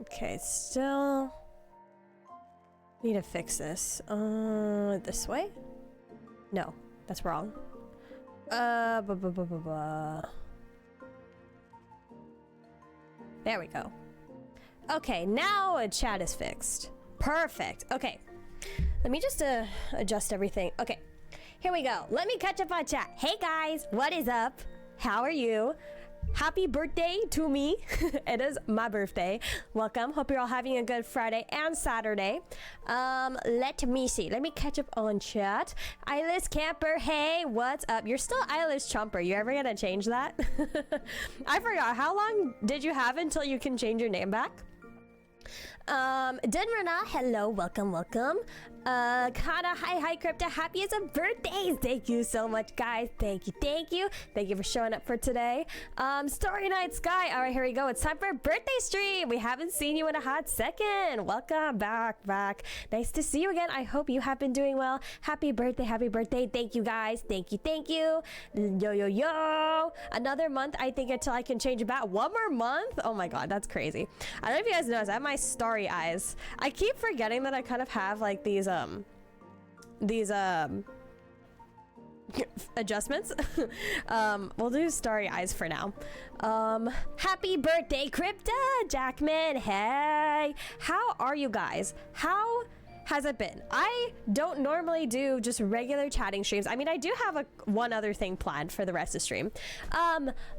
Okay, still need to fix this. This way? No, that's wrong. There we go. Okay, now chat is fixed. Perfect. Okay, let me just adjust everything. Okay, here we go. Let me catch up on chat. Hey guys, what is up? How are you? Happy birthday to me. It is my birthday. Welcome. Hope you're all having a good Friday and Saturday. Let me see. Let me catch up on chat. Eyeless Camper, hey, what's up? You're still Eyeless Chomper. You ever gonna change that? I forgot. How long did you have until you can change your name back? Denrana, hello, welcome, welcome. Kana, hi, Crypta, happy as a birthday. Thank you so much, guys. Thank you for showing up for today. Story Night Sky, all right, here we go. It's time for a birthday stream. We haven't seen you in a hot second. Welcome back. Nice to see you again. I hope you have been doing well. Happy birthday. Thank you, guys. Thank you. Yo. Another month, I think, until I can change it back. One more month? Oh my god, that's crazy. I don't know if you guys noticed, I have my starry eyes. I keep forgetting that I kind of have like these adjustments. We'll do starry eyes for now. Happy birthday, Crypta Jackman. Hey, how are you guys? How has it been? I don't normally do just regular chatting streams. I mean, I do have one other thing planned for the rest of the stream,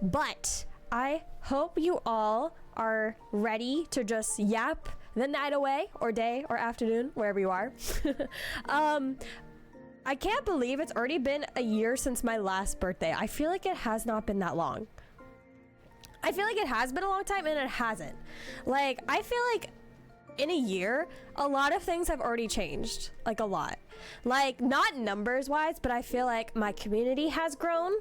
but I hope you all are ready to just yap the night away, or day, or afternoon, wherever you are. I can't believe it's already been a year since my last birthday. I feel like it has not been that long. I feel like it has been a long time, and it hasn't. Like, I feel like in a year, a lot of things have already changed. Like, a lot. Like, not numbers-wise, but I feel like my community has grown.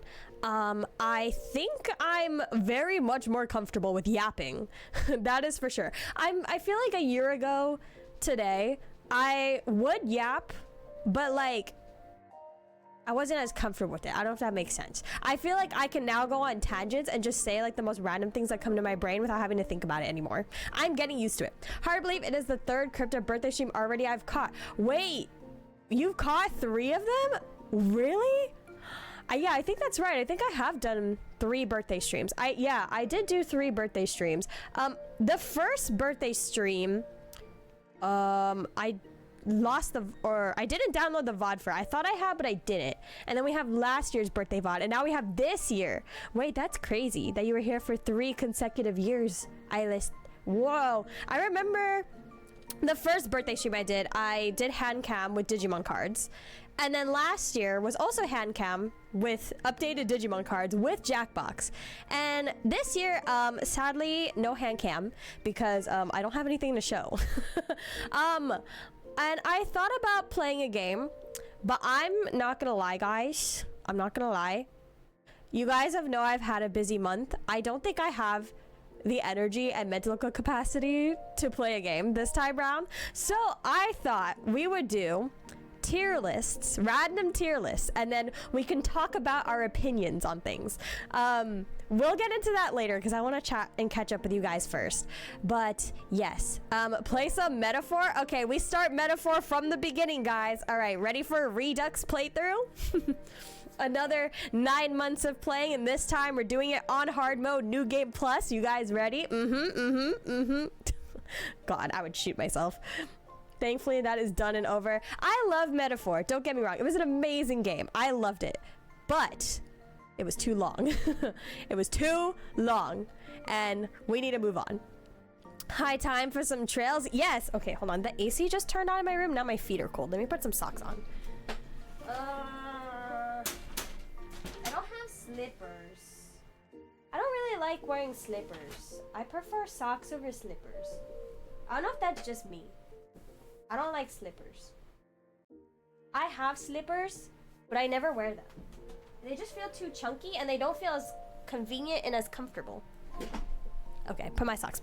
I think I'm very much more comfortable with yapping. That is for sure. I feel like a year ago today, I would yap, but like, I wasn't as comfortable with it. I don't know if that makes sense. I feel like I can now go on tangents and just say like the most random things that come to my brain without having to think about it anymore. I'm getting used to it. Hard to believe it is the third Crypta birthday stream already I've caught. Wait, you've caught 3 of them? Really? Yeah, I think that's right. I think I have done 3 birthday streams. I did do 3 birthday streams. The first birthday stream, I didn't download the VOD for it. I thought I had, but I didn't. And then we have last year's birthday VOD, and now we have this year. Wait, that's crazy that you were here for 3 consecutive years, Eyeless. Whoa. I remember the first birthday stream I did hand cam with Digimon cards. And then last year was also hand cam with updated Digimon cards with Jackbox. And this year, sadly, no hand cam because I don't have anything to show. And I thought about playing a game, but I'm not gonna lie, guys. I'm not gonna lie. You guys have I've had a busy month. I don't think I have the energy and mental capacity to play a game this time round. So I thought we would do tier lists, random tier lists, and then we can talk about our opinions on things. We'll get into that later because I want to chat and catch up with you guys first. But yes, play some Metaphor. Okay, we start Metaphor from the beginning, guys. All right, ready for a Redux playthrough? Another 9 months of playing, and this time we're doing it on hard mode, new game plus. You guys ready? God, I would shoot myself. Thankfully, that is done and over. I love Metaphor. Don't get me wrong. It was an amazing game. I loved it. But it was too long. It was too long. And we need to move on. High time for some trails. Yes. Okay, hold on. The AC just turned on in my room. Now my feet are cold. Let me put some socks on. I don't have slippers. I don't really like wearing slippers. I prefer socks over slippers. I don't know if that's just me. I don't like slippers. I have slippers, but I never wear them. They just feel too chunky and they don't feel as convenient and as comfortable. Okay, put my socks.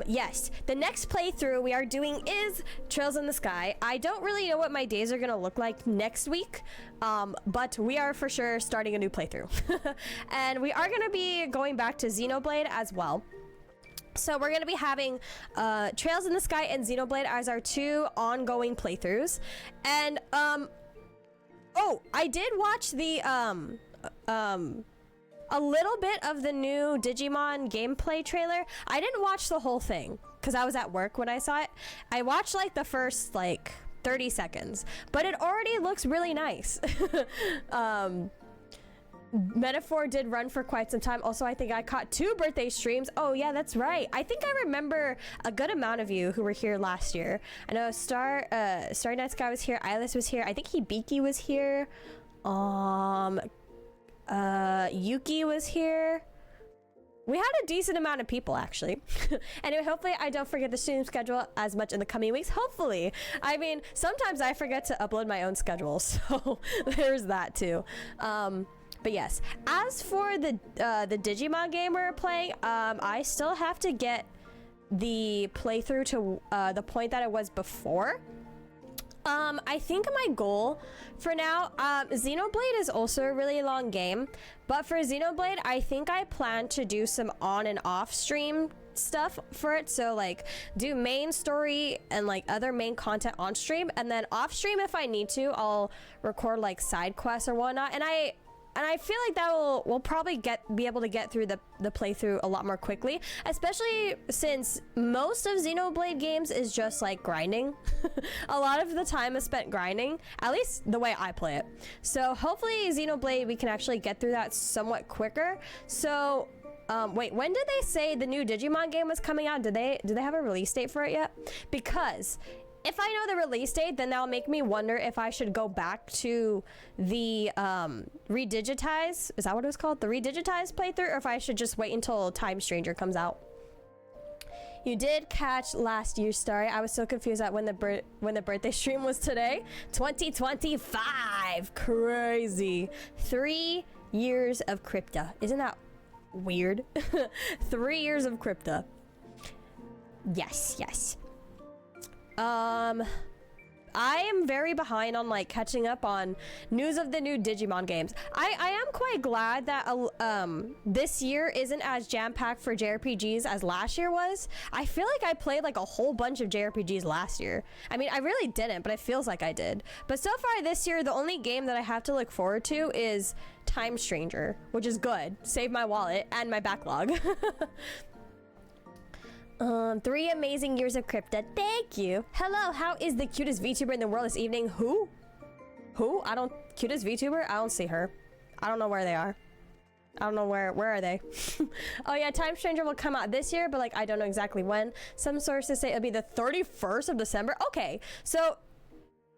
Yes, the next playthrough we are doing is Trails in the Sky. I don't really know what my days are gonna look like next week, but we are for sure starting a new playthrough. And we are gonna be going back to Xenoblade as well. So we're gonna be having Trails in the Sky and Xenoblade as our 2 ongoing playthroughs. And oh, I did watch the a little bit of the new Digimon gameplay trailer. I didn't watch the whole thing because I was at work when I saw it. I watched like the first like 30 seconds, but it already looks really nice. Metaphor did run for quite some time. Also, I think I caught 2 birthday streams. Oh yeah, that's right. I think I remember a good amount of you who were here last year. I know Starry Night Sky was here, Eyeless was here, I think Hibiki was here, Yuki was here. We had a decent amount of people actually. Anyway, hopefully I don't forget the stream schedule as much in the coming weeks. Hopefully. I mean, sometimes I forget to upload my own schedule, so there's that too. But yes, as for the Digimon game we're playing, I still have to get the playthrough to the point that it was before. I think my goal for now, Xenoblade is also a really long game, but for Xenoblade, I think I plan to do some on and off stream stuff for it. So like do main story and like other main content on stream, and then off stream if I need to, I'll record like side quests or whatnot. And I feel like that will probably be able to get through the playthrough a lot more quickly, especially since most of Xenoblade games is just like grinding. A lot of the time is spent grinding, at least the way I play it. So hopefully Xenoblade we can actually get through that somewhat quicker. So wait, when did they say the new Digimon game was coming out? Did they have a release date for it yet? Because if I know the release date, then that'll make me wonder if I should go back to the redigitize, is that what it was called? The redigitize playthrough, or if I should just wait until Time Stranger comes out. You did catch last year's story. I was so confused at when the birthday stream was today. 2025, crazy. 3 years of Crypta. Isn't that weird? 3 years of Crypta. Yes, yes. I am very behind on like catching up on news of the new Digimon games. I am quite glad that this year isn't as jam-packed for JRPGs as last year was. I feel like I played like a whole bunch of JRPGs last year. I mean, I really didn't, but it feels like I did. But so far this year, the only game that I have to look forward to is Time Stranger, which is good. Save my wallet and my backlog. 3 amazing years of Crypta. Thank you. Hello, how is the cutest VTuber in the world this evening? Who? Cutest VTuber? I don't see her. I don't know where they are. I don't know where are they? Oh yeah, Time Stranger will come out this year, but like I don't know exactly when. Some sources say it'll be the 31st of December. Okay, so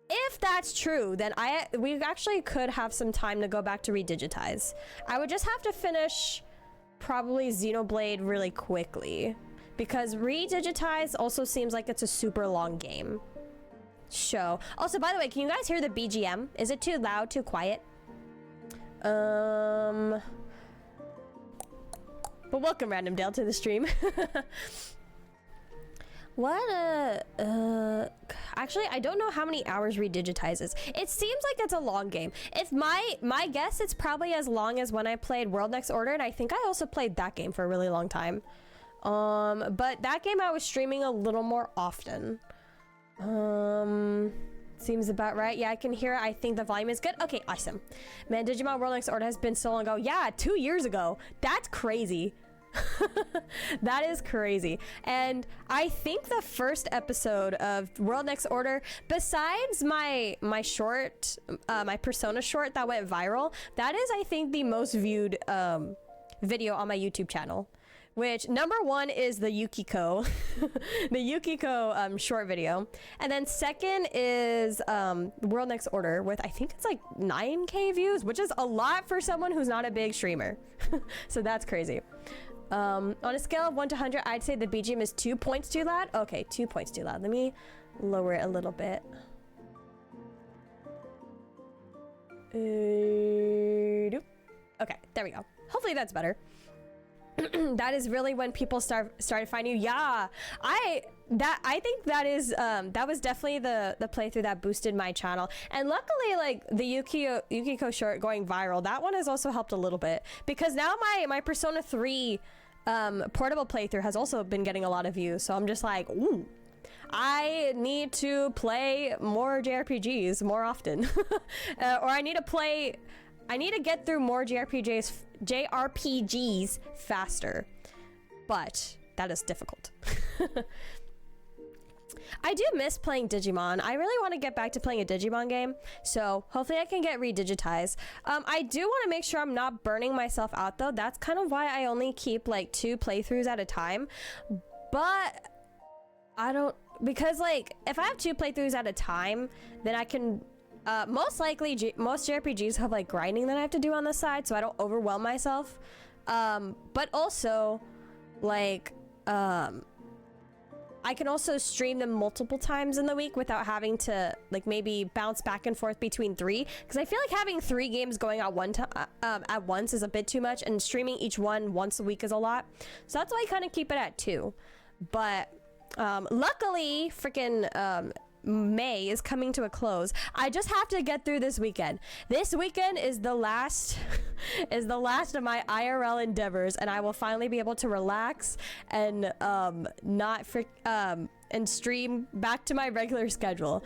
if that's true, then we actually could have some time to go back to redigitize. I would just have to finish probably Xenoblade really quickly, because redigitize also seems like it's a super long game. Show. Also, by the way, can you guys hear the BGM? Is it too loud, too quiet? But welcome, Random Dale, to the stream. Actually, I don't know how many hours redigitize is. It seems like it's a long game. If my guess, it's probably as long as when I played World Next Order, and I think I also played that game for a really long time. But that game I was streaming a little more often. Seems about right. Yeah, I can hear it. I think the volume is good. Okay, awesome. Man, Digimon World Next Order has been so long ago. Yeah, 2 years ago. That's crazy. That is crazy. And I think the first episode of World Next Order, besides my short, my Persona short that went viral, that is, I think, the most viewed video on my YouTube channel. Which number 1 is the Yukiko, the Yukiko short video, and then second is World Next Order with, I think it's like 9K views, which is a lot for someone who's not a big streamer. So that's crazy. On a scale of 1 to 100, I'd say the BGM is 2 points too loud. Okay, 2 points too loud. Let me lower it a little bit. Okay, there we go. Hopefully that's better. That is really when people started finding you. Yeah, I think that is that was definitely the playthrough that boosted my channel. And luckily, like the Yukiko short going viral, that one has also helped a little bit, because now my Persona 3 portable playthrough has also been getting a lot of views. So I'm just like, ooh, I need to play more JRPGs more often. Or I need to get through more JRPGs faster. But that is difficult. I do miss playing Digimon. I really want to get back to playing a Digimon game, so hopefully I can get redigitized. I do want to make sure I'm not burning myself out though. That's kind of why I only keep like 2 playthroughs at a time. But I don't, because like if I have 2 playthroughs at a time, then I can most likely most JRPGs have like grinding that I have to do on the side, so I don't overwhelm myself. But also like I can also stream them multiple times in the week without having to like maybe bounce back and forth between 3, because I feel like having 3 games going at at once is a bit too much, and streaming each one once a week is a lot. So that's why I kind of keep it at 2. But luckily freaking May is coming to a close. I just have to get through this weekend. This weekend is the last of my IRL endeavors, and I will finally be able to relax and and stream back to my regular schedule.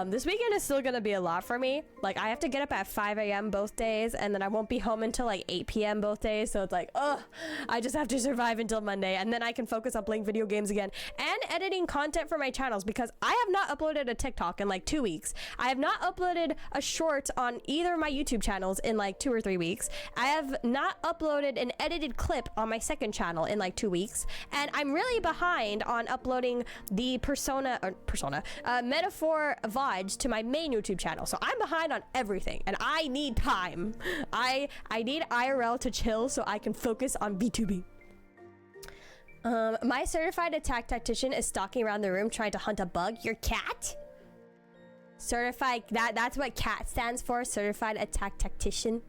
This weekend is still gonna be a lot for me. Like I have to get up at 5 a.m. both days, and then I won't be home until like 8 p.m. both days. So it's like, ugh, I just have to survive until Monday, and then I can focus on playing video games again and editing content for my channels, because I have not uploaded a TikTok in like 2 weeks. I have not uploaded a short on either of my YouTube channels in like 2 or 3 weeks. I have not uploaded an edited clip on my second channel in like 2 weeks, and I'm really behind on uploading the metaphor VODs to my main YouTube channel. So I'm behind on everything, and I need time. I need IRL to chill so I can focus on VTubing. My certified attack tactician is stalking around the room trying to hunt a bug. Your cat? Certified, that's what CAT stands for, certified attack tactician.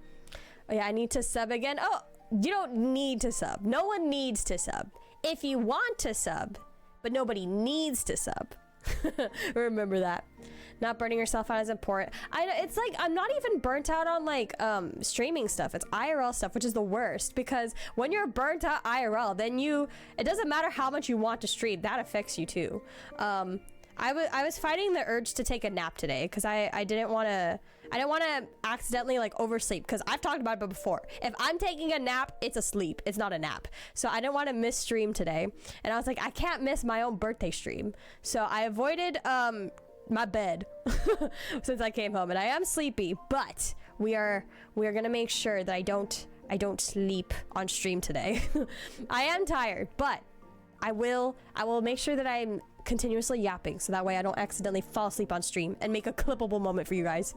Oh yeah, I need to sub again. Oh, you don't need to sub. No one needs to sub. If you want to sub, but nobody needs to sub. Remember that. Not burning yourself out is important. It's like I'm not even burnt out on like streaming stuff. It's IRL stuff, which is the worst, because when you're burnt out IRL, then it doesn't matter how much you want to stream, that affects you too. I was fighting the urge to take a nap today because I didn't want to accidentally like oversleep, because I've talked about it before. If I'm taking a nap, it's a sleep, it's not a nap. So I didn't want to miss stream today, and I was like, I can't miss my own birthday stream. So I avoided my bed since I came home, and I am sleepy, but we are gonna make sure that I don't sleep on stream today. I am tired, but I will make sure that I'm continuously yapping, so that way I don't accidentally fall asleep on stream and make a clippable moment for you guys.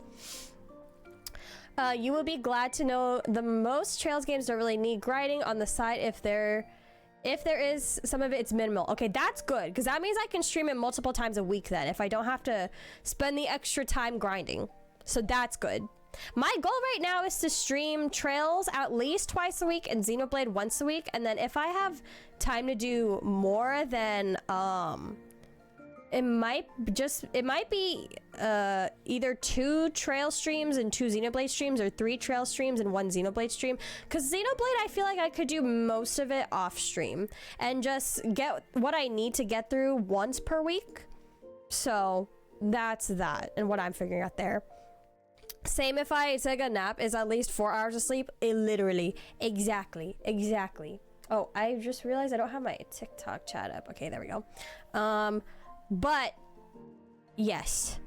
You will be glad to know the most Trails games don't really need grinding on the side. If there is some of it, it's minimal. Okay, that's good, because that means I can stream it multiple times a week then, if I don't have to spend the extra time grinding. So that's good. My goal right now is to stream Trails at least twice a week and Xenoblade once a week, and then if I have time to do more, then it might be either 2 Trail streams and 2 Xenoblade streams, or 3 Trail streams and 1 Xenoblade stream, because Xenoblade, I feel like I could do most of it off stream and just get what I need to get through once per week. So that's that, and what I'm figuring out there. Same if I take a nap, is at least 4 hours of sleep. Literally, exactly. Oh, I just realized I don't have my TikTok chat up. Okay, there we go. But yes,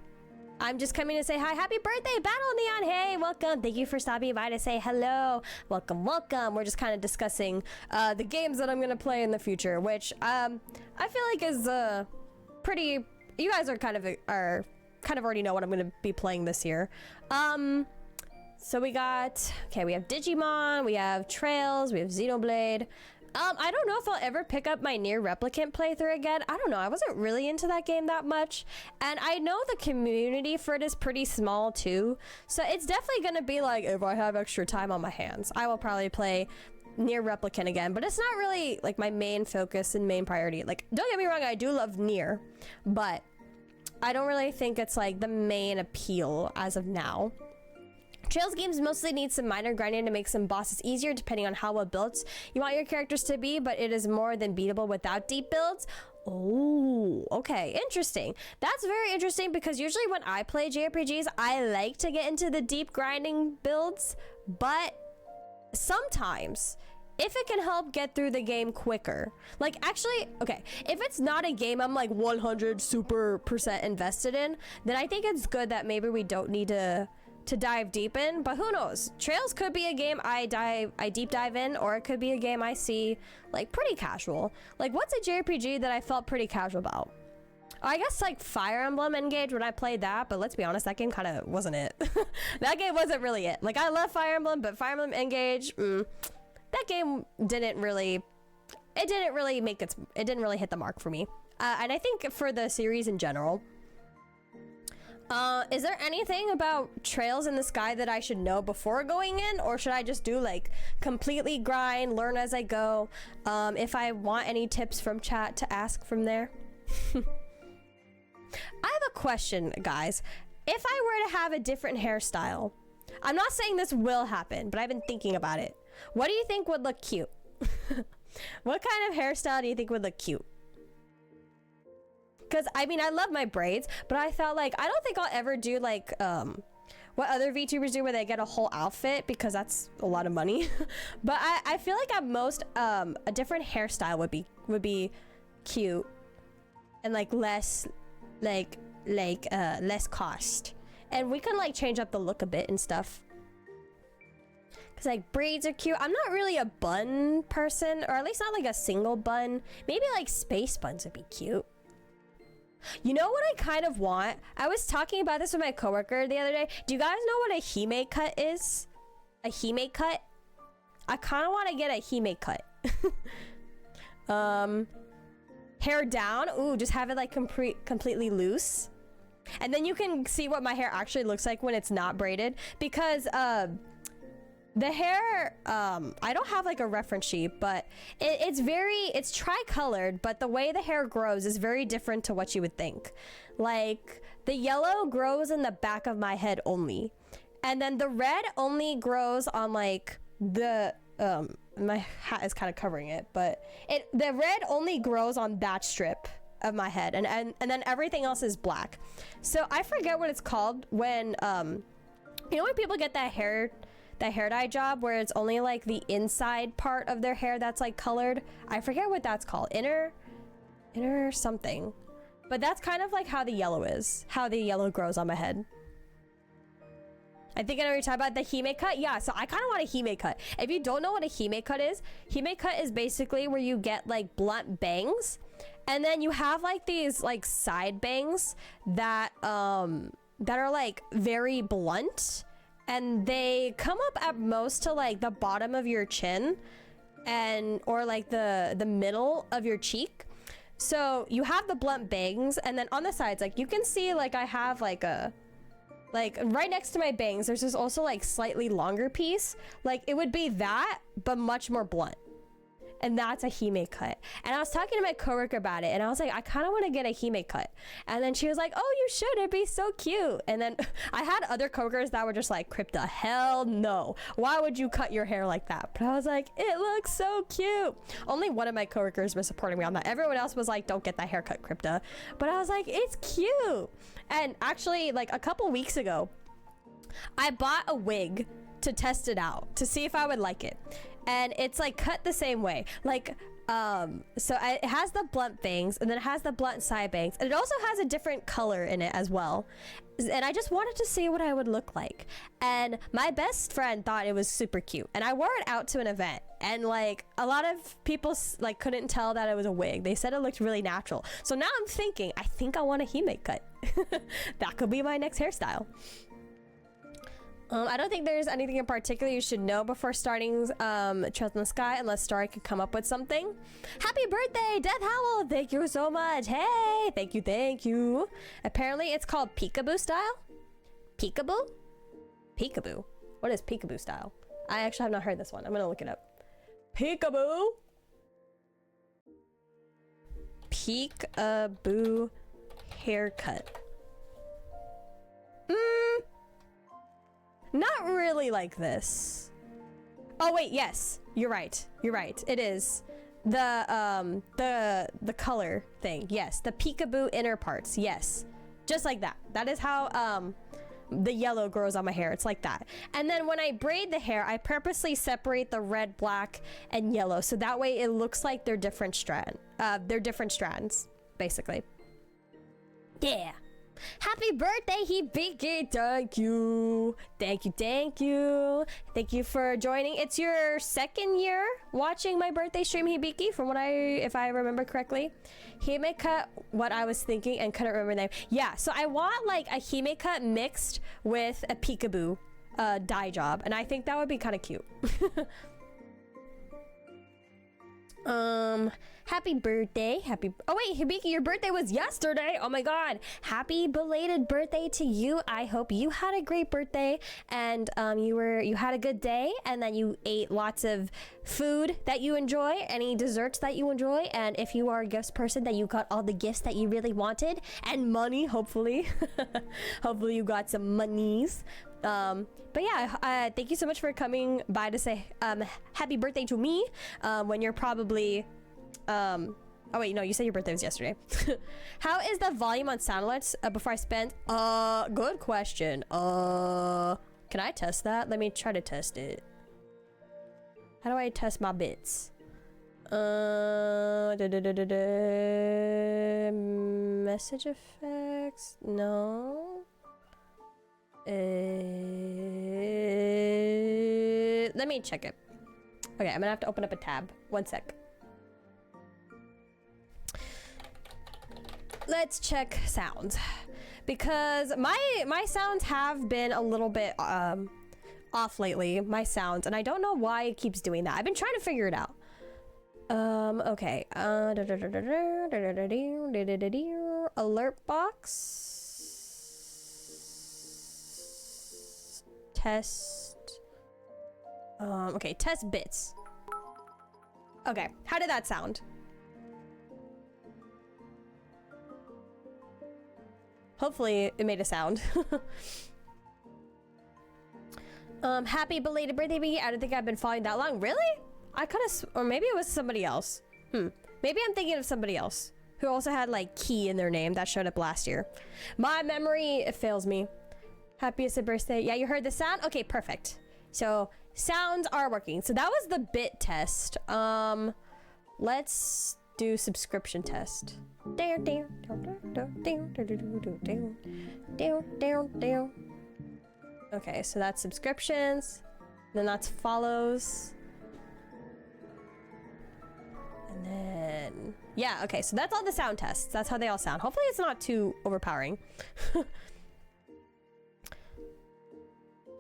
I'm just coming to say hi. Happy birthday, Battle Neon. Hey, welcome. Thank you for stopping by to say hello. Welcome. We're just kind of discussing the games that I'm gonna play in the future, which I feel like is pretty. You guys are kind of already know what I'm gonna be playing this year. So we have Digimon, we have Trails, we have Xenoblade. I don't know if I'll ever pick up my Nier Replicant playthrough again. I don't know. I wasn't really into that game that much. And I know the community for it is pretty small too. So it's definitely going to be like, if I have extra time on my hands, I will probably play Nier Replicant again. But it's not really like my main focus and main priority. Like, don't get me wrong, I do love Nier, but I don't really think it's like the main appeal as of now. Trails games mostly need some minor grinding to make some bosses easier depending on how well built you want your characters to be, but it is more than beatable without deep builds. Oh, okay, interesting. That's very interesting because usually when I play JRPGs, I like to get into the deep grinding builds, but sometimes if it can help get through the game quicker, like actually, okay, if it's not a game I'm like 100 super % invested in, then I think it's good that maybe we don't need to dive deep in, but who knows? Trails could be a game I deep dive in, or it could be a game I see like pretty casual. Like what's a JRPG that I felt pretty casual about? I guess like Fire Emblem Engage when I played that, but let's be honest, that game kind of wasn't it. That game wasn't really it. Like I love Fire Emblem, but Fire Emblem Engage, that game didn't really hit the mark for me. And I think for the series in general. Is there anything about Trails in the Sky that I should know before going in, or should I just do like completely grind, learn as I go? If I want any tips from chat to ask from there. I have a question, guys. If I were to have a different hairstyle, I'm not saying this will happen, but I've been thinking about it. What do you think would look cute? What kind of hairstyle do you think would look cute? Because I mean, I love my braids, but I felt like I don't think I'll ever do like what other VTubers do where they get a whole outfit, because that's a lot of money. But I feel like at most a different hairstyle would be cute and like less less cost, and we can like change up the look a bit and stuff. Cause like braids are cute. I'm not really a bun person, or at least not like a single bun. Maybe like space buns would be cute. You know what I kind of want? I was talking about this with my coworker the other day. Do you guys know what a hime cut is? A hime cut? I kind of want to get a hime cut. Hair down. Ooh, just have it like completely loose. And then you can see what my hair actually looks like when it's not braided. Because the hair, I don't have like a reference sheet, but it's tri-colored, but the way the hair grows is very different to what you would think. Like the yellow grows in the back of my head only. And then the red only grows on like the, my hat is kind of covering it, but the red only grows on that strip of my head. And then everything else is black. So I forget what it's called when, you know when people get that hair dye job where it's only like the inside part of their hair that's like colored. I forget what that's called. Inner something. But that's kind of like how the yellow is. How the yellow grows on my head. I think I know what you're talking about. The hime cut? Yeah, so I kind of want a hime cut. If you don't know what a hime cut is basically where you get like blunt bangs. And then you have like these like side bangs that are like very blunt. And they come up at most to like the bottom of your chin or like the middle of your cheek. So you have the blunt bangs, and then on the sides, like you can see like I have like right next to my bangs, there's this also like slightly longer piece. Like it would be that, but much more blunt. And that's a hime cut. And I was talking to my coworker about it, and I was like, I kind of want to get a hime cut. And then she was like, oh, you should, it'd be so cute. And then I had other coworkers that were just like, Crypta, hell no, why would you cut your hair like that? But I was like, it looks so cute. Only one of my coworkers was supporting me on that. Everyone else was like, don't get that haircut, Crypta. But I was like, it's cute. And actually, like a couple weeks ago, I bought a wig to test it out to see if I would like it. And it's like cut the same way, like it has the blunt bangs, and then it has the blunt side bangs, and it also has a different color in it as well. And I just wanted to see what I would look like, and my best friend thought it was super cute, and I wore it out to an event, and like a lot of people like couldn't tell that it was a wig. They said it looked really natural. So now I'm thinking, I think I want a hime cut. That could be my next hairstyle. I don't think there's anything in particular you should know before starting Trails in the Sky, unless Starry could come up with something. Happy birthday, Death Howl! Thank you so much. Hey, thank you. Apparently, it's called peekaboo style. Peekaboo? Peekaboo. What is peekaboo style? I actually have not heard this one. I'm gonna look it up. Peekaboo. Peekaboo haircut. Not really like this. Oh wait, yes, you're right. You're right. It is the color thing. Yes, the peekaboo inner parts. Yes, just like that. That is how the yellow grows on my hair. It's like that. And then when I braid the hair, I purposely separate the red, black, and yellow, so that way it looks like they're different strands, basically. Yeah. Happy birthday, Hibiki! Thank you. Thank you, thank you. Thank you for joining. It's your second year watching my birthday stream, Hibiki, from what if I remember correctly. Hime cut, what I was thinking and couldn't remember the name. Yeah, so I want like a Hime cut mixed with a peekaboo dye job, and I think that would be kind of cute. Happy birthday. Oh wait, Hibiki, your birthday was yesterday. Oh my god. Happy belated birthday to you. I hope you had a great birthday and you had a good day, and that you ate lots of food that you enjoy, any desserts that you enjoy, and if you are a gifts person, that you got all the gifts that you really wanted, and money, hopefully. Hopefully you got some monies. But yeah, thank you so much for coming by to say happy birthday to me when you're probably oh wait, no, you said your birthday was yesterday. How is the volume on sound alerts before I spend? Good question. Can I test that? Let me try to test it. How do I test my bits? Message effects? No. Let me check it. Okay, I'm gonna have to open up a tab. One sec. Let's check sounds, because my sounds have been a little bit off lately, my sounds, and I don't know why it keeps doing that. I've been trying to figure it out. Okay. Alert box. Test. Okay, test bits. Okay, how did that sound? Hopefully it made a sound. Happy belated birthday, Biggie. I don't think I've been following that long. Really? I could have, or maybe it was somebody else. Maybe I'm thinking of somebody else who also had like Key in their name that showed up last year. My memory, it fails me. Happiest birthday. Yeah, you heard the sound? Okay, perfect. So sounds are working. So that was the bit test. Let's do subscription test. Okay, so that's subscriptions, then that's follows, and then yeah, okay, so that's all the sound tests. That's how they all sound. Hopefully it's not too overpowering.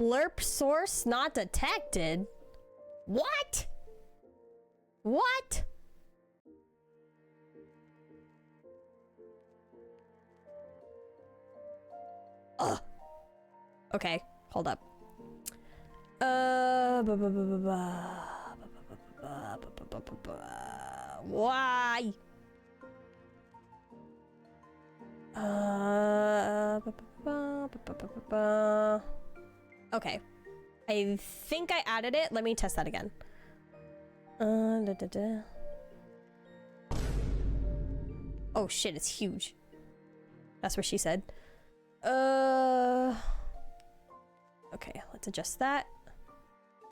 Blurp source not detected. What? Ugh. Okay, hold up. Why? Okay. I think I added it. Let me test that again. Oh shit, it's huge. That's what she said. Okay, let's adjust that.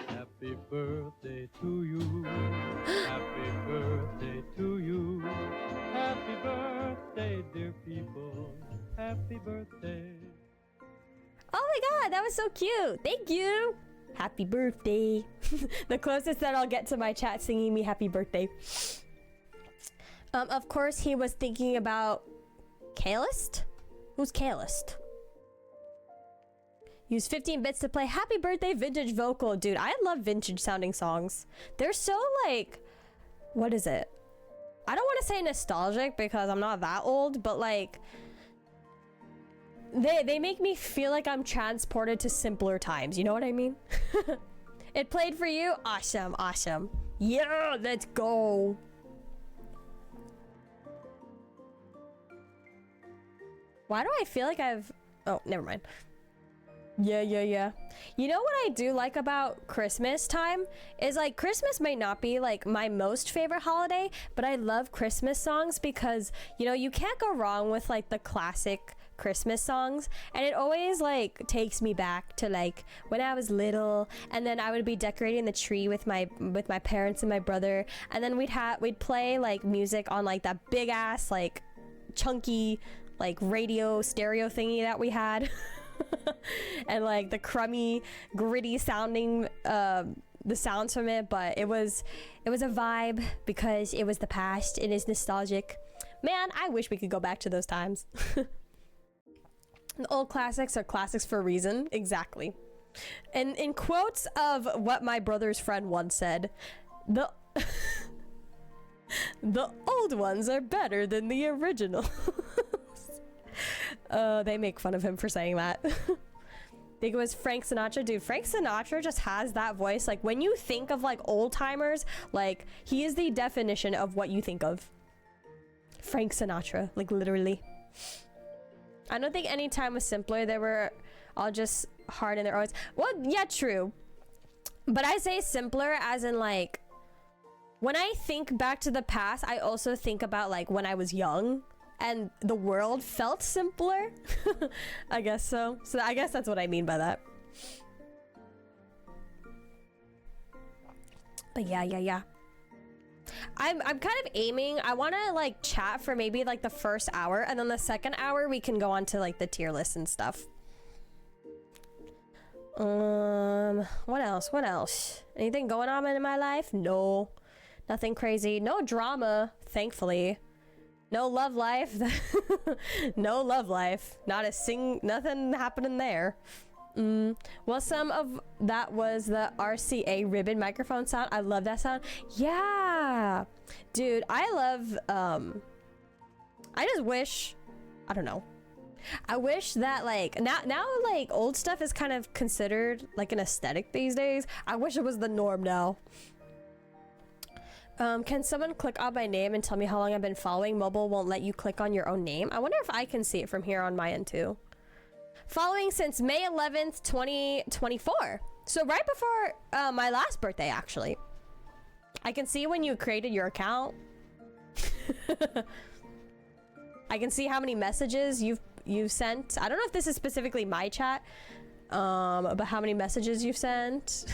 Happy birthday to you. Happy birthday to you. Happy birthday, dear people. Happy birthday. Oh my god, that was so cute. Thank you. Happy birthday. The closest that I'll get to my chat singing me happy birthday. Of course, he was thinking about Kaelist? Who's Kaelist? Use 15 bits to play happy birthday vintage vocal. Dude, I love vintage sounding songs. They're so like, what is it? I don't want to say nostalgic because I'm not that old, but like, they make me feel like I'm transported to simpler times. You know what I mean? It played for you? Awesome, awesome. Yeah, let's go. Why do I feel like I've... Oh, never mind. Yeah. You know what I do like about Christmas time is like Christmas may not be like my most favorite holiday, but I love Christmas songs because, you know, you can't go wrong with like the classic Christmas songs, and it always like takes me back to like when I was little, and then I would be decorating the tree with my parents and my brother, and then we'd play like music on like that big ass like chunky like radio stereo thingy that we had. And like the crummy gritty sounding the sounds from it, but it was a vibe because it was the past. It is nostalgic. Man, I wish we could go back to those times. The old classics are classics for a reason. Exactly. And in quotes of what my brother's friend once said, the old ones are better than the original. They make fun of him for saying that. I think it was Frank Sinatra. Dude, Frank Sinatra just has that voice. Like when you think of like old timers, like he is the definition of what you think of. Frank Sinatra, like literally. I don't think any time was simpler. They were all just hard in their own. Well, yeah, true. But I say simpler as in like, when I think back to the past, I also think about like when I was young and the world felt simpler. I guess so. So I guess that's what I mean by that. But yeah. I'm kind of aiming, I want to like chat for maybe like the first hour, and then the second hour we can go on to like the tier list and stuff. What else? Anything going on in my life? No, nothing crazy. No drama, thankfully. No love life. No love life. Nothing happening there. Well, some of that was the RCA ribbon microphone sound. I love that sound. Yeah, dude, I love I just wish, I don't know, I wish that like now like old stuff is kind of considered like an aesthetic these days. I wish it was the norm now. Can someone click on my name and tell me how long I've been following? Mobile won't let you click on your own name. I wonder if I can see it from here on my end too. Following since May 11th, 2024. So right before my last birthday, actually. I can see when you created your account. I can see how many messages you've sent. I don't know if this is specifically my chat, but how many messages you've sent.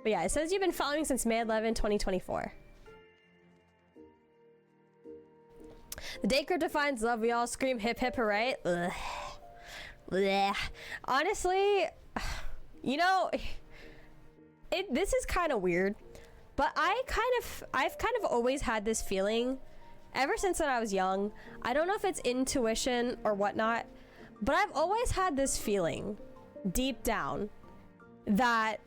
But yeah, it says you've been following since May 11, 2024. The day Crypta finds love, we all scream hip hip hooray. Ugh. Blech. Honestly, you know, this is kind of weird, but I've kind of always had this feeling ever since when I was young. I don't know if it's intuition or whatnot, but I've always had this feeling deep down that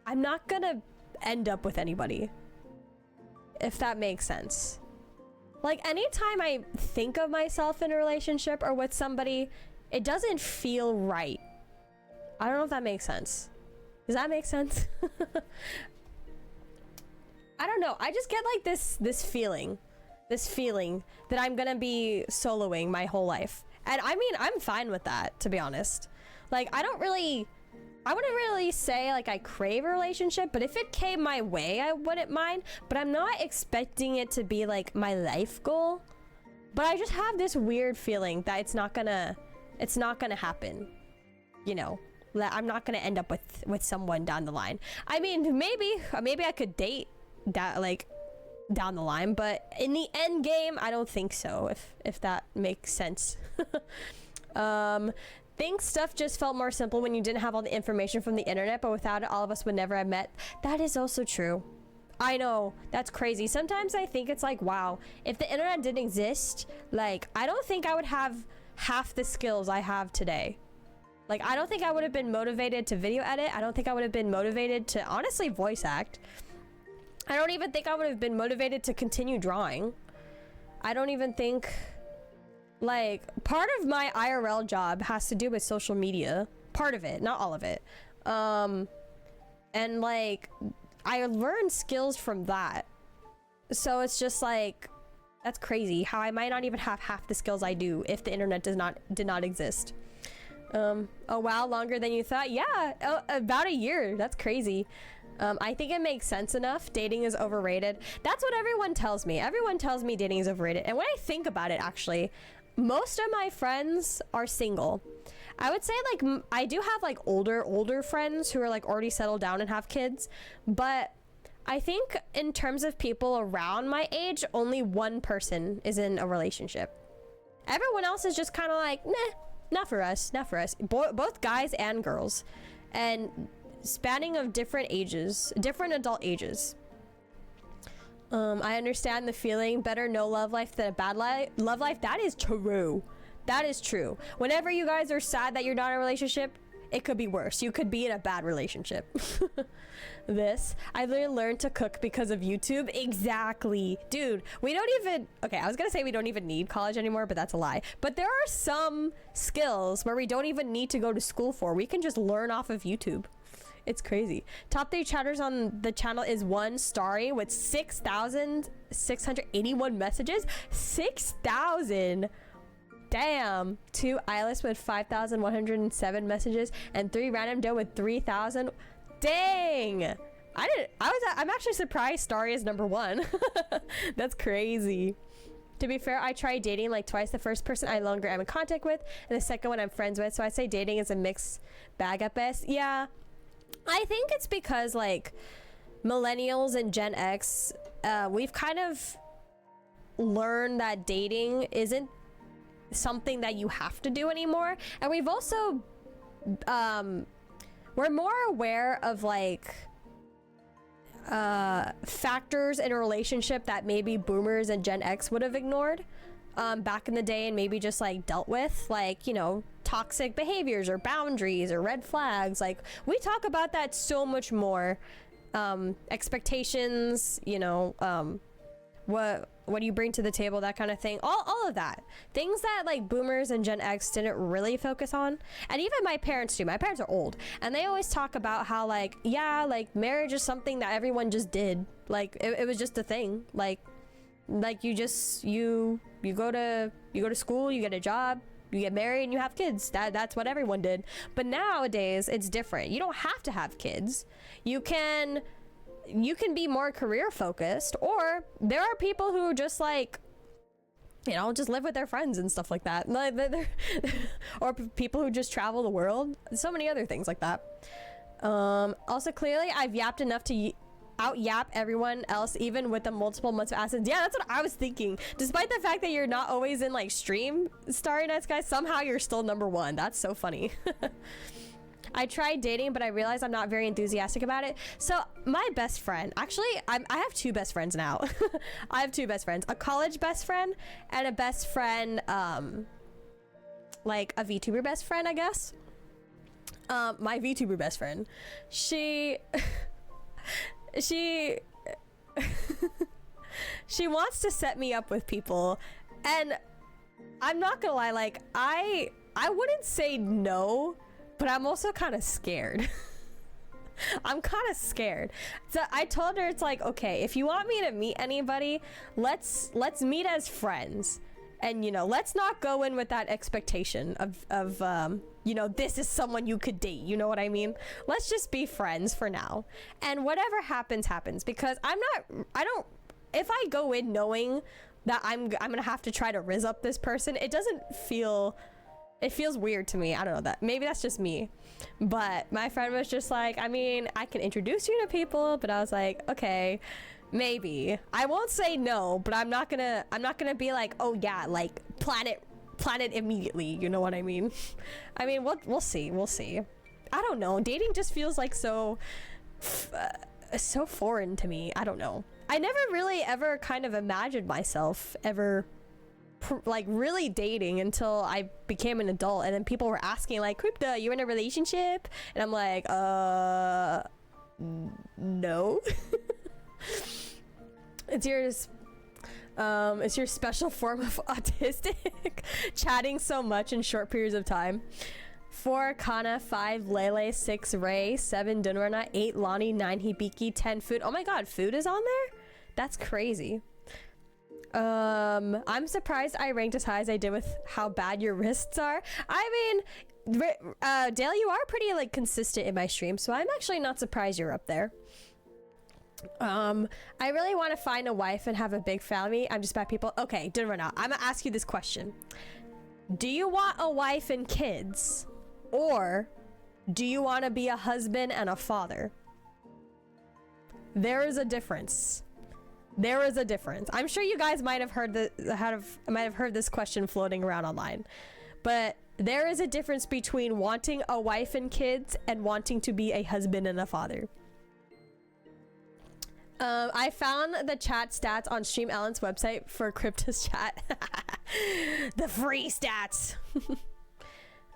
I'm not gonna end up with anybody, if that makes sense. Like, anytime I think of myself in a relationship or with somebody, it doesn't feel right. I don't know if that makes sense. Does that make sense? I don't know. I just get like this feeling that I'm gonna be soloing my whole life. And I mean, I'm fine with that, to be honest. Like, I wouldn't really say like I crave a relationship, but if it came my way, I wouldn't mind. But I'm not expecting it to be like my life goal. But I just have this weird feeling that it's not gonna happen. You know, that I'm not gonna end up with someone down the line. I mean, maybe I could date that like down the line, but in the end game, I don't think so. If that makes sense. Think stuff just felt more simple when you didn't have all the information from the internet, but without it, all of us would never have met. That is also true. I know, that's crazy. Sometimes I think it's like, wow, if the internet didn't exist, like, I don't think I would have half the skills I have today. Like, I don't think I would have been motivated to video edit. I don't think I would have been motivated to, honestly, voice act. I don't even think I would have been motivated to continue drawing. I don't even think... Like, part of my IRL job has to do with social media. Part of it, not all of it. And like, I learned skills from that. So it's just like, that's crazy how I might not even have half the skills I do if the internet did not exist. Oh wow, longer than you thought. Yeah, about a year. That's crazy. I think it makes sense enough. Dating is overrated. That's what everyone tells me. Everyone tells me dating is overrated. And when I think about it, actually, most of my friends are single. I would say like I do have like older friends who are like already settled down and have kids, but I think in terms of people around my age, only one person is in a relationship. Everyone else is just kind of like, nah, not for us, not for us. Both guys and girls, and spanning of different ages, different adult ages. I understand the feeling, better no love life than a bad love life. That is true. That is true. Whenever you guys are sad that you're not in a relationship, it could be worse. You could be in a bad relationship. I literally learned to cook because of YouTube. Exactly. Dude, we don't even... Okay, I was gonna say we don't even need college anymore, but that's a lie. But there are some skills where we don't even need to go to school for. We can just learn off of YouTube. It's crazy. Top 3 chatters on the channel is 1 Starry with 6,681 messages. 6,000! Damn. 2 Eyeless with 5,107 messages, and 3 Random Doe with 3,000. Dang! I'm actually surprised Starry is number 1. That's crazy. To be fair, I tried dating like twice. The first person I longer am in contact with, and the second one I'm friends with. So I say dating is a mixed bag at best. Yeah. I think it's because like millennials and Gen X, we've kind of learned that dating isn't something that you have to do anymore, and we've also we're more aware of like factors in a relationship that maybe boomers and Gen X would have ignored back in the day, and maybe just like dealt with, like, you know, toxic behaviors or boundaries or red flags. Like, we talk about that so much more. Expectations, you know, what do you bring to the table, that kind of thing. All of that. Things that like boomers and Gen X didn't really focus on. And even my parents do. My parents are old, and they always talk about how like, yeah, like marriage is something that everyone just did. Like it was just a thing. Like you go to school, you get a job, you get married, and you have kids. That's what everyone did. But nowadays it's different. You don't have to have kids. You can be more career focused, or there are people who just like, you know, just live with their friends and stuff like that. Or people who just travel the world. So many other things like that. Also, clearly I've yapped enough to out yap everyone else, even with the multiple months of absence. Yeah, that's what I was thinking. Despite the fact that you're not always in like stream, Starry Nights guys, somehow you're still number 1. That's so funny. I tried dating, but I realized I'm not very enthusiastic about it. So my best friend, actually, I have 2 best friends now. I have 2 best friends, a college best friend and a best friend, like a VTuber best friend, I guess. My VTuber best friend, she wants to set me up with people, and I'm not gonna lie, like I wouldn't say no, but I'm also kind of scared. I'm kind of scared. So I told her, it's like, okay, if you want me to meet anybody, let's meet as friends. And, you know, let's not go in with that expectation of you know, this is someone you could date. You know what I mean? Let's just be friends for now. And whatever happens, happens. Because if I go in knowing that I'm gonna have to try to rizz up this person, it feels weird to me. I don't know, that maybe that's just me. But my friend was just like, I mean, I can introduce you to people, but I was like, okay, maybe. I won't say no, but I'm not gonna be like, oh yeah, like planet immediately. You know what I mean? I mean, we'll see. I don't know. Dating just feels like so foreign to me. I don't know. I never really ever kind of imagined myself ever like really dating until I became an adult, and then people were asking like, Crypta, you in a relationship? And I'm like, no. It's your special form of autistic. Chatting so much in short periods of time. 4 Kana, 5 Lele, 6 Ray, 7 Dunrana, 8 Lonnie, 9 Hibiki, 10 Food. Oh my god, Food is on there? That's crazy. I'm surprised I ranked as high as I did with how bad your wrists are. I mean, Dale, you are pretty like consistent in my stream, so I'm actually not surprised you're up there. I really want to find a wife and have a big family. I'm just bad people. Okay, didn't run out. I'm gonna ask you this question. Do you want a wife and kids? Or do you want to be a husband and a father? There is a difference. There is a difference. I'm sure you guys might have heard this question floating around online. But there is a difference between wanting a wife and kids and wanting to be a husband and a father. I found the chat stats on Stream Ellen's website for Crypta's chat. The free stats.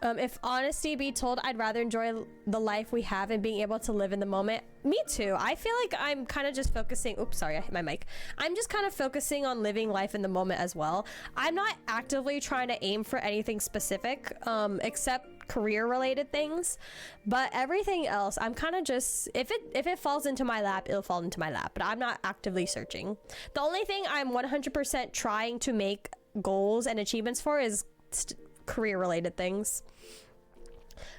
If honesty be told, I'd rather enjoy the life we have and being able to live in the moment. Me too. I feel like I'm kind of just focusing. Oops, sorry, I hit my mic. I'm just kind of focusing on living life in the moment as well. I'm not actively trying to aim for anything specific, except career related things, but everything else I'm kind of just, if it falls into my lap, it'll fall into my lap, but I'm not actively searching. The only thing I'm 100% trying to make goals and achievements for is career related things.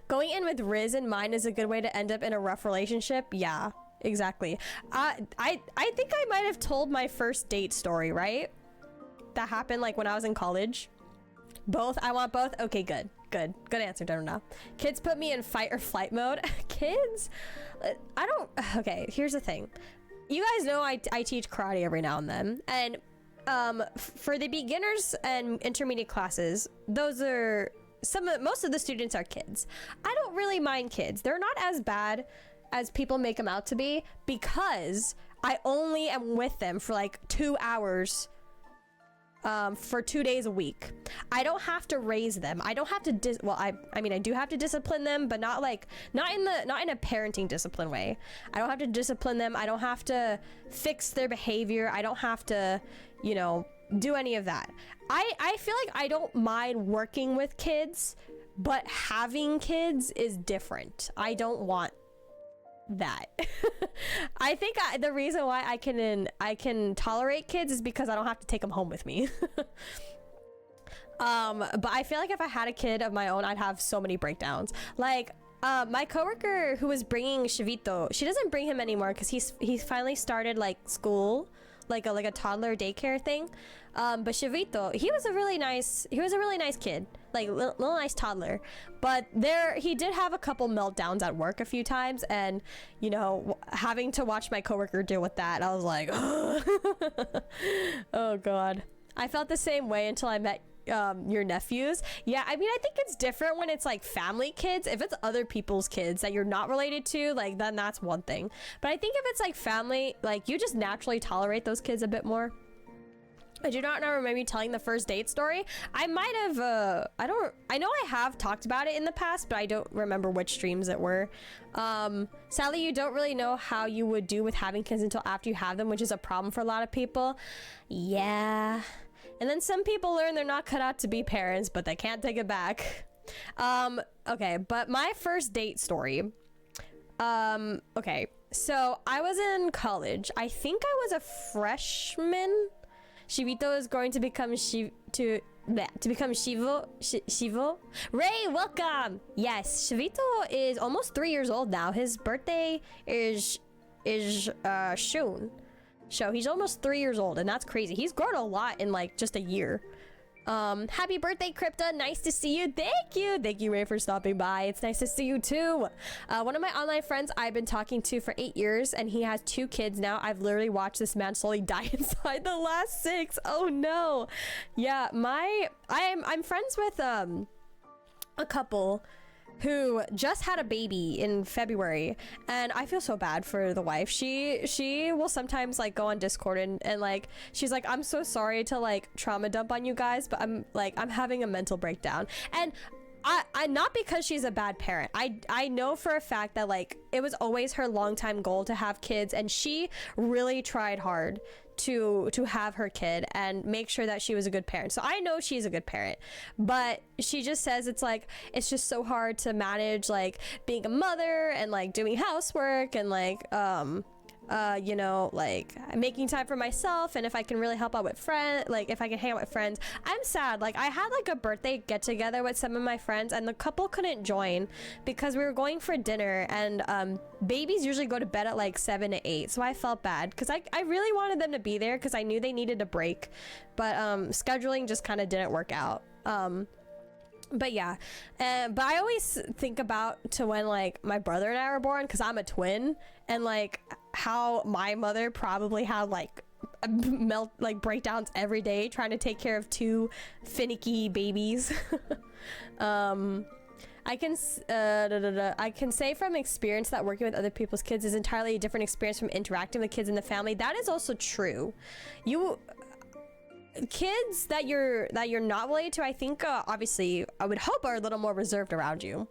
Going in with Riz in mind is a good way to end up in a rough relationship. Yeah, exactly. I think I might have told my first date story, right? That happened like when I was in college. Both? I want both? Okay, good answer. Don't know. Kids put me in fight or flight mode. Kids? I don't. Okay, here's the thing. You guys know I teach karate every now and then, and for the beginners and intermediate classes, those are most of the students are kids. I don't really mind kids. They're not as bad as people make them out to be, because I only am with them for like 2 hours for 2 days a week. I don't have to raise them. I don't have to I mean I do have to discipline them, but not in a parenting discipline way. I don't have to discipline them. I don't have to fix their behavior. I don't have to, you know, do any of that. I feel like I don't mind working with kids, but having kids is different. I don't want that. I think the reason why I can tolerate kids is because I don't have to take them home with me. But I feel like if I had a kid of my own, I'd have so many breakdowns. Like my coworker who was bringing Shavito, she doesn't bring him anymore because he's finally started like school, like a toddler daycare thing. But Shavito, he was a really nice kid, like little nice toddler. But he did have a couple meltdowns at work a few times, and you know, having to watch my coworker deal with that, I was like, oh god. I felt the same way until I met your nephews. Yeah, I mean, I think it's different when it's like family kids. If it's other people's kids that you're not related to, like, then that's one thing. But I think if it's like family, like, you just naturally tolerate those kids a bit more. I do not remember me telling the first date story. I might have, I know I have talked about it in the past, but I don't remember which streams it were. Sadly, you don't really know how you would do with having kids until after you have them, which is a problem for a lot of people. Yeah. And then some people learn they're not cut out to be parents, but they can't take it back. Okay, but my first date story. Okay, so I was in college. I think I was a freshman. Shivito is going to become Shivo. Ray, welcome. Yes, Shivito is almost 3 years old now. His birthday is soon. So he's almost 3 years old, and that's crazy. He's grown a lot in like just a year. Happy birthday, Crypta. Nice to see you. Thank you, Ray, for stopping by. It's nice to see you too. One of my online friends I've been talking to for 8 years, and he has 2 kids now. I've literally watched this man slowly die inside the last 6. Oh no. Yeah, I'm friends with a couple who just had a baby in February, and I feel so bad for the wife. She will sometimes like go on Discord and like she's like, I'm so sorry to like trauma dump on you guys, but I'm having a mental breakdown. And I not because she's a bad parent. I know for a fact that like it was always her longtime goal to have kids, and she really tried hard to have her kid and make sure that she was a good parent. So I know she's a good parent, but she just says it's like, it's just so hard to manage like being a mother and like doing housework and like you know, like making time for myself, and if I can really help out with friends, like if I can hang out with friends. I'm sad, like I had like a birthday get together with some of my friends, and the couple couldn't join because we were going for dinner, and babies usually go to bed at like 7 to 8, so I felt bad because I really wanted them to be there because I knew they needed a break, but scheduling just kind of didn't work out. But yeah, but I always think about to when like my brother and I were born, because I'm a twin, and like how my mother probably had like breakdowns every day trying to take care of two finicky babies. I can say from experience that working with other people's kids is entirely a different experience from interacting with kids in the family. That is also true. Kids that you're not related to, I think obviously I would hope are a little more reserved around you,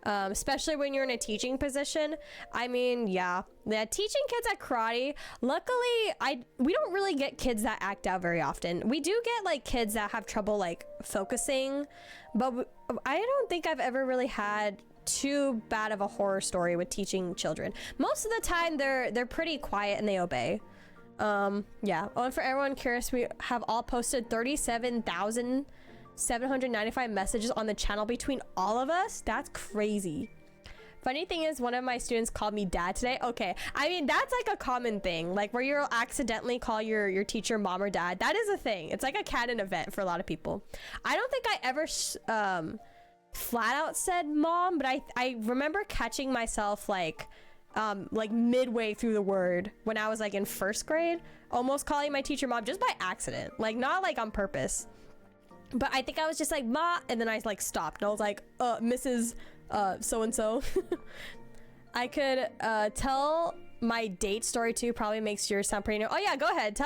especially when you're in a teaching position. I mean, yeah, teaching kids at karate, luckily we don't really get kids that act out very often. We do get like kids that have trouble like focusing, but I don't think I've ever really had too bad of a horror story with teaching children. Most of the time they're pretty quiet and they obey. Yeah. Oh, and for everyone curious, we have all posted 37,795 messages on the channel between all of us. That's crazy. Funny thing is, one of my students called me dad today. Okay, I mean, that's like a common thing, like where you'll accidentally call your teacher mom or dad. That is a thing. It's like a canon event for a lot of people. I don't think I ever flat out said mom, but I remember catching myself like midway through the word when I was like in first grade, almost calling my teacher mom just by accident, like not like on purpose, but I think I was just like ma, and then I like stopped and I was like Mrs. So-and-so. I could tell my date story too. Probably makes yours sound pretty new. Oh yeah, go ahead,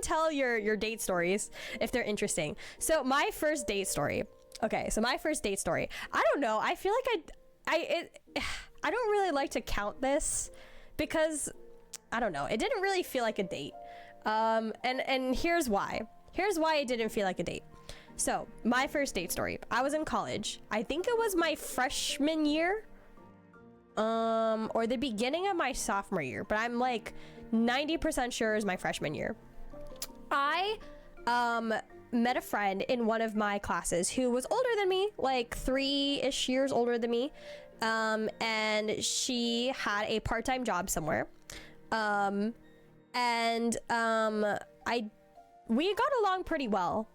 tell your date stories if they're interesting. So my first date story. Okay, so my first date story, I don't know, I feel like I don't really like to count this because I don't know, it didn't really feel like a date. And here's why it didn't feel like a date. So my first date story, I was in college. I think it was my freshman year, or the beginning of my sophomore year, but I'm like 90% sure it was my freshman year. I met a friend in one of my classes who was older than me, like 3-ish years older than me. And she had a part-time job somewhere. We got along pretty well.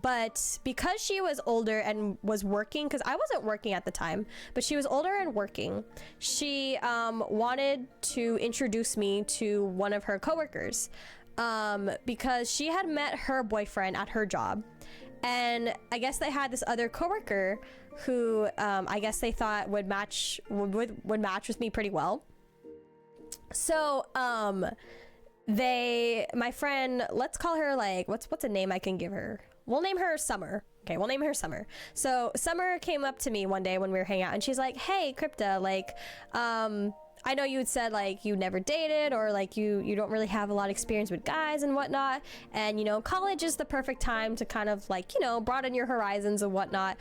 But because she was older and was working, because I wasn't working at the time, but she was older and working, she wanted to introduce me to one of her coworkers, because she had met her boyfriend at her job. And I guess they had this other coworker who I guess they thought would match with me pretty well. So my friend, let's call her like, what's a name I can give her? We'll name her Summer. Okay, we'll name her Summer. So Summer came up to me one day when we were hanging out, and she's like, hey Crypta, like I know you had said like you never dated, or like you don't really have a lot of experience with guys and whatnot, and you know, college is the perfect time to kind of like, you know, broaden your horizons and whatnot.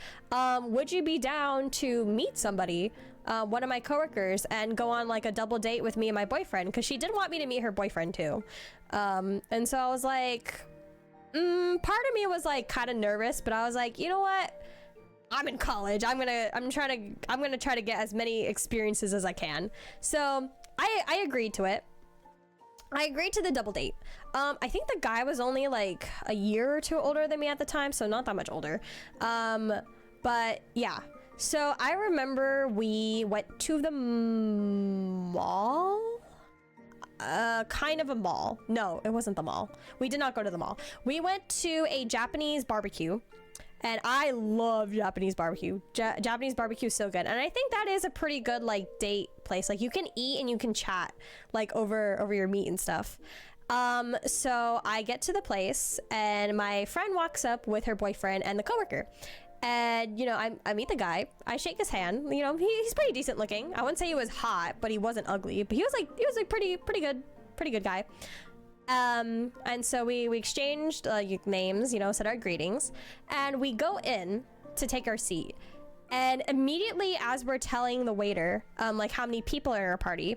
Would you be down to meet somebody, one of my coworkers, and go on like a double date with me and my boyfriend? Because she did want me to meet her boyfriend too. And so I was like, part of me was like kind of nervous, but I was like, you know what, I'm in college, I'm gonna try to get as many experiences as I can. So I agreed to it. I agreed to the double date. I think the guy was only like a year or two older than me at the time, so not that much older. But yeah, so I remember we went to the mall. Kind of a mall. No, it wasn't the mall. We did not go to the mall. We went to a Japanese barbecue. And I love Japanese barbecue. Japanese barbecue is so good. And I think that is a pretty good like date place. Like you can eat and you can chat like over your meat and stuff. So I get to the place and my friend walks up with her boyfriend and the coworker. And you know, I meet the guy, I shake his hand. You know, he's pretty decent looking. I wouldn't say he was hot, but he wasn't ugly. But he was like pretty good guy. And so we exchanged names, you know, said our greetings, and we go in to take our seat. And immediately as we're telling the waiter like how many people are in our party,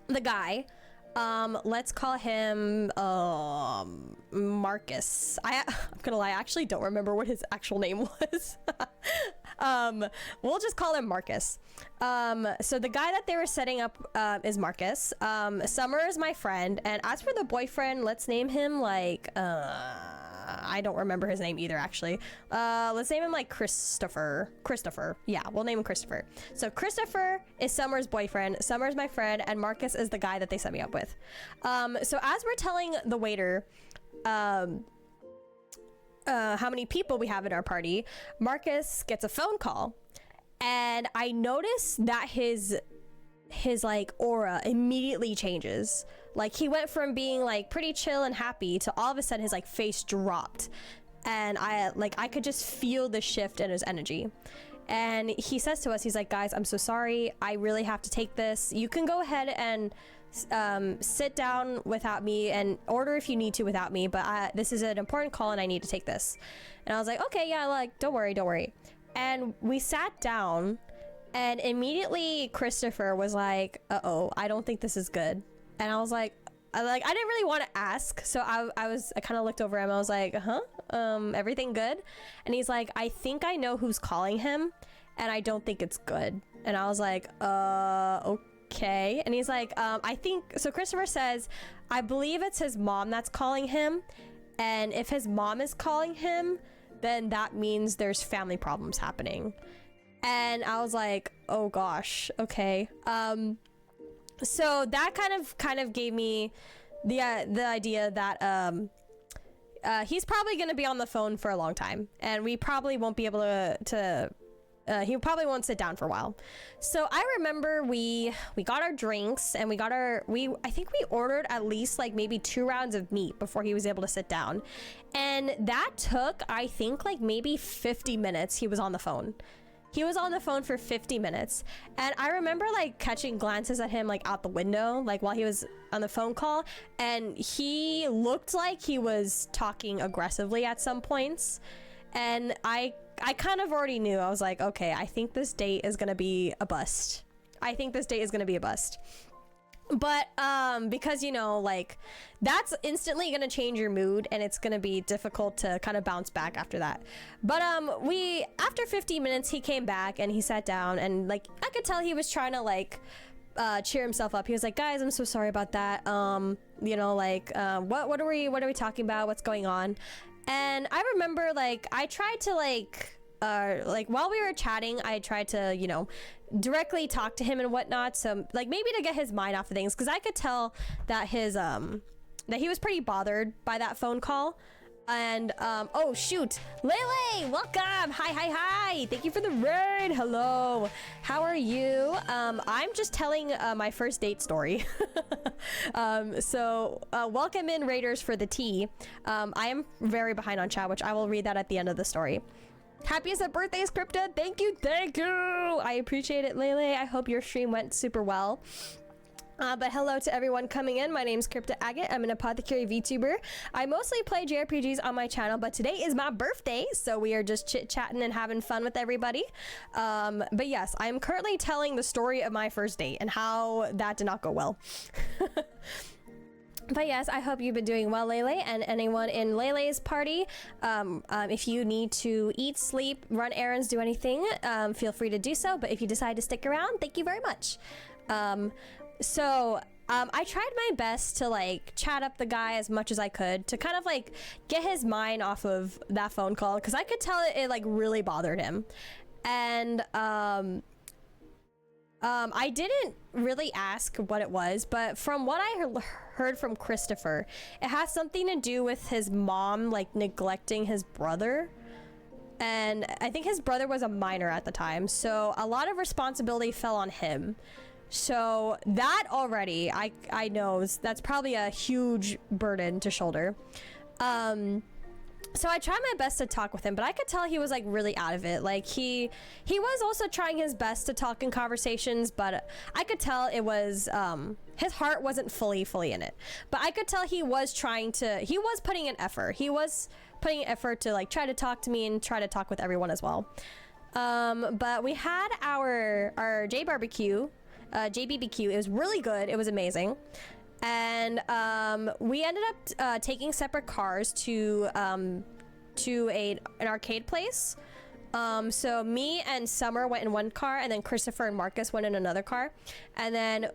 the guy Let's call him Marcus. I'm gonna lie, I actually don't remember what his actual name was. We'll just call him Marcus. So the guy that they were setting up is Marcus. Summer is my friend, and as for the boyfriend, let's name him like I don't remember his name either, actually. Let's name him like Christopher. Yeah, we'll name him Christopher. So Christopher is Summer's boyfriend, Summer's my friend, and Marcus is the guy that they set me up with. So as we're telling the waiter how many people we have in our party, Marcus gets a phone call, and I notice that his like aura immediately changes. Like, he went from being like pretty chill and happy to all of a sudden his like face dropped, and I could just feel the shift in his energy. And he says to us, he's like, guys, I'm so sorry, I really have to take this. You can go ahead and sit down without me and order if you need to without me, but this is an important call and I need to take this. And I was like, okay, yeah, like, don't worry. And we sat down, and immediately Christopher was like, uh-oh, I don't think this is good. And I was like, I didn't really want to ask, so I kind of looked over him. I was like, everything good? And he's like, I think I know who's calling him, and I don't think it's good. And I was like, okay. And he's like, I think so. Christopher says, I believe it's his mom that's calling him, and if his mom is calling him, then that means there's family problems happening. And I was like, oh gosh, okay. So that kind of gave me the idea that he's probably going to be on the phone for a long time, and we probably won't be able to he probably won't sit down for a while. So I remember we got our drinks, and I think we ordered at least like maybe 2 rounds of meat before he was able to sit down, and that took, I think, like maybe 50 minutes. He was on the phone. He was on the phone for 50 minutes. And I remember like catching glances at him like out the window, like while he was on the phone call. And he looked like he was talking aggressively at some points. And I kind of already knew. I was like, okay, I think this date is going to be a bust. But because, you know, like, that's instantly gonna change your mood, and it's gonna be difficult to kind of bounce back after that. But after 15 minutes, he came back and he sat down, and like I could tell he was trying to like cheer himself up. He was like, guys, I'm so sorry about that. You know, like what are we talking about? What's going on? And I remember like I tried to like while we were chatting, I tried to, you know, directly talk to him and whatnot, so like maybe to get his mind off of things, because I could tell that his that he was pretty bothered by that phone call. And oh shoot, Lele, welcome. Hi, thank you for the raid. Hello, how are you? I'm just telling my first date story. So welcome in, raiders, for the tea. I am very behind on chat, which I will read that at the end of the story. Happiest of birthdays, Crypta. Thank you. I appreciate it, Lele. I hope your stream went super well. But hello to everyone coming in. My name's Crypta Agate. I'm an apothecary VTuber. I mostly play JRPGs on my channel, but today is my birthday, so we are just chit-chatting and having fun with everybody. But yes, I'm currently telling the story of my first date and how that did not go well. But yes, I hope you've been doing well, Lele, and anyone in Lele's party. If you need to eat, sleep, run errands, do anything, feel free to do so. But if you decide to stick around, thank you very much. So I tried my best to like chat up the guy as much as I could to kind of like get his mind off of that phone call, because I could tell it like really bothered him. And I didn't really ask what it was, but from what I heard from Christopher, it has something to do with his mom like neglecting his brother. And I think his brother was a minor at the time, so a lot of responsibility fell on him. So that already, I know that's probably a huge burden to shoulder. So I tried my best to talk with him, but I could tell he was like really out of it. Like he was also trying his best to talk in conversations, but I could tell it was his heart wasn't fully in it. But I could tell he was putting in effort. He was putting effort to like try to talk to me and try to talk with everyone as well. But we had our JBBQ. It was really good. It was amazing. and we ended up taking separate cars to an arcade place. So me and Summer went in one car, and then Christopher and Marcus went in another car, and then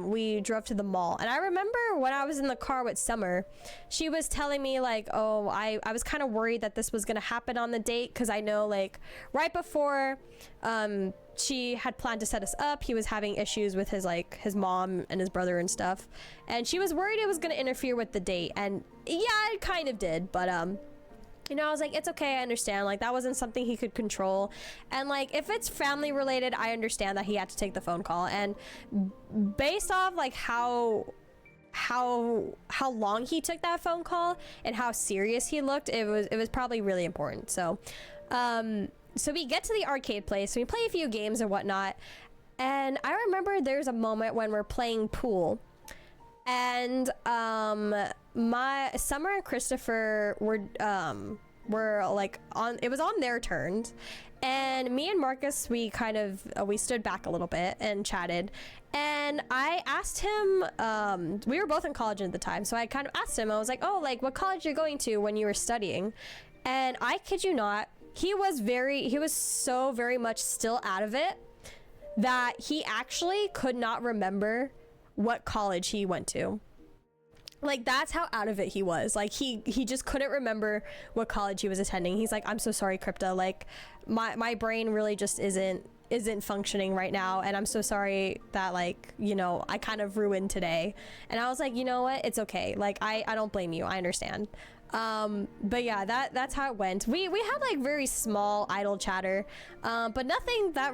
we drove to the mall. And I remember when I was in the car with Summer, she was telling me like, oh, I was kind of worried that this was gonna happen on the date, because I know like right before she had planned to set us up, he was having issues with his mom and his brother and stuff, and she was worried it was gonna interfere with the date. And yeah, it kind of did, but you know, I was like, it's okay, I understand. Like, that wasn't something he could control. And, like, if it's family related, I understand that he had to take the phone call. And based off, like, how long he took that phone call and how serious he looked, it was probably really important. So, so we get to the arcade place, we play a few games and whatnot. And I remember there's a moment when we're playing pool. And my Summer and Christopher were like it was on their turns, and me and Marcus, we kind of we stood back a little bit and chatted, and I asked him, we were both in college at the time, so I kind of asked him, I was like, oh, like what college you're going to when you were studying? And I kid you not, he was so very much still out of it that he actually could not remember what college he went to. Like, that's how out of it he was. Like, he just couldn't remember what college he was attending. He's like, I'm so sorry, Crypta, like my brain really just isn't functioning right now, and I'm so sorry that, like, you know, I kind of ruined today. And I was like, you know what, it's okay, like I don't blame you, I understand. But yeah, that's how it went. We had like very small idle chatter, but nothing that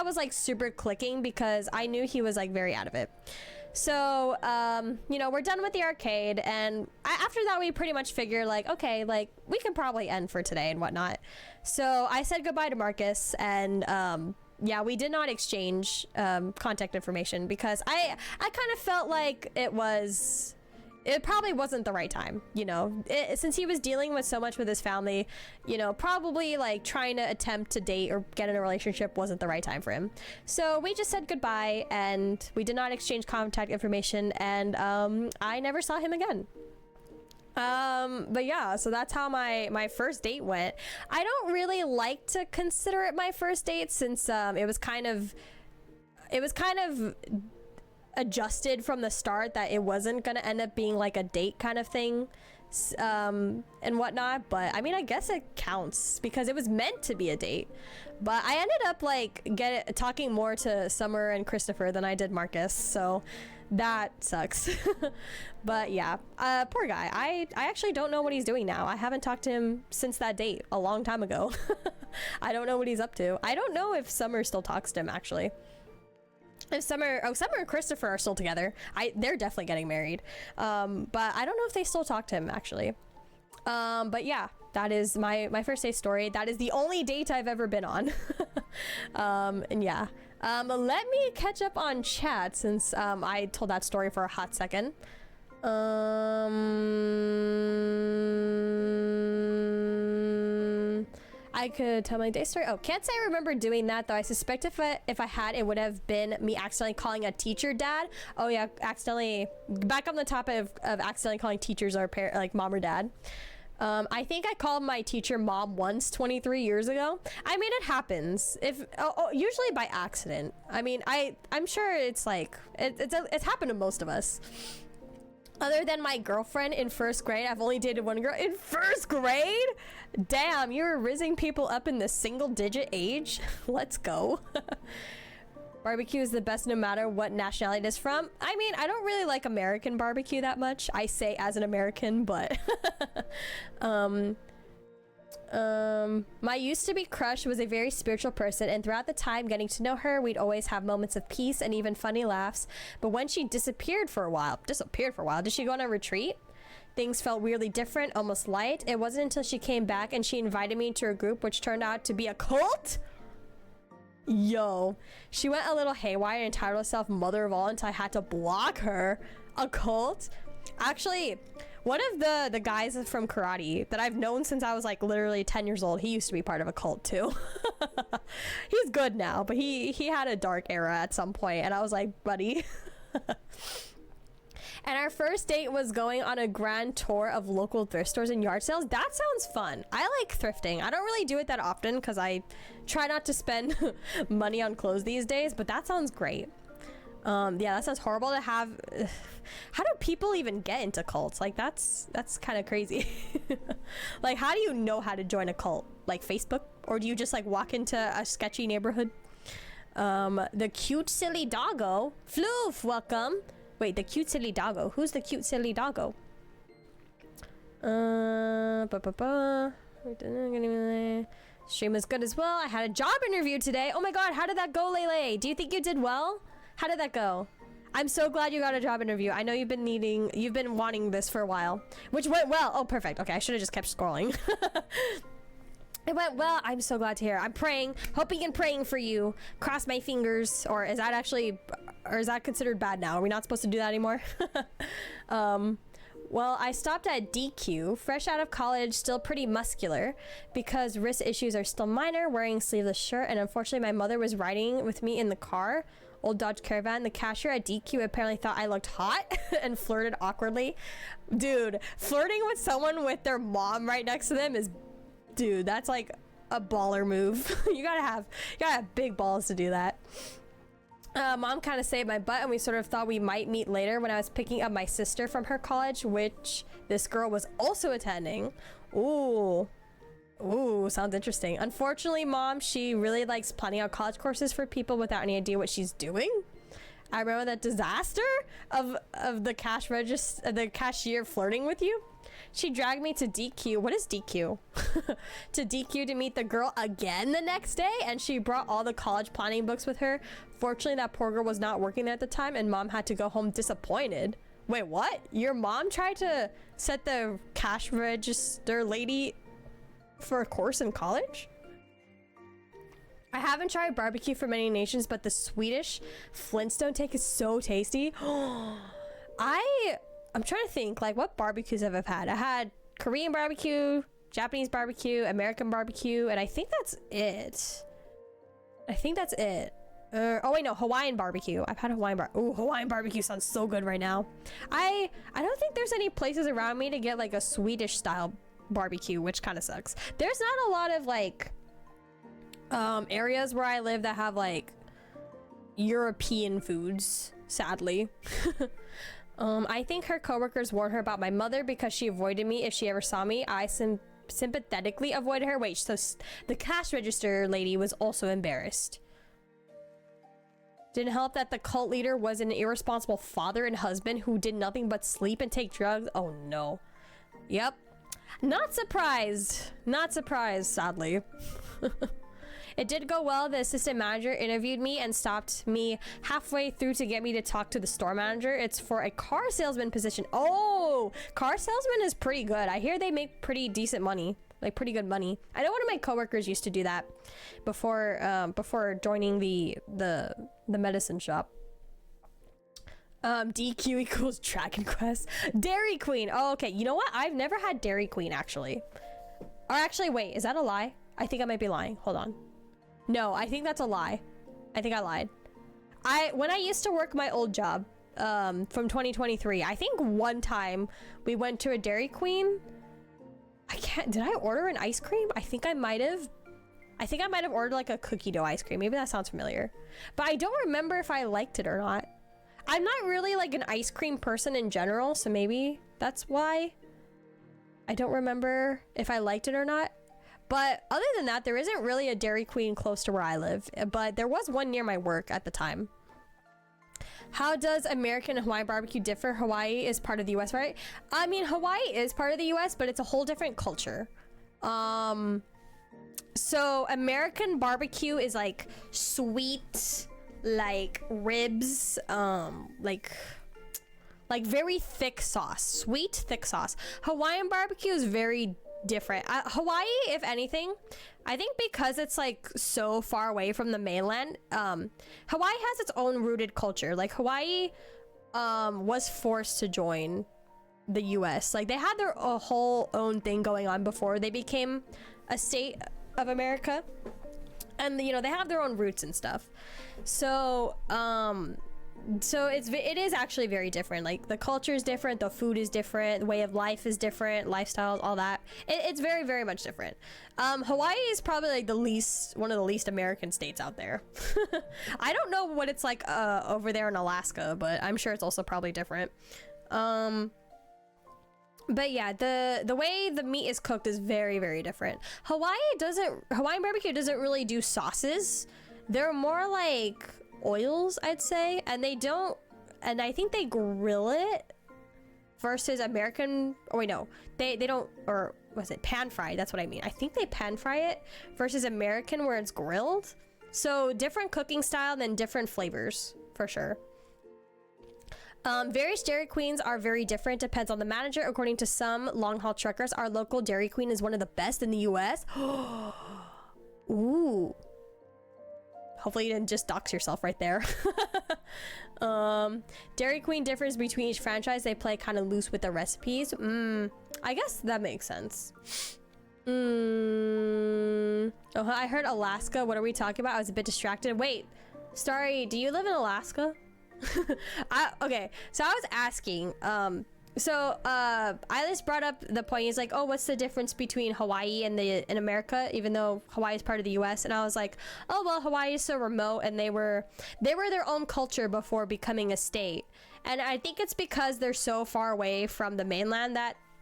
was like super clicking, because I knew he was like very out of it. So, you know, we're done with the arcade, and after that we pretty much figured like, okay, like we can probably end for today and whatnot. So I said goodbye to Marcus, and yeah, we did not exchange contact information, because I kind of felt like it probably wasn't the right time, you know, since he was dealing with so much with his family, you know, probably like trying to attempt to date or get in a relationship wasn't the right time for him. So we just said goodbye, and we did not exchange contact information, and I never saw him again. But yeah, so that's how my first date went. I don't really like to consider it my first date, since it was kind of adjusted from the start that it wasn't gonna end up being like a date kind of thing, and whatnot. But I mean, I guess it counts because it was meant to be a date. But I ended up like talking more to Summer and Christopher than I did Marcus, so that sucks. But yeah, poor guy. I actually don't know what he's doing now. I haven't talked to him since that date a long time ago. I don't know what he's up to. I don't know if Summer still talks to him, actually. If Summer and Christopher are still together. They're definitely getting married. But I don't know if they still talk to him, actually. But yeah, that is my first date story. That is the only date I've ever been on. And yeah, let me catch up on chat, since I told that story for a hot second. I could tell my day story. Oh, can't say I remember doing that, though. I suspect if I had, it would have been me accidentally calling a teacher dad. Oh yeah, accidentally. Back on the topic of accidentally calling teachers our like mom or dad. I think I called my teacher mom once 23 years ago. I mean, it happens. Usually by accident. I mean, I'm sure it's like it's happened to most of us. Other than my girlfriend in first grade, I've only dated one girl in first grade. Damn, you were rizzing people up in the single-digit age. Let's go. Barbecue is the best no matter what nationality it is from. I mean, I don't really like American barbecue that much. I say as an American, but my used to be crush was a very spiritual person, and throughout the time getting to know her, we'd always have moments of peace and even funny laughs. But when she disappeared for a while, did she go on a retreat? Things felt weirdly different, almost light. It wasn't until she came back and she invited me to a group which turned out to be a cult. Yo, she went a little haywire and entitled herself mother of all until I had to block her. A cult? Actually, one of the guys from karate that I've known since I was like literally 10 years old, he used to be part of a cult too. He's good now, but he had a dark era at some point, and I was like, buddy. And our first date was going on a grand tour of local thrift stores and yard sales. That sounds fun. I like thrifting. I don't really do it that often because I try not to spend money on clothes these days, but that sounds great. Yeah, that sounds horrible to have. How do people even get into cults? Like, that's kind of crazy. Like, how do you know how to join a cult? Like Facebook? Or do you just like walk into a sketchy neighborhood? The cute silly doggo. Floof, welcome. Wait, the cute silly doggo. Who's the cute silly doggo? Stream is good as well. I had a job interview today. Oh my god, how did that go, Lele? Do you think you did well? How did that go? I'm so glad you got a job interview. I know you've been wanting this for a while. Which went well. Oh, perfect. Okay, I should have just kept scrolling. It went well. I'm so glad to hear. I'm praying, hoping and praying for you. Cross my fingers. Or is that considered bad now? Are we not supposed to do that anymore? Well, I stopped at DQ, fresh out of college, still pretty muscular, because wrist issues are still minor, wearing sleeveless shirt, and unfortunately my mother was riding with me in the car, old Dodge Caravan. The cashier at DQ apparently thought I looked hot and flirted awkwardly. Dude, flirting with someone with their mom right next to them is, dude, that's like a baller move. You gotta have big balls to do that. Mom kind of saved my butt, and we sort of thought we might meet later when I was picking up my sister from her college, which this girl was also attending. Ooh, sounds interesting. Unfortunately, Mom, she really likes planning out college courses for people without any idea what she's doing. I remember that disaster of the cashier flirting with you. She dragged me to DQ. What is DQ? To DQ to meet the girl again the next day, and she brought all the college planning books with her. Fortunately, that poor girl was not working there at the time, and Mom had to go home disappointed. Wait, what? Your mom tried to set the cash register lady for a course in college? I haven't tried barbecue from many nations, but the Swedish Flintstone take is so tasty. I'm trying to think, like, what barbecues have I had? I had Korean barbecue, Japanese barbecue, American barbecue, and I think that's it. Oh wait, no, Hawaiian barbecue. I've had Hawaiian Hawaiian barbecue sounds so good right now. I don't think there's any places around me to get like a Swedish style barbecue, which kind of sucks. There's not a lot of like areas where I live that have like European foods, sadly. I think her coworkers warned her about my mother because she avoided me if she ever saw me. I sympathetically avoided her. Wait, so the cash register lady was also embarrassed. Didn't help that the cult leader was an irresponsible father and husband who did nothing but sleep and take drugs. Oh no. Yep. Not surprised. Not surprised, sadly. It did go well. The assistant manager interviewed me and stopped me halfway through to get me to talk to the store manager. It's for a car salesman position. Oh, car salesman is pretty good. I hear they make pretty decent money, like pretty good money. I know one of my coworkers used to do that before joining the medicine shop. DQ equals Dragon Quest. Dairy Queen. Oh, okay. You know what? I've never had Dairy Queen actually. Or actually, wait, is that a lie? I think I might be lying. Hold on. No, I think that's a lie. I think I lied. When I used to work my old job, from 2023, I think one time we went to a Dairy Queen. Did I order an ice cream? I think I might have ordered like a cookie dough ice cream. Maybe that sounds familiar. But I don't remember if I liked it or not. I'm not really like an ice cream person in general, so maybe that's why I don't remember if I liked it or not. But other than that, there isn't really a Dairy Queen close to where I live, but there was one near my work at the time. How does American and Hawaiian barbecue differ? Hawaii is part of the US, right? I mean, Hawaii is part of the US, but it's a whole different culture. So American barbecue is like sweet, like ribs, like very thick sauce, sweet, thick sauce. Hawaiian barbecue is very different. Hawaii, if anything, I think because it's like so far away from the mainland, Hawaii has its own rooted culture. Like Hawaii was forced to join the US. Like they had their whole own thing going on before they became a state of America, and you know they have their own roots and stuff. So so it is actually very different. Like the culture is different, the food is different, the way of life is different, lifestyles, all that. It's very, very much different. Hawaii is probably like one of the least American states out there. I don't know what it's like over there in Alaska, but I'm sure it's also probably different. But yeah, the way the meat is cooked is very, very different. Hawaiian barbecue doesn't really do sauces. They're more like oils, I'd say, and I think they grill it versus American. Oh wait, no, they don't, or was it pan fry? That's what I mean. I think they pan fry it versus American where it's grilled. So different cooking style, then different flavors for sure. Various Dairy Queens are very different, depends on the manager. According to some long haul truckers, our local Dairy Queen is one of the best in the US. Ooh. Hopefully you didn't just dox yourself right there. Dairy Queen differs between each franchise. They play kind of loose with the recipes. I guess that makes sense. Oh, I heard Alaska. What are we talking about? I was a bit distracted. Wait, Starry, do you live in Alaska? Okay, so I was asking, Eilish brought up the point. He's like, oh, what's the difference between Hawaii and in America, even though Hawaii is part of the US? And I was like, oh, well, Hawaii is so remote, and they were their own culture before becoming a state. And I think it's because they're so far away from the mainland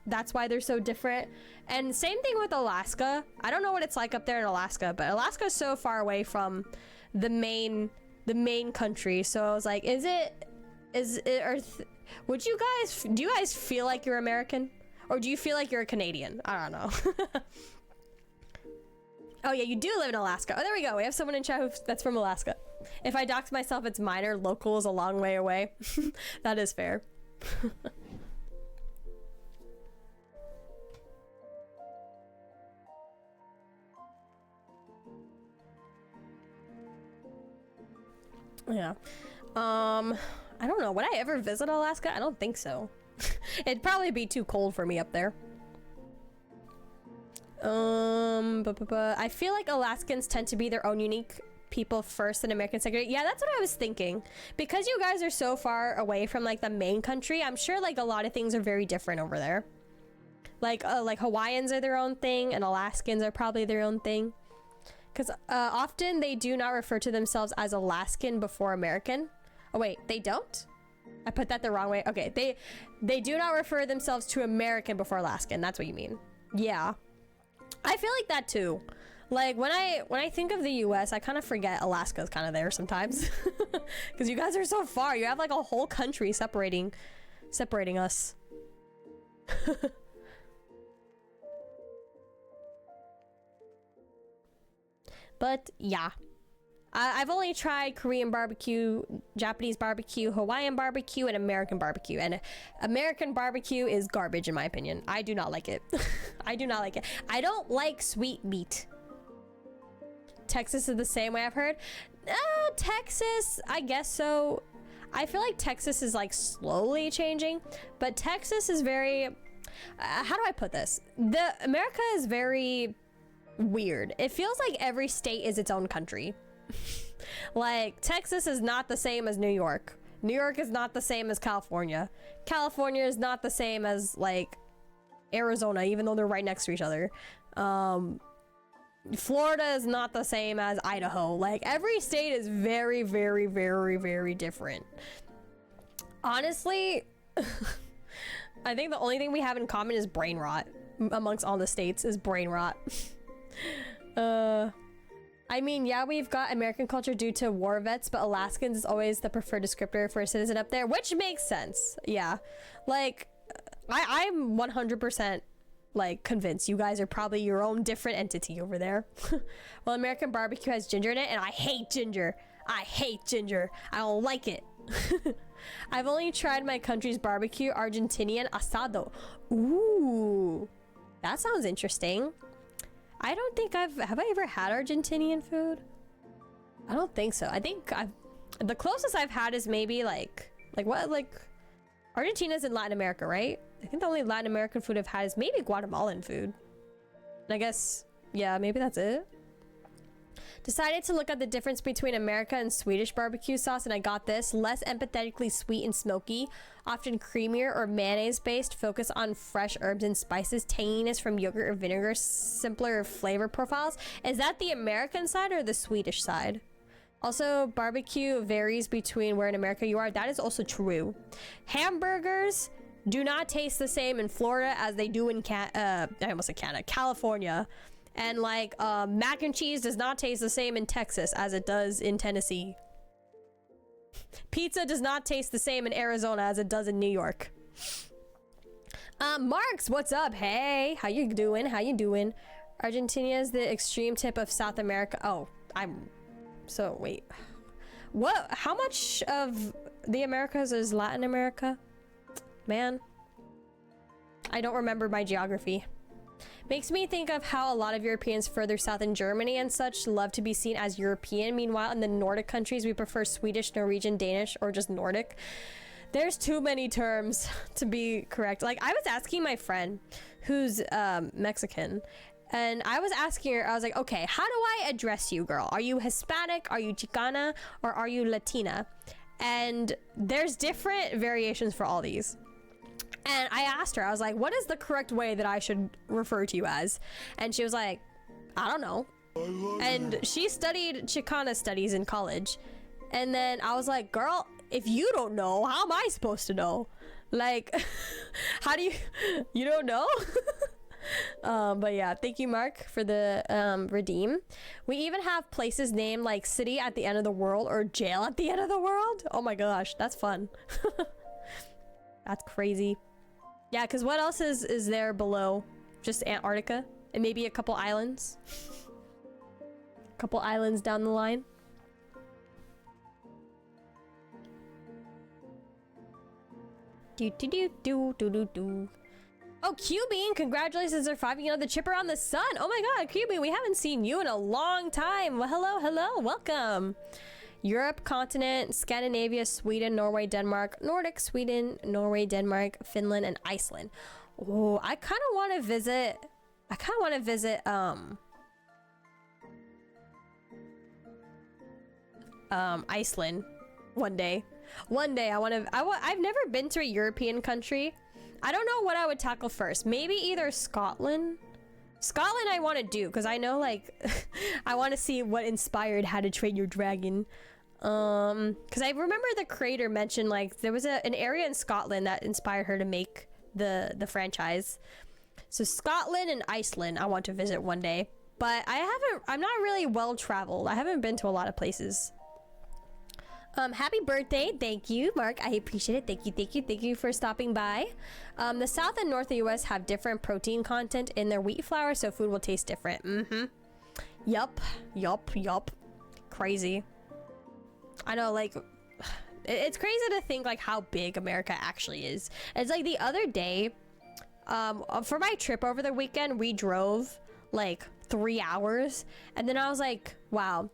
that's why they're so different. And same thing with Alaska. I don't know what it's like up there in Alaska, but Alaska is so far away from the main country. So I was like, do you guys feel like you're American, or do you feel like you're a Canadian? I don't know. Oh yeah, you do live in Alaska. Oh, there we go. We have someone in chat that's from Alaska. If I dox myself, it's minor. Local is a long way away. That is fair. Yeah. I don't know. Would I ever visit Alaska? I don't think so. It'd probably be too cold for me up there. I feel like Alaskans tend to be their own unique people first and American second. Yeah, that's what I was thinking. Because you guys are so far away from like the main country, I'm sure like a lot of things are very different over there. Like Hawaiians are their own thing, and Alaskans are probably their own thing. Because often they do not refer to themselves as Alaskan before American. Oh wait, they don't? I put that the wrong way. Okay, they do not refer themselves to American before Alaskan. That's what you mean. Yeah. I feel like that too. Like when I think of the US, I kind of forget Alaska's kind of there sometimes. Because you guys are so far. You have like a whole country separating us. But yeah, I've only tried Korean barbecue, Japanese barbecue, Hawaiian barbecue, and American barbecue. And American barbecue is garbage in my opinion. I do not like it. I do not like it. I don't like sweet meat. Texas is the same way, I've heard. Texas, I guess so. I feel like Texas is like slowly changing, but Texas is very, how do I put this? America is very weird. It feels like every state is its own country. Like Texas is not the same as New York. New York is not the same as California. California is not the same as like Arizona, even though they're right next to each other. Florida is not the same as Idaho. Like every state is very, very, very, very different. Honestly, I think the only thing we have in common is brain rot amongst all the states is brain rot. I mean, yeah, we've got American culture due to war vets, but Alaskans is always the preferred descriptor for a citizen up there, which makes sense. Yeah, like I'm 100% like convinced you guys are probably your own different entity over there. Well, American barbecue has ginger in it, and I hate ginger. I don't like it. I've only tried my country's barbecue, Argentinian asado. Ooh, that sounds interesting. I don't think have I ever had Argentinian food? I don't think so. I think the closest I've had is maybe like Argentina's in Latin America, right? I think the only Latin American food I've had is maybe Guatemalan food. And I guess, yeah, maybe that's it. Decided to look at the difference between America and Swedish barbecue sauce, and I got this. Less empathetically sweet and smoky, often creamier or mayonnaise based, focus on fresh herbs and spices, tanginess from yogurt or vinegar, simpler flavor profiles. Is that the American side or the Swedish side? Also, barbecue varies between where in America you are. That is also true. Hamburgers do not taste the same in Florida as they do in I almost said Canada, California. And like mac and cheese does not taste the same in Texas as it does in Tennessee. Pizza does not taste the same in Arizona as it does in New York. Marks, what's up? Hey, how you doing? How you doing? Argentina is the extreme tip of South America. Oh, so wait. What? How much of the Americas is Latin America? Man, I don't remember my geography. Makes me think of how a lot of Europeans further south in Germany and such love to be seen as European. Meanwhile, in the Nordic countries, we prefer Swedish, Norwegian, Danish, or just Nordic. There's too many terms to be correct. Like, I was asking my friend who's Mexican, and I was asking her, I was like, okay, how do I address you, girl? Are you Hispanic? Are you Chicana? Or are you Latina? And there's different variations for all these. And I asked her, I was like, what is the correct way that I should refer to you as? And she was like, I don't know. And she studied Chicana studies in college. And then I was like, girl, if you don't know, how am I supposed to know? Like, how do you don't know? But yeah, thank you, Mark, for the redeem. We even have places named like city at the end of the world or jail at the end of the world. Oh my gosh, that's fun. That's crazy. Yeah, because what else is there below? Just Antarctica and maybe a couple islands. A couple islands down the line. Do. Oh, Q-Bean, congratulations on surviving another chip around the sun. Oh my god, Q-Bean, we haven't seen you in a long time. Well, hello, welcome. Europe, continent, Scandinavia, Sweden, Norway, Denmark, Nordic, Sweden, Norway, Denmark, Finland, and Iceland. Oh, I kind of want to visit Iceland one day. I've never been to a European country. I don't know what I would tackle first. Maybe either Scotland I want to do because I know like I want to see what inspired How to Train Your Dragon. Because I remember the creator mentioned like there was an area in Scotland that inspired her to make the franchise. So Scotland and Iceland I want to visit one day, but I'm not really well traveled. I haven't been to a lot of places. Happy birthday. Thank you, Mark. I appreciate it. Thank you for stopping by. The South and North of the US have different protein content in their wheat flour, so food will taste different. Yup. Crazy. I know, like, it's crazy to think like how big America actually is. It's like the other day, for my trip over the weekend, we drove like 3 hours, and then I was like, wow.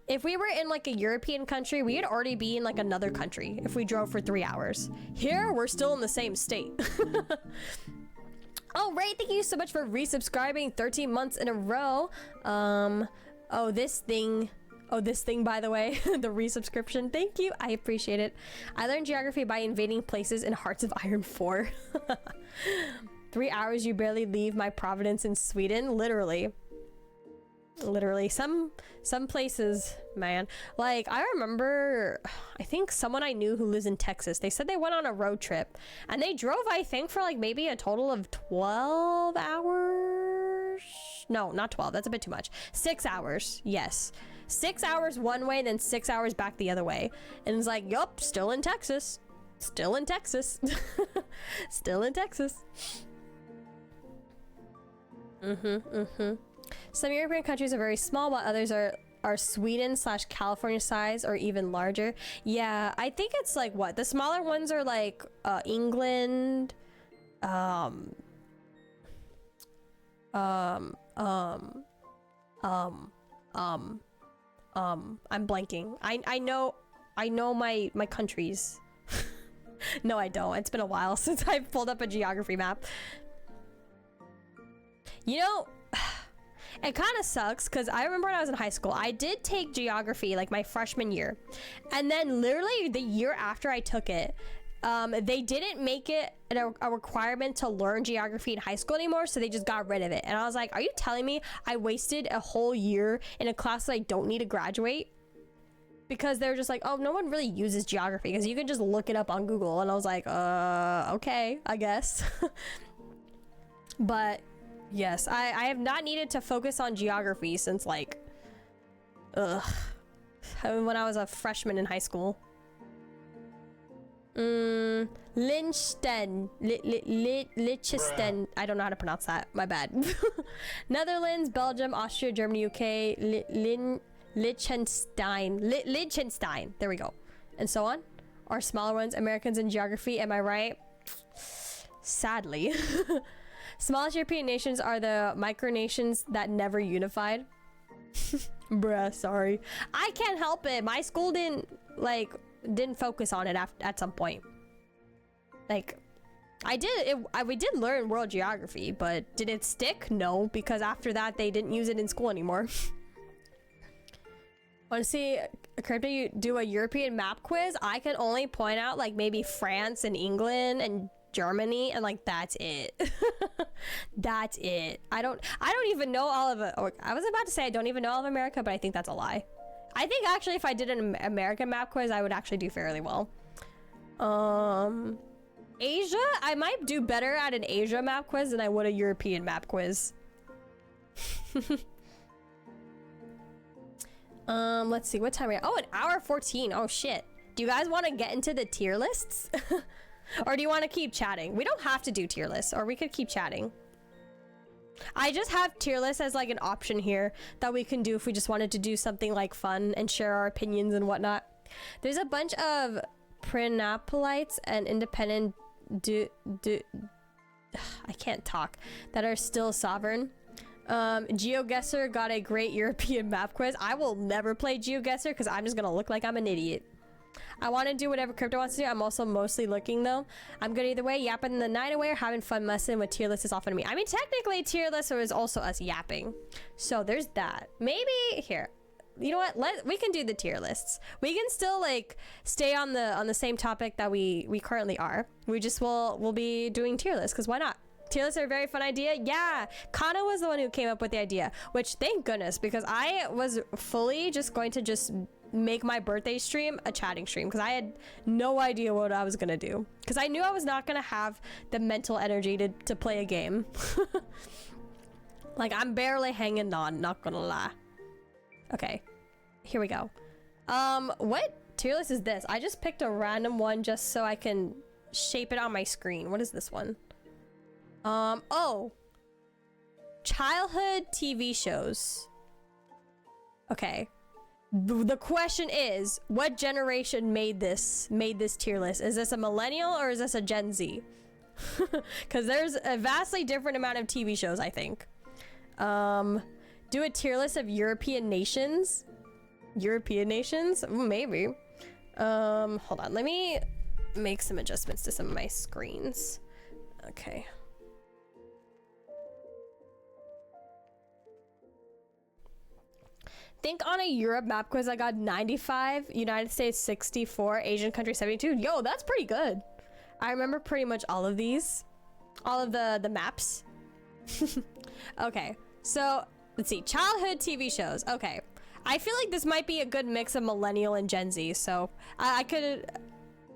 If we were in like a European country, we'd already be in like another country if we drove for 3 hours. Here, we're still in the same state. Oh, Ray, thank you so much for resubscribing 13 months in a row. This thing, by the way, the resubscription. Thank you. I appreciate it. I learned geography by invading places in Hearts of Iron 4. 3 hours, you barely leave my Providence in Sweden. Literally some places, man. Like I remember, I think someone I knew who lives in Texas, they said they went on a road trip and they drove, I think, for like maybe a total of 12 hours. No, not 12, that's a bit too much. 6 hours. Yes, 6 hours one way, then 6 hours back the other way. And it's like, yup, still in Texas. Still in Texas. Some European countries are very small, while others are Sweden/California size or even larger. Yeah, I think it's like what the smaller ones are like England, I'm blanking. I know my countries. No, I don't. It's been a while since I've pulled up a geography map. You know, It kind of sucks because I remember when I was in high school, I did take geography like my freshman year. And then literally the year after I took it, they didn't make it a requirement to learn geography in high school anymore, so they just got rid of it. And I was like, are you telling me I wasted a whole year in a class that I don't need to graduate? Because they're just like, oh, no one really uses geography because you can just look it up on Google. And I was like, okay, I guess. But yes, I have not needed to focus on geography since like, when I was a freshman in high school. Liechtenstein. Liechtenstein. I don't know how to pronounce that. My bad. Netherlands, Belgium, Austria, Germany, UK, Liechtenstein. Liechtenstein. There we go. And so on. Are smaller ones Americans in geography? Am I right? Sadly. Smallest European nations are the micronations that never unified. Bruh, sorry. I can't help it. My school didn't focus on it at some point. Like, we did learn world geography, but did it stick? No, because after that they didn't use it in school anymore. Want to see Crypta you do a European map quiz? I can only point out like maybe France and England and Germany, and like that's it. That's it. I don't even know all of it. I was about to say I don't even know all of America, but I think that's a lie. I think actually if I did an American map quiz, I would actually do fairly well. Asia? I might do better at an Asia map quiz than I would a European map quiz. Let's see, what time are we at? Oh, an hour 14. Oh shit. Do you guys want to get into the tier lists? Or do you want to keep chatting? We don't have to do tier lists, or we could keep chatting. I just have tier lists as like an option here that we can do if we just wanted to do something like fun and share our opinions and whatnot. There's a bunch of Prinapolites and independent I can't talk that are still sovereign. GeoGuessr got a great European map quiz. I will never play GeoGuessr because I'm just gonna look like I'm an idiot. I want to do whatever Crypta wants to do. I'm also mostly looking though. I'm good either way. Yapping the night away or having fun messing with tier lists is often me. I mean, technically tier lists is also us yapping. So there's that. Maybe here. You know what? We can do the tier lists. We can still like stay on the same topic that we currently are. We just we'll be doing tier lists because why not? Tier lists are a very fun idea. Yeah, Kana was the one who came up with the idea, which thank goodness, because I was fully just going to just make my birthday stream a chatting stream because I had no idea what I was gonna do because I knew I was not gonna have the mental energy to play a game. Like I'm barely hanging on, not gonna lie. Okay, here we go. What tier list is this? I just picked a random one just so I can shape it on my screen. What is this one? Oh, childhood TV shows. Okay. The question is, what generation made this tier list? Is this a millennial or is this a Gen Z? Because there's a vastly different amount of TV shows, I think. Do a tier list of European nations? European nations? Maybe. Hold on. Let me make some adjustments to some of my screens. Okay. Think on a Europe map quiz I got 95, United States 64, Asian country 72. Yo, that's pretty good. I remember pretty much all of these. All of the maps. Okay, so let's see. Childhood TV shows. Okay. I feel like this might be a good mix of millennial and Gen Z. So I could,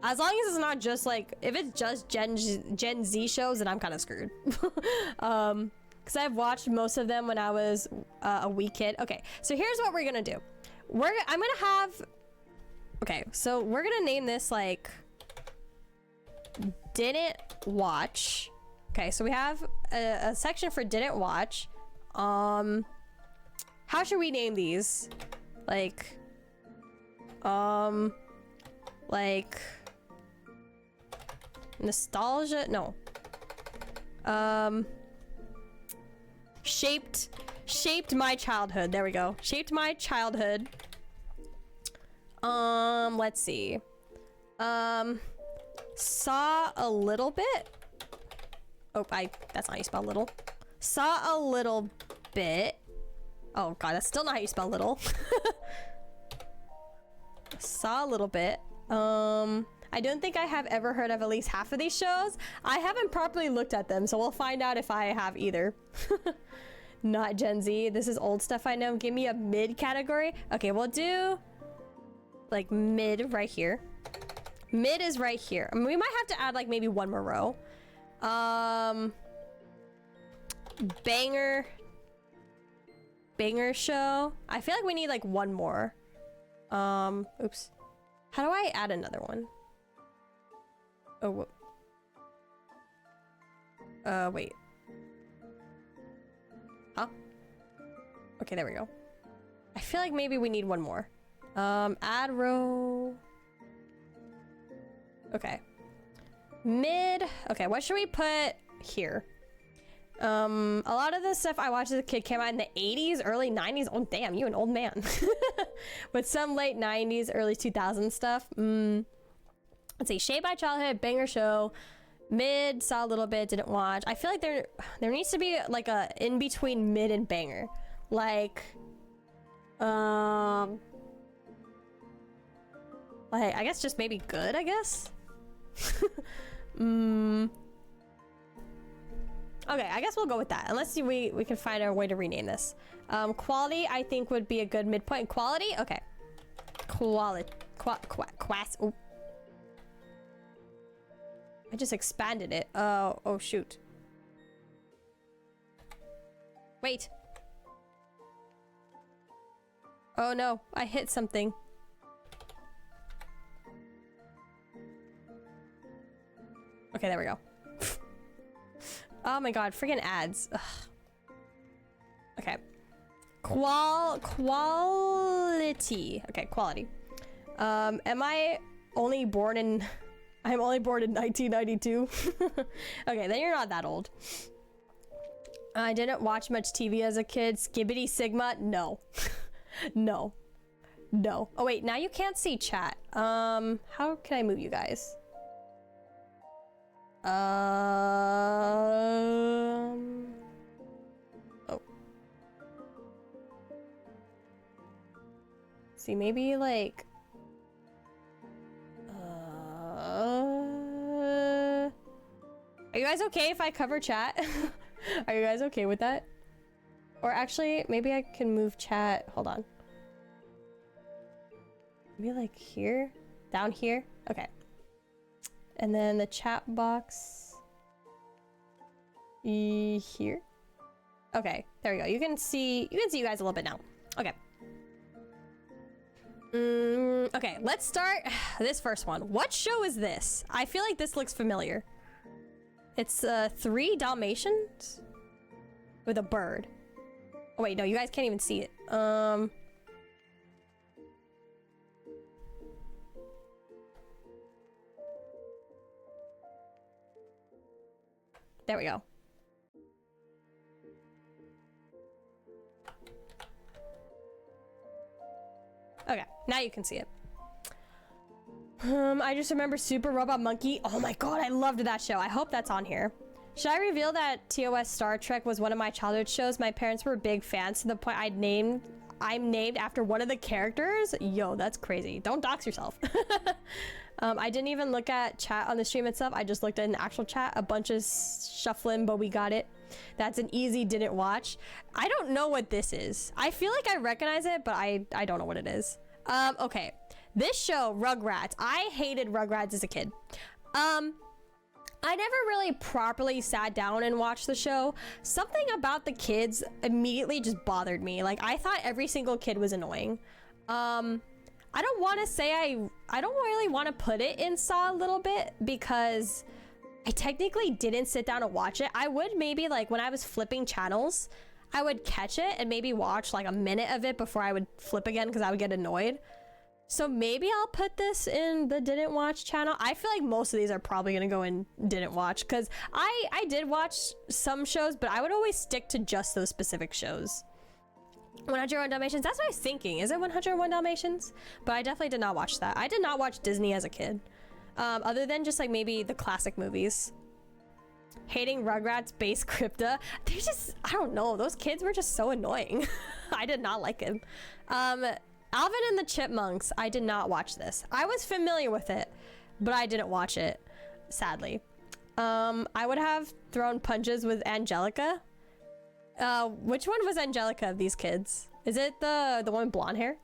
as long as it's not just like, if it's just Gen Z shows, then I'm kind of screwed. Because I've watched most of them when I was a wee kid. Okay, so here's what we're gonna do. I'm gonna have, okay, so we're gonna name this like didn't watch. Okay, so we have a section for didn't watch. How should we name these? Like nostalgia? No. Shaped my childhood. There we go. Shaped my childhood. Let's see. Saw a little bit. Oh, that's not how you spell little. Saw a little bit. Oh god, that's still not how you spell little. Saw a little bit. I don't think I have ever heard of at least half of these shows. I haven't properly looked at them, so we'll find out if I have either. Not Gen Z. This is old stuff I know. Give me a mid category. Okay, we'll do like mid right here. Mid is right here. I mean, we might have to add like maybe one more row. Banger show. I feel like we need like one more. Oops. How do I add another one? Oh, wait. Huh? Okay, there we go. I feel like maybe we need one more. Add row. Okay. Mid. Okay, what should we put here? A lot of the stuff I watched as a kid came out in the 80s, early 90s. Oh, damn, you an old man. But some late 90s, early 2000s stuff. Let's see. Shaped by Childhood, banger show. Mid, saw a little bit, didn't watch. I feel like there needs to be like a in between mid and banger. Like, I guess just maybe good, I guess. Okay, I guess we'll go with that. Unless we can find a way to rename this. Quality, I think, would be a good midpoint. Quality? Okay. Quality. Oh. I just expanded it. Oh, shoot. Wait. Oh, no. I hit something. Okay, there we go. Oh my god, freaking ads. Ugh. Okay. Quality. Okay, quality. Am I only born in... I'm only born in 1992? Okay, then you're not that old. I didn't watch much TV as a kid. Skibbity Sigma? No. No. No. Oh wait, now you can't see chat. How can I move you guys? Oh. See, maybe like... Are you guys okay if I cover chat? Are you guys okay with that? Or actually, maybe I can move chat. Hold on. Maybe like here? Down here? Okay. And then the chat box here. Okay, there we go. You can see you guys a little bit now. Okay. Okay, let's start this first one. What show is this? I feel like this looks familiar. It's 3 Dalmatians with a bird. Oh wait, no, you guys can't even see it. There we go. Okay, now you can see it. I just remember Super Robot Monkey. Oh my god, I loved that show. I hope that's on here. Should I reveal that TOS Star Trek was one of my childhood shows? My parents were big fans to the point I'm named after one of the characters. Yo, that's crazy. Don't dox yourself. I didn't even look at chat on the stream itself. I just looked at an actual chat. A bunch of shuffling, but we got it. That's an easy didn't watch. I don't know what this is. I feel like I recognize it, but I don't know what it is. Okay. This show, Rugrats. I hated Rugrats as a kid. I never really properly sat down and watched the show. Something about the kids immediately just bothered me. Like, I thought every single kid was annoying. I don't want to say I don't really want to put it in Saw a little bit because I technically didn't sit down and watch it. I would maybe, like, when I was flipping channels, I would catch it and maybe watch like a minute of it before I would flip again because I would get annoyed. So maybe I'll put this in the didn't watch channel. I feel like most of these are probably gonna go in didn't watch because I did watch some shows, but I would always stick to just those specific shows. 101 Dalmatians, that's what I was thinking. Is it 101 Dalmatians? But I definitely did not watch that. I did not watch Disney as a kid. Other than just like maybe the classic movies. Hating Rugrats base Crypta. They're just, I don't know. Those kids were just so annoying. I did not like him. Alvin and the Chipmunks. I did not watch this. I was familiar with it, but I didn't watch it, sadly. I would have thrown punches with Angelica. Which one was Angelica of these kids? Is it the one with blonde hair?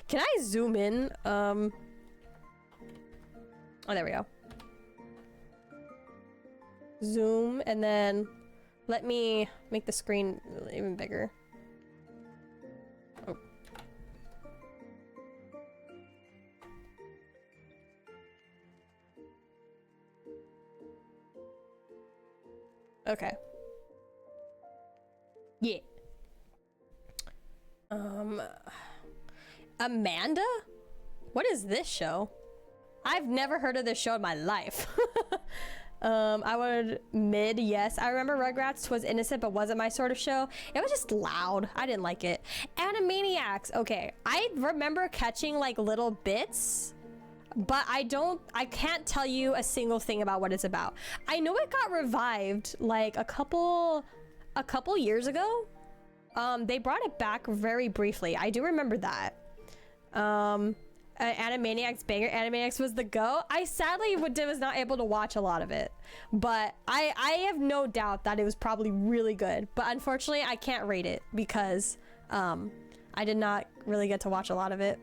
Can I zoom in? Oh, there we go. Zoom, and then let me make the screen even bigger. Oh. Okay. Yeah. Amanda? What is this show? I've never heard of this show in my life. I would mid, yes. I remember Rugrats was innocent but wasn't my sort of show. It was just loud. I didn't like it. Animaniacs. Okay. I remember catching like little bits, but I can't tell you a single thing about what it's about. I know it got revived like a couple years ago. They brought it back very briefly. I do remember that. Animaniacs banger. Animaniacs was the go. I sadly was not able to watch a lot of it, but I have no doubt that it was probably really good, but unfortunately I can't rate it because I did not really get to watch a lot of it.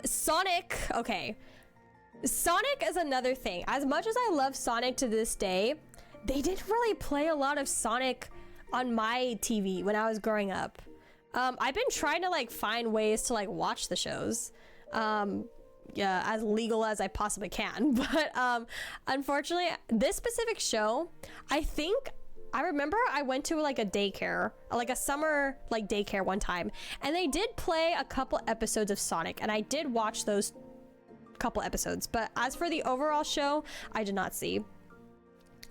Sonic. Okay, Sonic is another thing. As much as I love Sonic to this day, they didn't really play a lot of Sonic on my TV when I was growing up. I've been trying to like find ways to like watch the shows, yeah, as legal as I possibly can. But unfortunately, this specific show, I remember I went to like a daycare, like a summer like daycare one time, and they did play a couple episodes of Sonic, and I did watch those couple episodes. But as for the overall show, I did not see.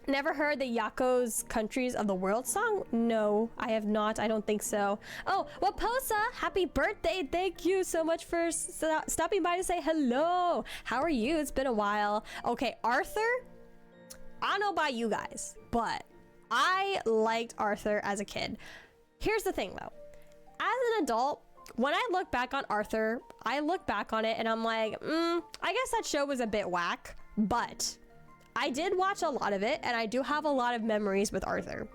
Never heard the Yako's Countries of the World song? No, I have not. I don't think so. Oh, Waposa, happy birthday. Thank you so much for stopping by to say hello. How are you? It's been a while. Okay, Arthur. I don't know about you guys, but I liked Arthur as a kid. Here's the thing though. As an adult, when I look back on Arthur, I look back on it and I'm like, I guess that show was a bit whack, but I did watch a lot of it, and I do have a lot of memories with Arthur.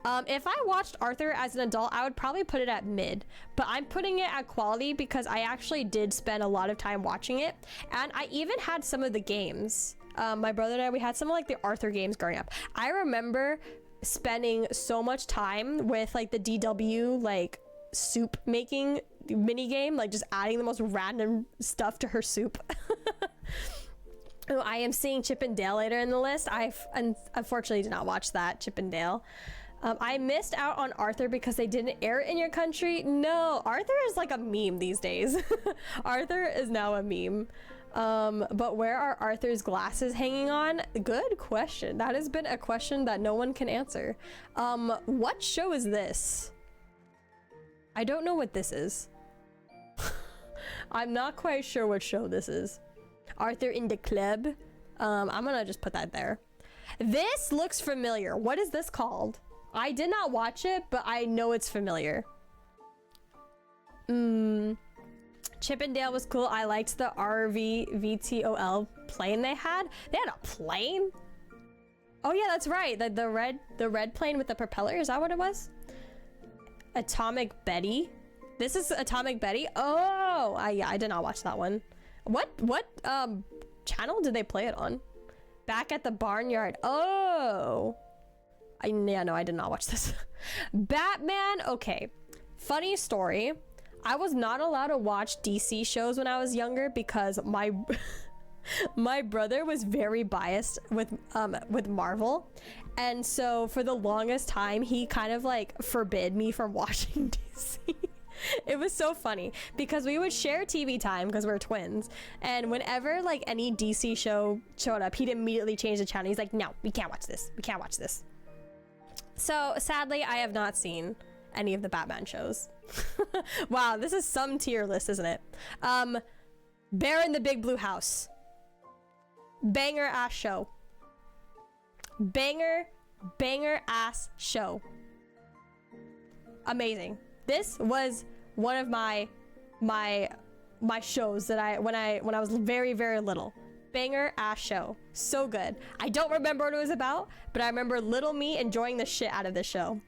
If I watched Arthur as an adult, I would probably put it at mid, but I'm putting it at quality because I actually did spend a lot of time watching it, and I even had some of the games. My brother and I, we had some of like the Arthur games growing up. I remember spending so much time with like the DW like soup making mini game, like just adding the most random stuff to her soup. Oh, I am seeing Chip and Dale later in the list. I unfortunately did not watch that, Chip and Dale. I missed out on Arthur because they didn't air it in your country. No, Arthur is like a meme these days. Arthur is now a meme. But where are Arthur's glasses hanging on? Good question. That has been a question that no one can answer. What show is this? I don't know what this is. I'm not quite sure what show this is. Arthur in the Club. I'm gonna just put that there. This looks familiar. What is this called? I did not watch it, but I know it's familiar. Chip and Dale was cool. I liked the VTOL plane they had. They had a plane? Oh yeah, that's right. The red plane with the propeller. Is that what it was? Atomic Betty. This is Atomic Betty. Oh, yeah, I did not watch that one. What channel did they play it on? Back at the Barnyard. Oh, yeah, no, I did not watch this. Batman. Okay, funny story. I was not allowed to watch DC shows when I was younger because my my brother was very biased with Marvel, and so for the longest time he kind of like forbid me from watching DC. It was so funny because we would share TV time because we're twins, and whenever like any DC show showed up, he'd immediately change the channel. He's like, no, we can't watch this. We can't watch this. So sadly, I have not seen any of the Batman shows. Wow, this is some tier list, isn't it? Bear in the Big Blue House. Banger ass show. Banger ass show. Amazing. This was one of my shows that when I was very, very little. Banger ass show. So good. I don't remember what it was about, but I remember little me enjoying the shit out of this show.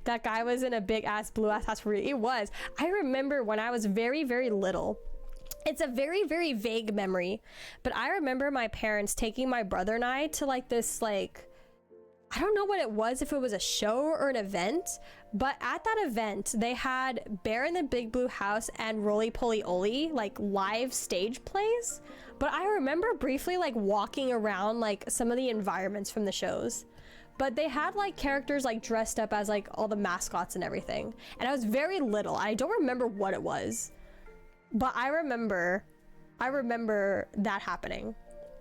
That guy was in a big ass blue ass house for real. It was. I remember when I was very, very little. It's a very, very vague memory, but I remember my parents taking my brother and I to like this, like, I don't know what it was, if it was a show or an event, but at that event they had Bear in the Big Blue House and Roly Poly Oly like live stage plays. But I remember briefly like walking around like some of the environments from the shows, but they had like characters like dressed up as like all the mascots and everything, and I was very little. I don't remember what it was, but I remember that happening.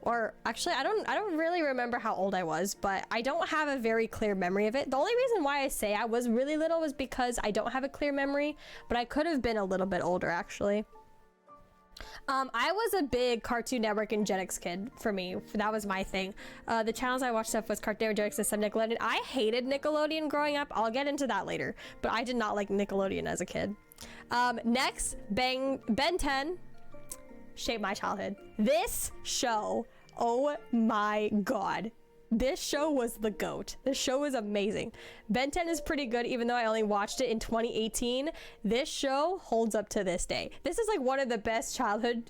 Or actually, I don't really remember how old I was, but I don't have a very clear memory of it. The only reason why I say I was really little was because I don't have a clear memory, but I could have been a little bit older actually. I was a big Cartoon Network and Jetix kid. For me, that was my thing. The channels I watched stuff was Cartoon Network, Jetix, and some Nickelodeon. I hated Nickelodeon growing up. I'll get into that later, but I did not like Nickelodeon as a kid. Next, Ben 10. Shaped my childhood. This show, oh my god, this show was the GOAT. This show was amazing. Ben 10 is pretty good, even though I only watched it in 2018. This show holds up to this day. This is like one of the best children's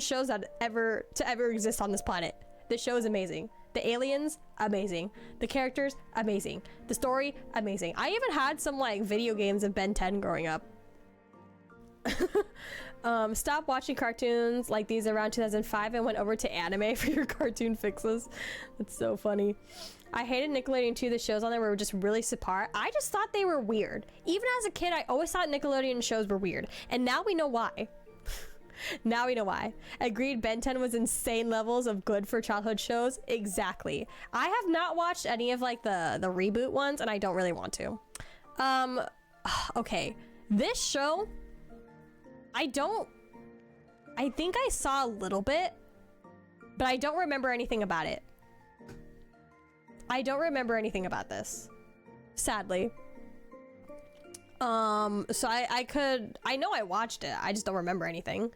shows that ever exist on this planet. This show is amazing. The aliens, amazing. The characters, amazing. The story, amazing. I even had some like video games of Ben 10 growing up. Stop watching cartoons like these around 2005 and went over to anime for your cartoon fixes. That's so funny. I hated Nickelodeon too. The shows on there were just really subpar. I just thought they were weird. Even as a kid, I always thought Nickelodeon shows were weird, and now we know why. Now we know why. Agreed, Ben 10 was insane levels of good for childhood shows. Exactly. I have not watched any of like the reboot ones, and I don't really want to. Okay, this show, I think I saw a little bit, but I don't remember anything about it. I don't remember anything about this, sadly. So I know I watched it, I just don't remember anything.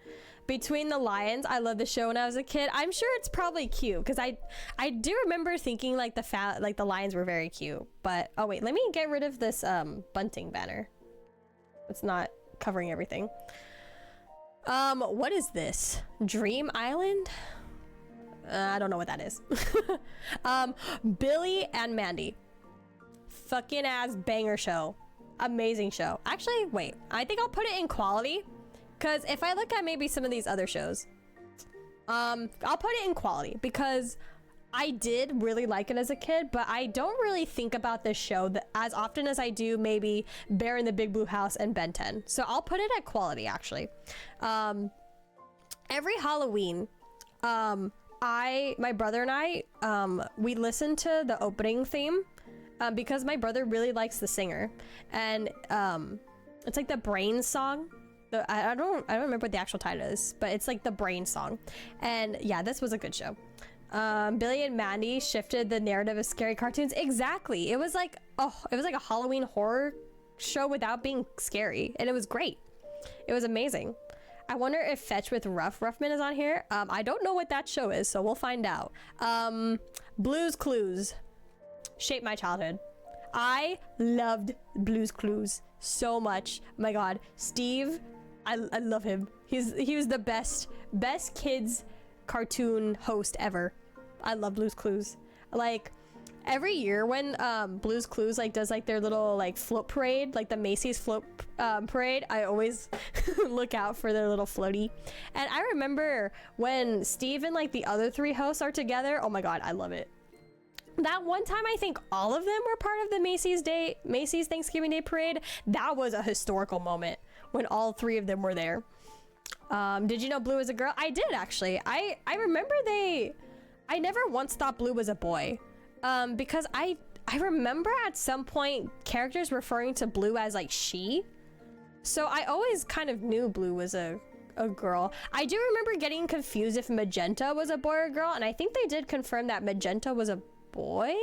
Between the Lions, I loved the show when I was a kid. I'm sure it's probably cute, because I do remember thinking like the lions were very cute. But oh wait, let me get rid of this bunting banner. It's not covering everything. What is this? Dream Island? I don't know what that is. Billy and Mandy. Fucking ass banger show. Amazing show. Actually, wait. I think I'll put it in quality, because if I look at maybe some of these other shows, I'll put it in quality because I did really like it as a kid, but I don't really think about this show as often as I do maybe Bear in the Big Blue House and Ben 10. So I'll put it at quality actually. Every Halloween, my brother and I, we listen to the opening theme because my brother really likes the singer, and it's like the Brain song. I don't remember what the actual title is, but it's like the Brain song. And yeah, this was a good show. Billy and Mandy shifted the narrative of scary cartoons. Exactly. It was like a Halloween horror show without being scary, and it was great. It was amazing. I wonder if Fetch with Ruffman is on here. I don't know what that show is, so we'll find out. Blue's Clues shaped my childhood. I loved Blue's Clues so much. Oh my god, Steve, I love him. He was the best kids cartoon host ever. I love Blue's Clues. Like every year when Blue's Clues like does like their little like float parade, like the Macy's float parade, I always look out for their little floaty. And I remember when Steve and like the other three hosts are together, oh my god, I love it. That one time I think all of them were part of the Macy's Thanksgiving Day parade. That was a historical moment when all three of them were there. Did you know Blue was a girl? I did actually. I remember I never once thought Blue was a boy. Because I remember at some point characters referring to Blue as like she. So I always kind of knew Blue was a a girl. I do remember getting confused if Magenta was a boy or girl, and I think they did confirm that Magenta was a boy?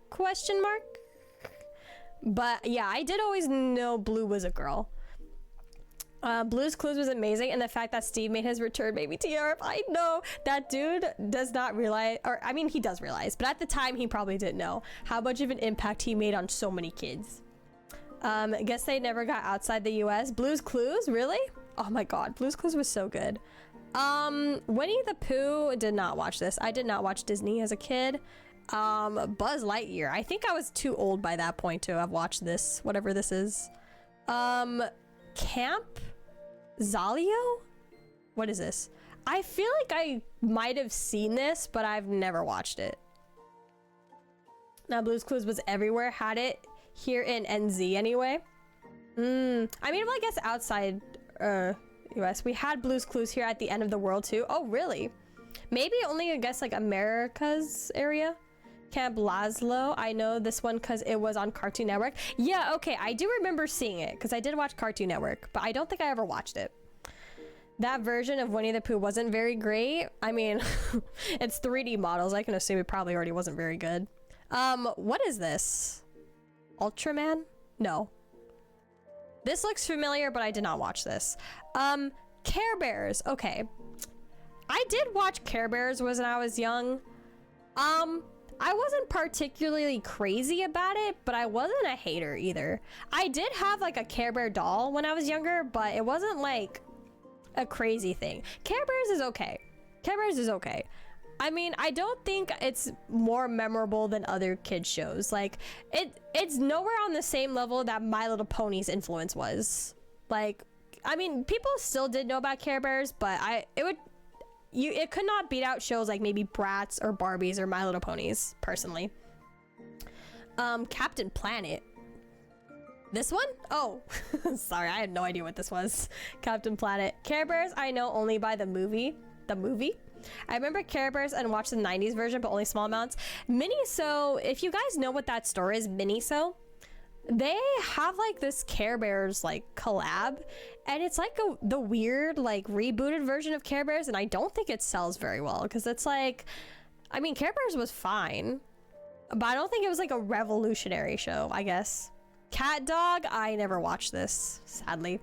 Question mark? But yeah, I did always know Blue was a girl. Blue's Clues was amazing, and the fact that Steve made his return made me tear up. I know that dude does not realize, or I mean, he does realize, but at the time he probably didn't know how much of an impact he made on so many kids. Guess they never got outside the US. Blue's Clues, really? Oh my god, Blue's Clues was so good. Winnie the Pooh, did not watch this. I did not watch Disney as a kid. Buzz Lightyear, I think I was too old by that point to have watched this, whatever this is. Camp Zalio? What is this? I feel like I might have seen this, but I've never watched it. Now, Blue's Clues was everywhere. Had it here in NZ anyway. I mean, well, I guess outside US. We had Blue's Clues here at the end of the world too. Oh, really? Maybe only, I guess, like America's area. Camp Laszlo. I know this one because it was on Cartoon Network. Yeah, okay, I do remember seeing it because I did watch Cartoon Network, but I don't think I ever watched it. That version of Winnie the Pooh wasn't very great. I mean, it's 3D models. I can assume it probably already wasn't very good. What is this? Ultraman? No. This looks familiar, but I did not watch this. Care Bears. Okay. I did watch Care Bears when I was young. I wasn't particularly crazy about it, but I wasn't a hater either. I did have like a Care Bear doll when I was younger, but it wasn't like a crazy thing. Care Bears is okay. Care Bears is okay. I mean, I don't think it's more memorable than other kids shows. Like it's nowhere on the same level that My Little Pony's influence was. Like, I mean, people still did know about Care Bears, but it could not beat out shows like maybe Bratz or Barbies or My Little Ponies, personally. Captain Planet. This one? Oh, sorry, I had no idea what this was. Captain Planet. Care Bears, I know only by the movie. The movie? I remember Care Bears and watched the 90s version, but only small amounts. Miniso, if you guys know what that store is, Miniso, they have like this Care Bears like collab, and it's like the weird like rebooted version of Care Bears, and I don't think it sells very well because it's like, I mean, Care Bears was fine, but I don't think it was like a revolutionary show, I guess. Cat Dog, I never watched this, sadly.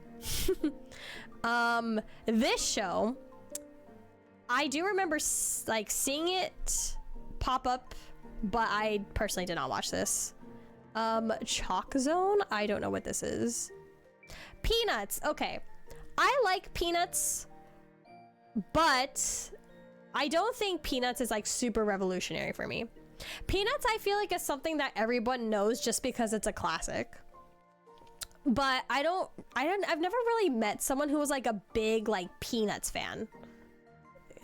This show, I do remember like seeing it pop up, but I personally did not watch this. Chalk Zone, I don't know what this is. Peanuts, okay. I like Peanuts, but I don't think Peanuts is like super revolutionary for me. Peanuts, I feel like is something that everyone knows just because it's a classic. But I've never really met someone who was like a big like Peanuts fan.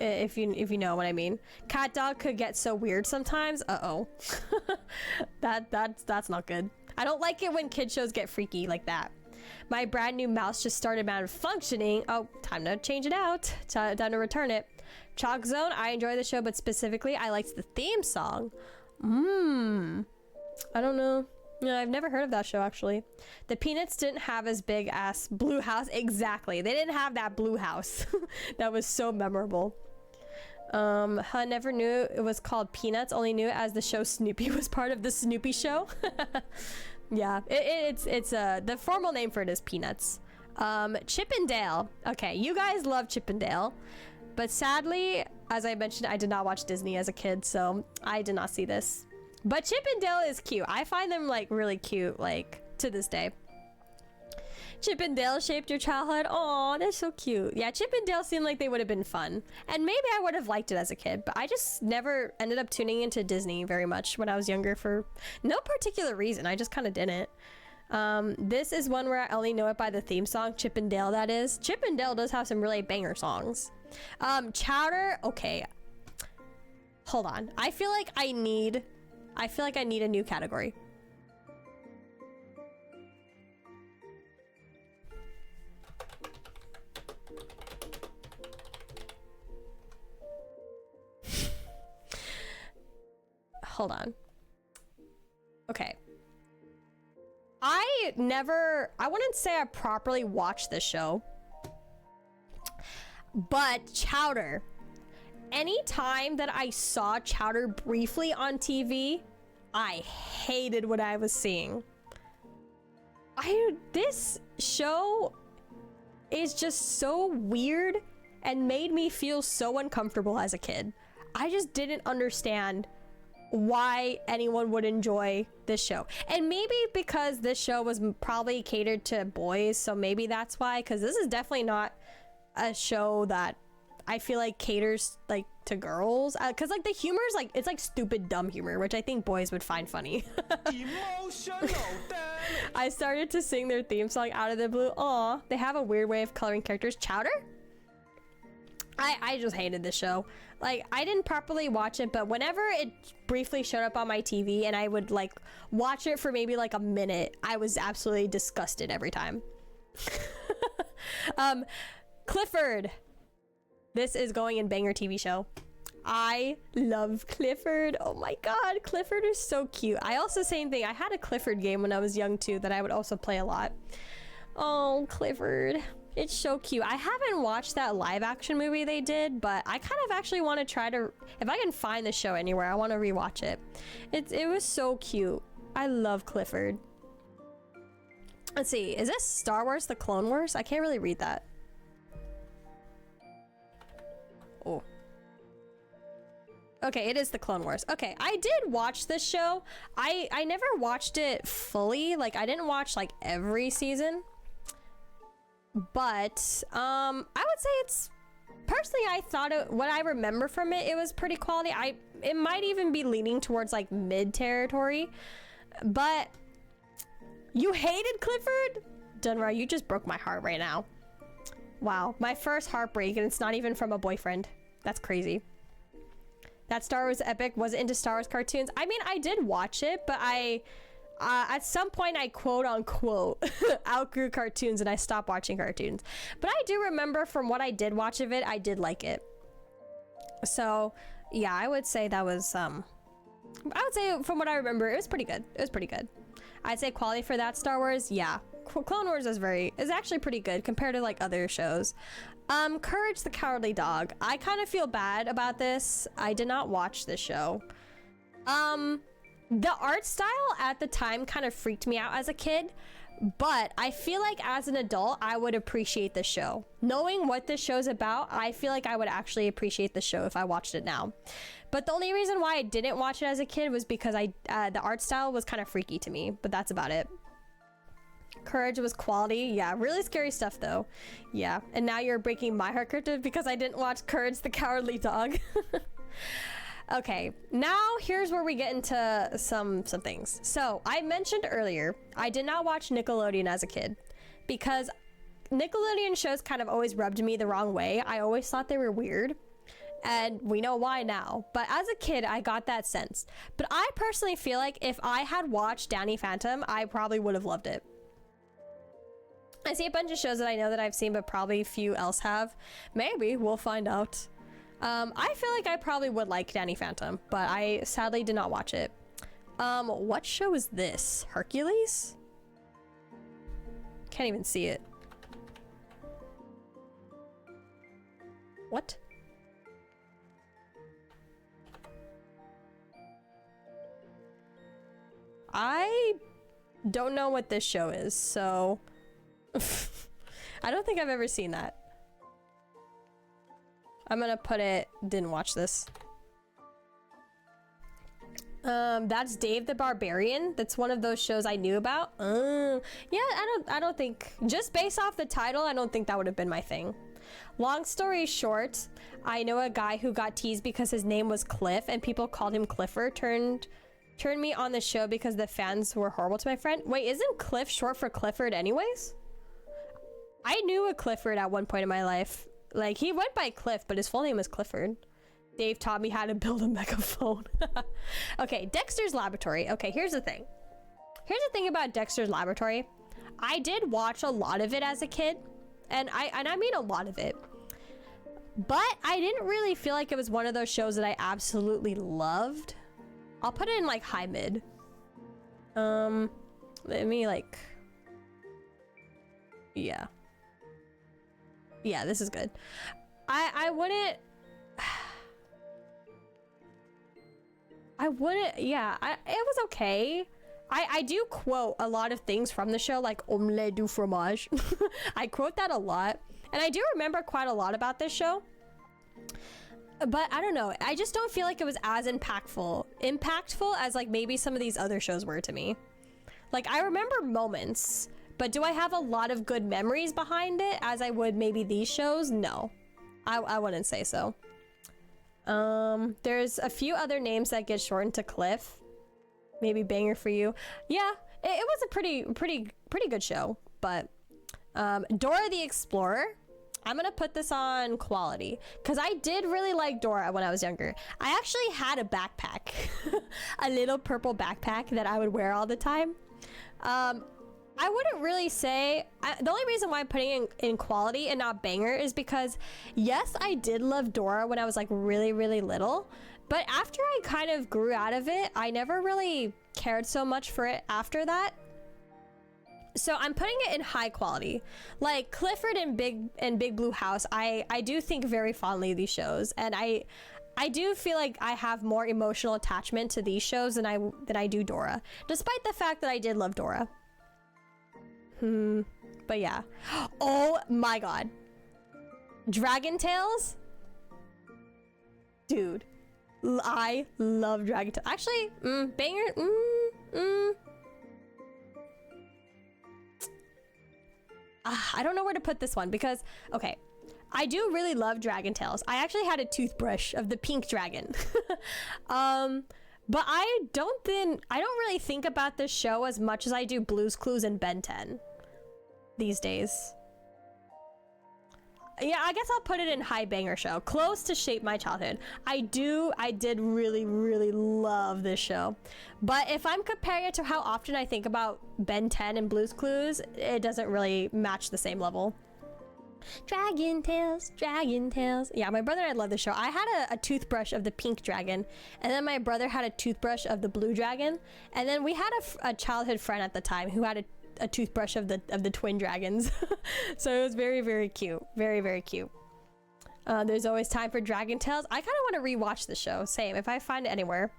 If you know what I mean. Cat Dog could get so weird sometimes. Uh-oh. That's not good. I don't like it when kid shows get freaky like that. My brand new mouse just started malfunctioning. Oh, time to change it out. Time to return it. Chalk Zone, I enjoy the show, but specifically I liked the theme song. I don't know. No, I've never heard of that show, actually. The Peanuts didn't have as big ass blue house. Exactly. They didn't have that blue house. That was so memorable. I never knew it was called Peanuts, only knew it as the show Snoopy was part of the Snoopy Show. Yeah, it's the formal name for it is Peanuts. Chip and Dale. Okay, you guys love Chip and Dale, but sadly, as I mentioned, I did not watch Disney as a kid, so I did not see this. But Chip and Dale is cute. I find them like really cute, like to this day. Chip and Dale shaped your childhood. Aw, they're so cute. Yeah, Chip and Dale seemed like they would have been fun. And maybe I would have liked it as a kid, but I just never ended up tuning into Disney very much when I was younger for no particular reason. I just kind of didn't. This is one where I only know it by the theme song, Chip and Dale, that is. Chip and Dale does have some really banger songs. Chowder, okay. Hold on. I feel like I need a new category. Hold on. Okay. I wouldn't say I properly watched this show. But Chowder, anytime that I saw Chowder briefly on TV, I hated what I was seeing. This show is just so weird and made me feel so uncomfortable as a kid. I just didn't understand why anyone would enjoy this show. And maybe because this show was probably catered to boys, so maybe that's why, because this is definitely not a show that I feel like caters like to girls, because like the humor is like, it's like stupid dumb humor, which I think boys would find funny. Emotional I started to sing their theme song out of the blue. Aw, they have a weird way of coloring characters. Chowder? I just hated this show. Like, I didn't properly watch it, but whenever it briefly showed up on my TV and I would like watch it for maybe like a minute, I was absolutely disgusted every time. Clifford. This is going in banger TV show. I love Clifford. Oh my god, Clifford is so cute. I also, same thing, I had a Clifford game when I was young too that I would also play a lot. Oh, Clifford. It's so cute. I haven't watched that live action movie they did, but I kind of actually want to try to, if I can find the show anywhere, I want to rewatch it. It was so cute. I love Clifford. Let's see, is this Star Wars The Clone Wars? I can't really read that. Oh. Okay, it is The Clone Wars. Okay, I did watch this show. I never watched it fully. Like, I didn't watch like every season. But I would say it's, personally, I thought what I remember from it, it was pretty quality. It might even be leaning towards like mid territory. But you hated Clifford? Dunra, you just broke my heart right now. Wow, my first heartbreak, and it's not even from a boyfriend. That's crazy. That Star Wars epic wasn't into Star Wars cartoons. I mean, I did watch it, but at some point I quote unquote outgrew cartoons and I stopped watching cartoons. But I do remember from what I did watch of it, I did like it. So yeah, I would say that was I would say from what I remember, it was pretty good. It was pretty good. I'd say quality for that Star Wars, yeah. Clone Wars is actually pretty good compared to like other shows. Courage the Cowardly Dog. I kind of feel bad about this. I did not watch this show. The art style at the time kind of freaked me out as a kid, but I feel like as an adult, I would appreciate the show. Knowing what this show's about, I feel like I would actually appreciate the show if I watched it now. But the only reason why I didn't watch it as a kid was because the art style was kind of freaky to me, but that's about it. Courage was quality. Yeah, really scary stuff though. Yeah, and now you're breaking my heart, Crypta, because I didn't watch Courage the Cowardly Dog. Okay, now here's where we get into some things. So I mentioned earlier, I did not watch Nickelodeon as a kid because Nickelodeon shows kind of always rubbed me the wrong way. I always thought they were weird, and we know why now. But as a kid, I got that sense. But I personally feel like if I had watched Danny Phantom, I probably would have loved it. I see a bunch of shows that I know that I've seen, but probably few else have. Maybe, we'll find out. I feel like I probably would like Danny Phantom, but I sadly did not watch it. What show is this? Hercules? Can't even see it. What? I don't know what this show is, so I don't think I've ever seen that. I'm gonna put it, didn't watch this. That's Dave the Barbarian. That's one of those shows I knew about. Yeah, I don't think, just based off the title, I don't think that would have been my thing. Long story short, I know a guy who got teased because his name was Cliff and people called him Clifford, turned me on the show because the fans were horrible to my friend. Wait, isn't Cliff short for Clifford anyways? I knew a Clifford at one point in my life. Like, he went by Cliff, but his full name was Clifford. Dave taught me how to build a megaphone. Okay, Dexter's Laboratory. Okay, here's the thing. Here's the thing about Dexter's Laboratory. I did watch a lot of it as a kid, and I mean a lot of it. But I didn't really feel like it was one of those shows that I absolutely loved. I'll put it in like high mid. Let me like, yeah. Yeah, this is good. I wouldn't. Yeah, it was okay. I do quote a lot of things from the show, like omelette du fromage. I quote that a lot. And I do remember quite a lot about this show. But I don't know. I just don't feel like it was as impactful as like maybe some of these other shows were to me. Like, I remember moments, but do I have a lot of good memories behind it as I would maybe these shows? No, I wouldn't say so. There's a few other names that get shortened to Cliff. Maybe Banger for You. Yeah, it was a pretty good show. But Dora the Explorer, I'm gonna put this on quality because I did really like Dora when I was younger. I actually had a backpack, a little purple backpack that I would wear all the time. I wouldn't really say, the only reason why I'm putting in quality and not banger is because, yes, I did love Dora when I was like really little, but after I kind of grew out of it, I never really cared so much for it after that. So I'm putting it in high quality. Like Clifford and Big Blue House, I do think very fondly of these shows, and I do feel like I have more emotional attachment to these shows than I do Dora, despite the fact that I did love Dora. But yeah. Oh my god. Dragon Tales? Dude. I love Dragon Tales. Actually, banger. I don't know where to put this one because, okay, I do really love Dragon Tales. I actually had a toothbrush of the pink dragon. But I don't really think about this show as much as I do Blue's Clues and Ben 10 these days. Yeah, I guess I'll put it in high banger show, close to Shape My Childhood. I did really love this show. But if I'm comparing it to how often I think about Ben 10 and Blue's Clues, it doesn't really match the same level. Dragon Tales. Yeah, my brother and I love the show. I had a toothbrush of the pink dragon, and then my brother had a toothbrush of the blue dragon, and then we had a childhood friend at the time who had a toothbrush of the twin dragons. So it was very cute. Very cute. There's always time for Dragon Tales. I kind of want to rewatch the show. Same, if I find it anywhere.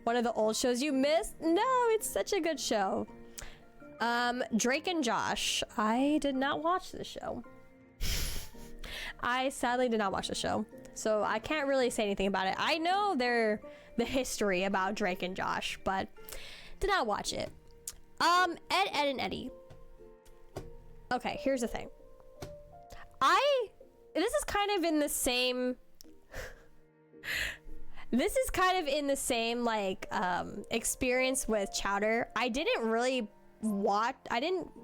One of the old shows you missed? No, it's such a good show. Drake and Josh. I did not watch the show. I sadly did not watch the show, so I can't really say anything about it. I know the history about Drake and Josh, but did not watch it. Ed, and Eddie. Okay, here's the thing. This is kind of in the same like experience with Chowder. I didn't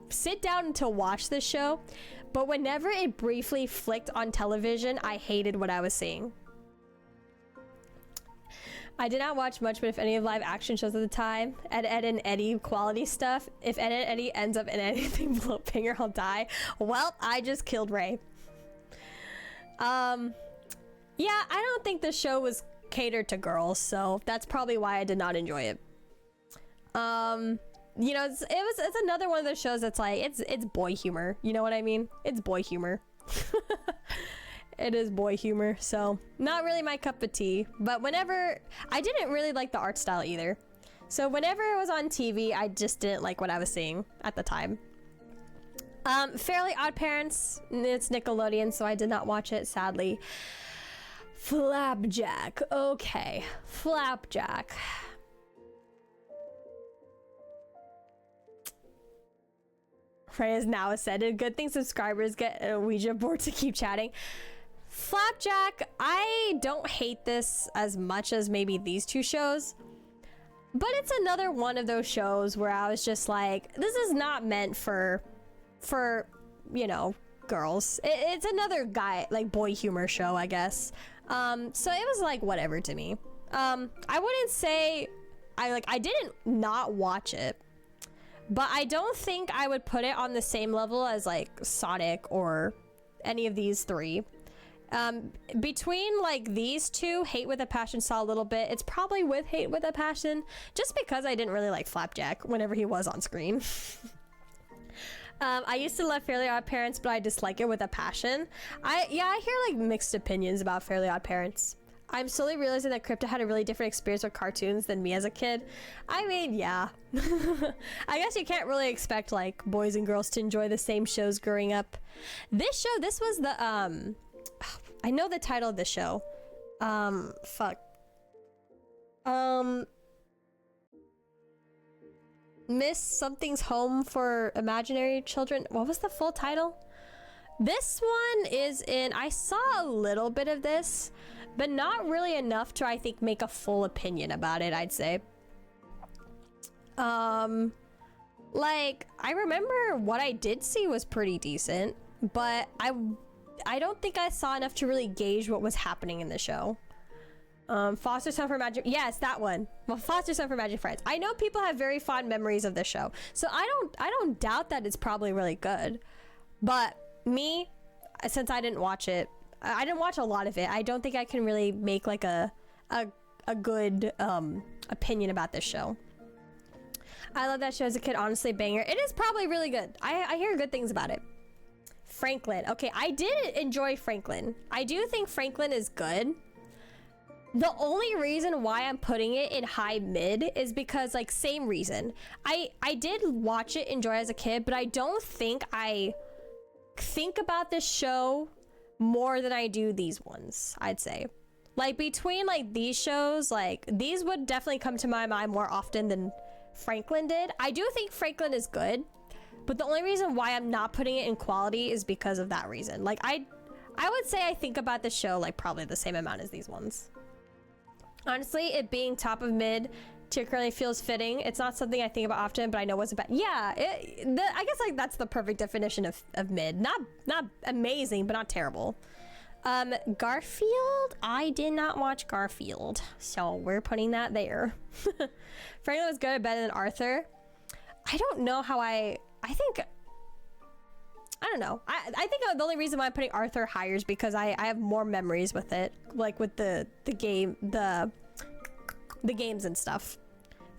sit down to watch this show, but whenever it briefly flicked on television, I hated what I was seeing. I did not watch much, but if any of live action shows at the time, Ed and Eddie quality stuff, if Ed and Eddie ends up in anything below Pinger, I'll die. Well, I just killed Ray. Yeah, I don't think the show was catered to girls, so that's probably why I did not enjoy it. You know, it's another one of those shows that's like, it's boy humor. You know what I mean? It's boy humor. It is boy humor, so not really my cup of tea. But whenever, I didn't really like the art style either. So whenever it was on TV, I just didn't like what I was seeing at the time. Fairly Odd Parents, it's Nickelodeon, so I did not watch it, sadly. Flapjack, okay, Flapjack. Right as now is said, good thing subscribers get a Ouija board to keep chatting. Flapjack, I don't hate this as much as maybe these two shows, but it's another one of those shows where I was just like, this is not meant for you know, girls. It's another guy, like, boy humor show, I guess. So it was like whatever to me. I wouldn't say I didn't not watch it, but I don't think I would put it on the same level as like Sonic or any of these three. Between like these two, Hate with a Passion saw a little bit. It's probably with Hate with a Passion, just because I didn't really like Flapjack whenever he was on screen. I used to love Fairly Odd Parents, but I dislike it with a passion. I hear like mixed opinions about Fairly Odd Parents. I'm slowly realizing that Crypta had a really different experience with cartoons than me as a kid. I mean, yeah. I guess you can't really expect like boys and girls to enjoy the same shows growing up. This was the I know the title of the show. Fuck. Miss Something's Home for Imaginary Children. What was the full title? This one is in, I saw a little bit of this, but not really enough to, I think, make a full opinion about it, I'd say. Like, I remember what I did see was pretty decent, but I don't think I saw enough to really gauge what was happening in the show. Foster Son for Magic, yes, that one. Well, Foster Son for Magic Friends. I know people have very fond memories of this show, so I don't doubt that it's probably really good. But me, since I didn't watch it, I didn't watch a lot of it. I don't think I can really make like a good opinion about this show. I love that show as a kid, honestly, banger. It is probably really good. I hear good things about it. Franklin. Okay, I did enjoy Franklin. I do think Franklin is good. The only reason why I'm putting it in high mid is because, like, same reason. I did watch it, enjoy it as a kid, but I don't think I think about this show more than I do these ones, I'd say. Like, between, like, these shows, like, these would definitely come to my mind more often than Franklin did. I do think Franklin is good, but the only reason why I'm not putting it in quality is because of that reason. Like, I would say I think about the show, like, probably the same amount as these ones. Honestly, it being top of mid tier currently feels fitting. It's not something I think about often, but I know what's about. Yeah, I guess like that's the perfect definition of mid. Not amazing, but not terrible. Garfield? I did not watch Garfield, so we're putting that there. Franklin was good, better than Arthur. I don't know how I don't know. I think the only reason why I'm putting Arthur higher is because I have more memories with it, like with the game, the games and stuff.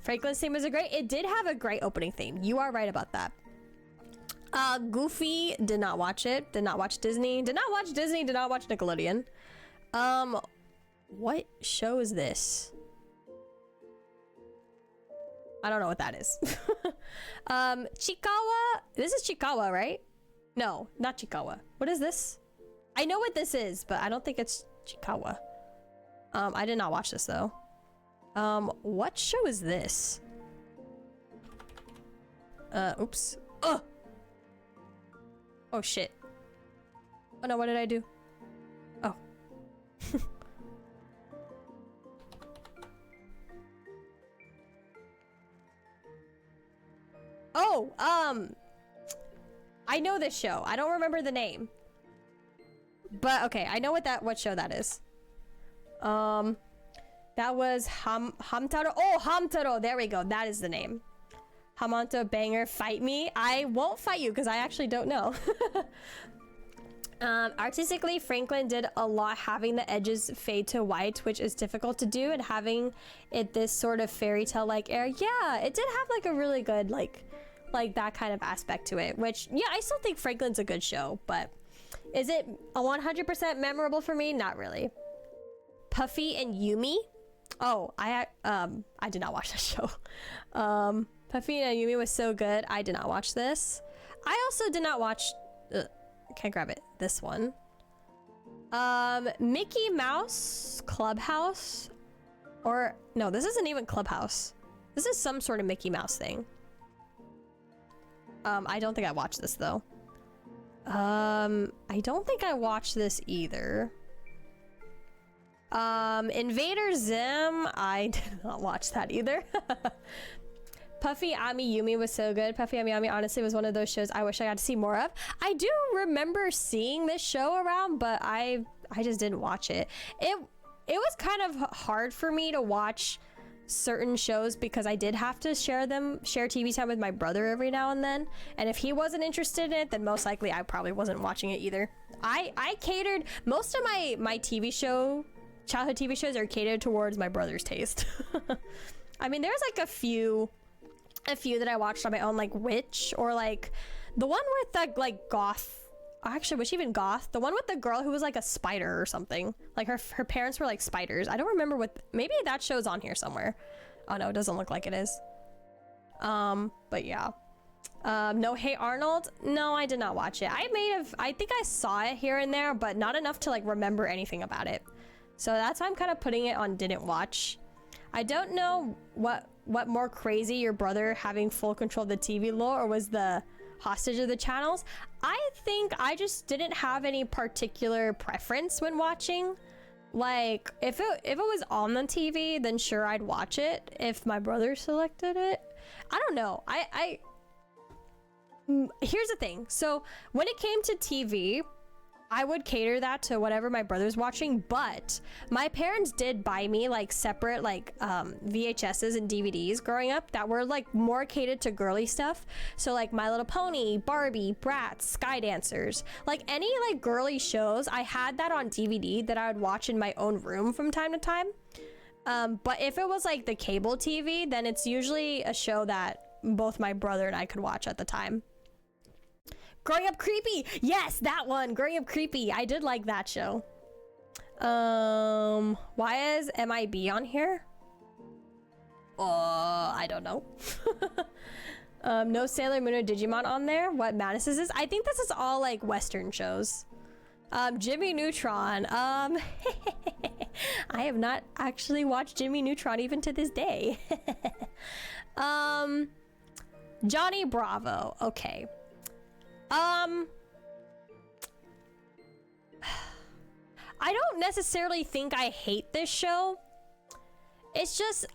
Franklin's theme was great. It did have a great opening theme. You are right about that. Goofy, did not watch it. Did not watch Disney. Did not watch Disney. Did not watch Nickelodeon. What show is this? I don't know what that is. Chikawa. This is Chikawa, right? No, not Chikawa. What is this? I know what this is, but I don't think it's Chikawa. I did not watch this though. What show is this? Oops. Oh! Oh shit. Oh no, what did I do? Oh. Oh, I know this show. I don't remember the name. But okay, I know what show that is. That was Hamtaro. Oh, Hamtaro. There we go. That is the name. Hamanto banger, fight me. I won't fight you because I actually don't know. Artistically, Franklin did a lot having the edges fade to white, which is difficult to do, and having it this sort of fairy tale like air. Yeah, it did have like a really good like that kind of aspect to it, which yeah, I still think Franklin's a good show, but is it a 100% memorable for me? Not really. Puffy and Yumi. Oh, I did not watch that show. Puffy and Yumi was so good. I did not watch this. I also did not watch can't grab it. This one. Mickey Mouse Clubhouse, or no, this isn't even Clubhouse. This is some sort of Mickey Mouse thing. I don't think I watched this though. I don't think I watched this either. Invader Zim, I did not watch that either. Puffy Ami Yumi was so good. Puffy Ami Yumi honestly was one of those shows I wish I got to see more of. I do remember seeing this show around, but I just didn't watch it. It was kind of hard for me to watch certain shows because I did have to share TV time with my brother every now and then, and if he wasn't interested in it, then most likely I probably wasn't watching it either. I catered most of my childhood TV shows are catered towards my brother's taste. I mean, there's like a few that I watched on my own, like Witch or like The one with the like goth. Actually, was she even goth? The one with the girl who was like a spider or something. Like her parents were like spiders. I don't remember what. Maybe that show's on here somewhere. Oh no, it doesn't look like it is. But yeah. No Hey Arnold. No, I did not watch it. I think I saw it here and there, but not enough to like remember anything about it. So that's why I'm kind of putting it on didn't watch. I don't know what more crazy, your brother having full control of the TV lore, or was the hostage of the channels. I think I just didn't have any particular preference when watching. Like if it was on the TV, then sure I'd watch it if my brother selected it. I don't know. Here's the thing. So when it came to TV, I would cater that to whatever my brother's watching, but my parents did buy me like separate like VHSs and DVDs growing up that were like more catered to girly stuff. So like My Little Pony, Barbie, Bratz, Sky Dancers, like any like girly shows, I had that on DVD that I would watch in my own room from time to time. But if it was like the cable TV, then it's usually a show that both my brother and I could watch at the time. Growing Up Creepy! Yes, that one! Growing Up Creepy! I did like that show. Why is MIB on here? I don't know. No Sailor Moon or Digimon on there? What Madness is this? I think this is all like Western shows. Jimmy Neutron. I have not actually watched Jimmy Neutron even to this day. Johnny Bravo. Okay. I don't necessarily think I hate this show. It's just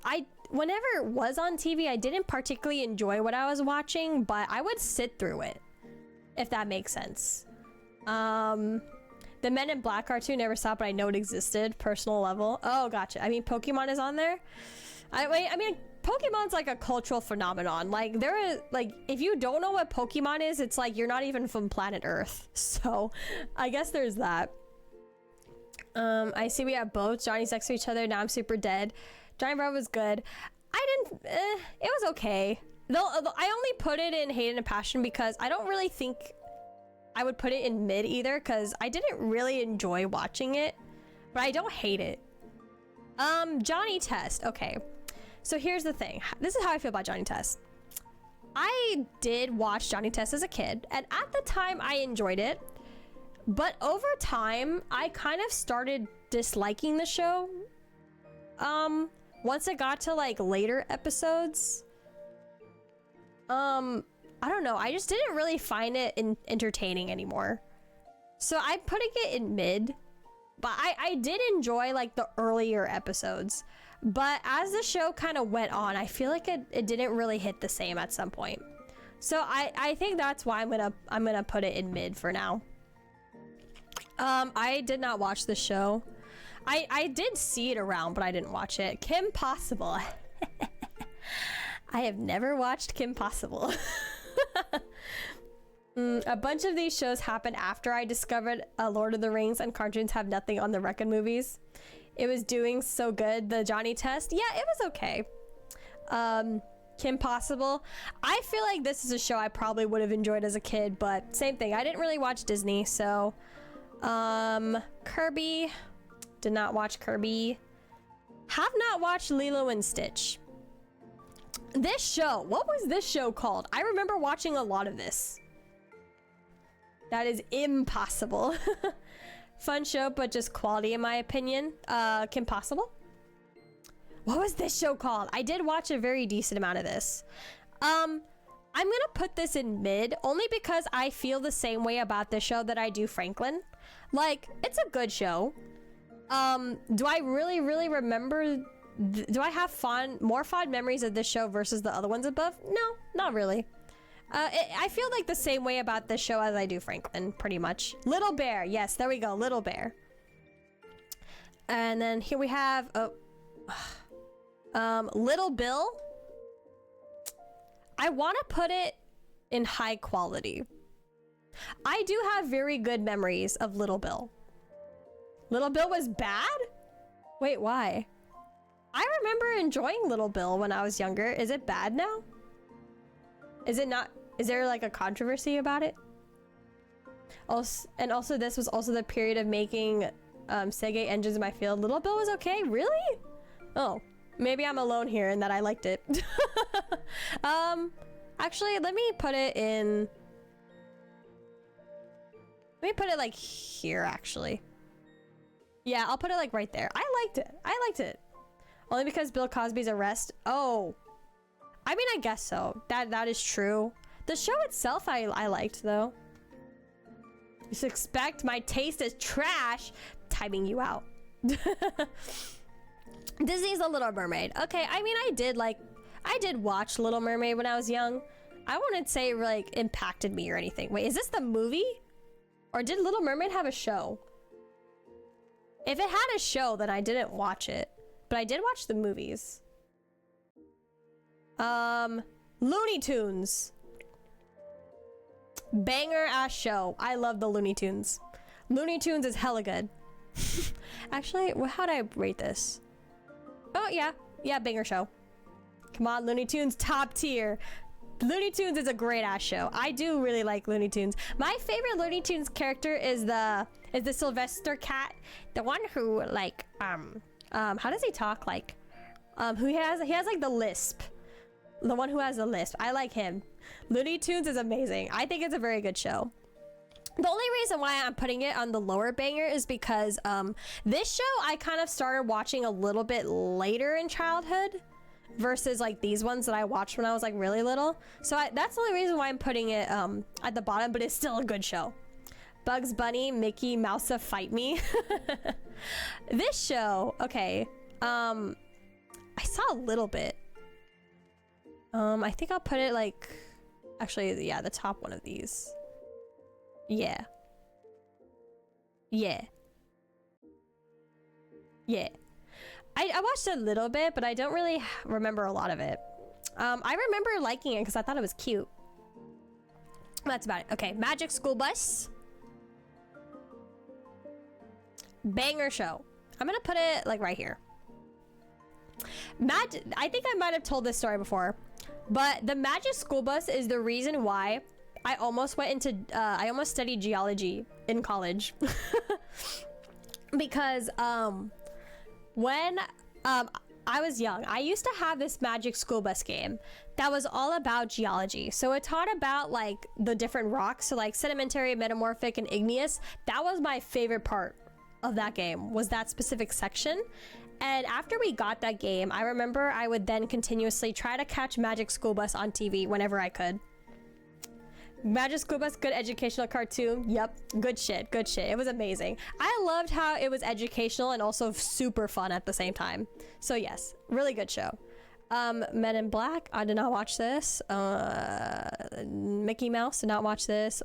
whenever it was on TV, I didn't particularly enjoy what I was watching, but I would sit through it, if that makes sense. The Men in Black cartoon never saw it, but I know it existed, personal level. Oh, gotcha. I mean, Pokemon is on there. I mean, Pokemon's like a cultural phenomenon. Like there is like, if you don't know what Pokemon is, it's like you're not even from planet Earth. So I guess there's that. I see we have both. Johnny's next to each other. Now I'm super dead. Johnny Bravo was good. It was okay. Though I only put it in Hate and Passion because I don't really think I would put it in mid either, because I didn't really enjoy watching it, but I don't hate it. Johnny Test. Okay. So here's the thing. This is how I feel about Johnny Test. I did watch Johnny Test as a kid, and at the time I enjoyed it. But over time, I kind of started disliking the show. Once it got to like later episodes. I don't know. I just didn't really find it entertaining anymore. So I'm putting it in mid. But I did enjoy like the earlier episodes. But as the show kind of went on, I feel like it didn't really hit the same at some point. So I think that's why I'm gonna put it in mid for now. I did not watch the show. I did see it around, but I didn't watch it. Kim Possible. I have never watched Kim Possible. A bunch of these shows happened after I discovered Lord of the Rings, and cartoons have nothing on the Reckoned movies. It was doing so good. The Johnny Test, yeah, it was okay. Kim Possible. I feel like this is a show I probably would have enjoyed as a kid, but same thing. I didn't really watch Disney, so Kirby. Did not watch Kirby. Have not watched Lilo and Stitch. This show, what was this show called? I remember watching a lot of this. That is impossible. Fun show, but just quality in my opinion. Kim Possible. What was this show called? I did watch a very decent amount of this. I'm gonna put this in mid only because I feel the same way about this show that I do Franklin. Like, it's a good show. Do I really remember? Do I have more fond memories of this show versus the other ones above? No, not really. I feel like the same way about this show as I do Franklin, pretty much. Little Bear, yes, there we go, Little Bear. And then here we have Little Bill. I want to put it in high quality. I do have very good memories of Little Bill. Little Bill was bad? Wait, why? I remember enjoying Little Bill when I was younger. Is it bad now? Is it not? Is there like a controversy about it? Also, and also this was also the period of making Sega engines in my field. Little Bill was okay? Really? Oh, maybe I'm alone here and that I liked it. Actually, let me put it in... Let me put it like here, actually. Yeah, I'll put it like right there. I liked it. I liked it. Only because Bill Cosby's arrest. Oh. I mean, I guess so. That is true. The show itself I liked, though. You suspect my taste is trash? Timing you out. Disney's The Little Mermaid. Okay, I mean, I did watch Little Mermaid when I was young. I wouldn't say it like impacted me or anything. Wait, is this the movie? Or did Little Mermaid have a show? If it had a show, then I didn't watch it. But I did watch the movies. Looney Tunes. Banger ass show. I love the Looney Tunes. Looney Tunes is hella good. Actually, how'd I rate this? Oh, yeah. Yeah, banger show. Come on, Looney Tunes, top tier. Looney Tunes is a great ass show. I do really like Looney Tunes. My favorite Looney Tunes character is the Sylvester cat, the one who like how does he talk like he has like the lisp, the one who has the lisp. I like him. Looney Tunes is amazing. I think it's a very good show. The only reason why I'm putting it on the lower banger is because this show I kind of started watching a little bit later in childhood versus like these ones that I watched when I was like really little. So that's the only reason why I'm putting it at the bottom, but it's still a good show. Bugs Bunny, Mickey Mouse Fight Me. This show, okay. I saw a little bit. I think I'll put it like, actually, yeah, the top one of these. Yeah. Yeah. Yeah. I watched a little bit, but I don't really remember a lot of it. I remember liking it because I thought it was cute. That's about it. Okay, Magic School Bus. Banger show. I'm gonna put it like right here. I think I might have told this story before, but the Magic School Bus is the reason why I almost went into I almost studied geology in college. Because when I was young, I used to have this Magic School Bus game that was all about geology. So it taught about like the different rocks, so like sedimentary, metamorphic, and igneous. That was my favorite part of that game, was that specific section. And after we got that game, I remember I would then continuously try to catch Magic School Bus on TV whenever I could. Magic School Bus, good educational cartoon. Yep, good shit, good shit. It was amazing. I loved how it was educational and also super fun at the same time. So yes, really good show. Men in Black, I did not watch this. Mickey Mouse, did not watch this.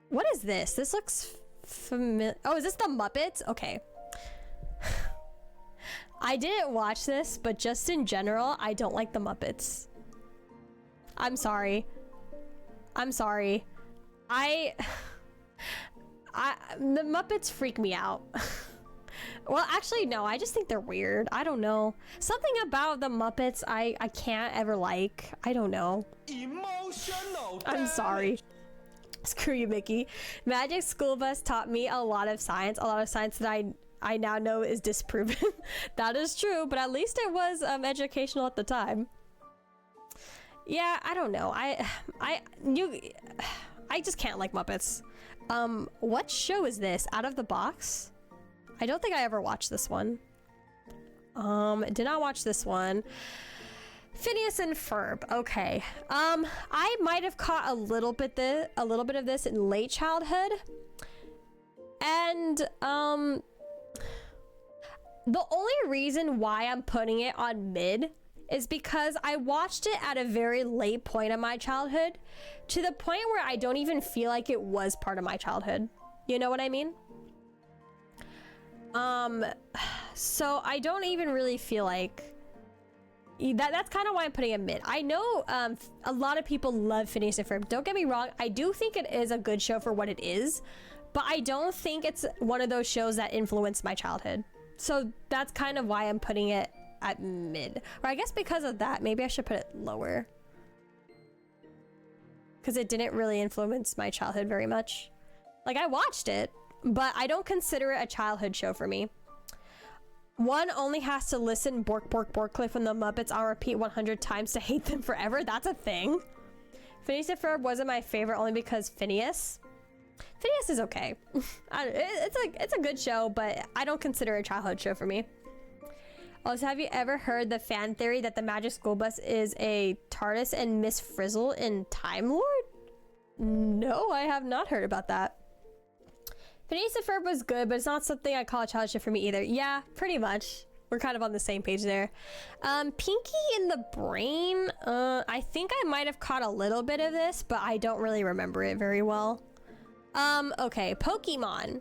What is this? This looks familiar. Oh, is this the Muppets? Okay. I didn't watch this, but just in general, I don't like the Muppets. I'm sorry. I'm sorry. The Muppets freak me out. Well, actually, no, I just think they're weird. I don't know. Something about the Muppets I can't ever like. I don't know. Emotional. I'm sorry. Screw you, Mickey. Magic School Bus taught me a lot of science that I now know is disproven. That is true, but at least it was educational at the time. Yeah, I don't know. I just can't like Muppets. What show is this? Out of the Box? I don't think I ever watched this one. Did not watch this one. Phineas and Ferb. Okay. I might have caught a little bit of this in late childhood. And the only reason why I'm putting it on mid is because I watched it at a very late point of my childhood, to the point where I don't even feel like it was part of my childhood. You know what I mean? So I don't even really feel like that's kind of why I'm putting it mid. I know a lot of people love Phineas and Ferb. Don't get me wrong, I do think it is a good show for what it is, but I don't think it's one of those shows that influenced my childhood. So that's kind of why I'm putting it at mid. Or I guess because of that, maybe I should put it lower. because it didn't really influence my childhood very much. Like, I watched it, but I don't consider it a childhood show for me. One only has to listen Bork Bork Borkcliffe and the Muppets on repeat 100 times to hate them forever. That's a thing. Phineas and Ferb wasn't my favorite only because Phineas is okay. It's a good show, but I don't consider it a childhood show for me. Also, have you ever heard the fan theory that the Magic School Bus is a TARDIS and Miss Frizzle in Time Lord? No, I have not heard about that. Phineas and Ferb was good, but it's not something I call a childhood show for me either. Yeah, pretty much. We're kind of on the same page there. Pinky in the Brain. I think I might have caught a little bit of this, but I don't really remember it very well. Okay, Pokemon.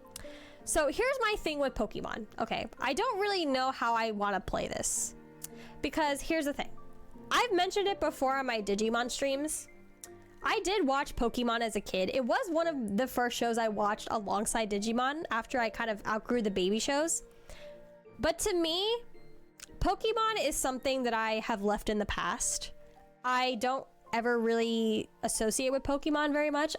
So here's my thing with Pokemon. Okay, I don't really know how I want to play this. Because here's the thing. I've mentioned it before on my Digimon streams. I did watch Pokemon as a kid. It was one of the first shows I watched alongside Digimon after I kind of outgrew the baby shows. But to me, Pokemon is something that I have left in the past. I don't ever really associate with Pokemon very much.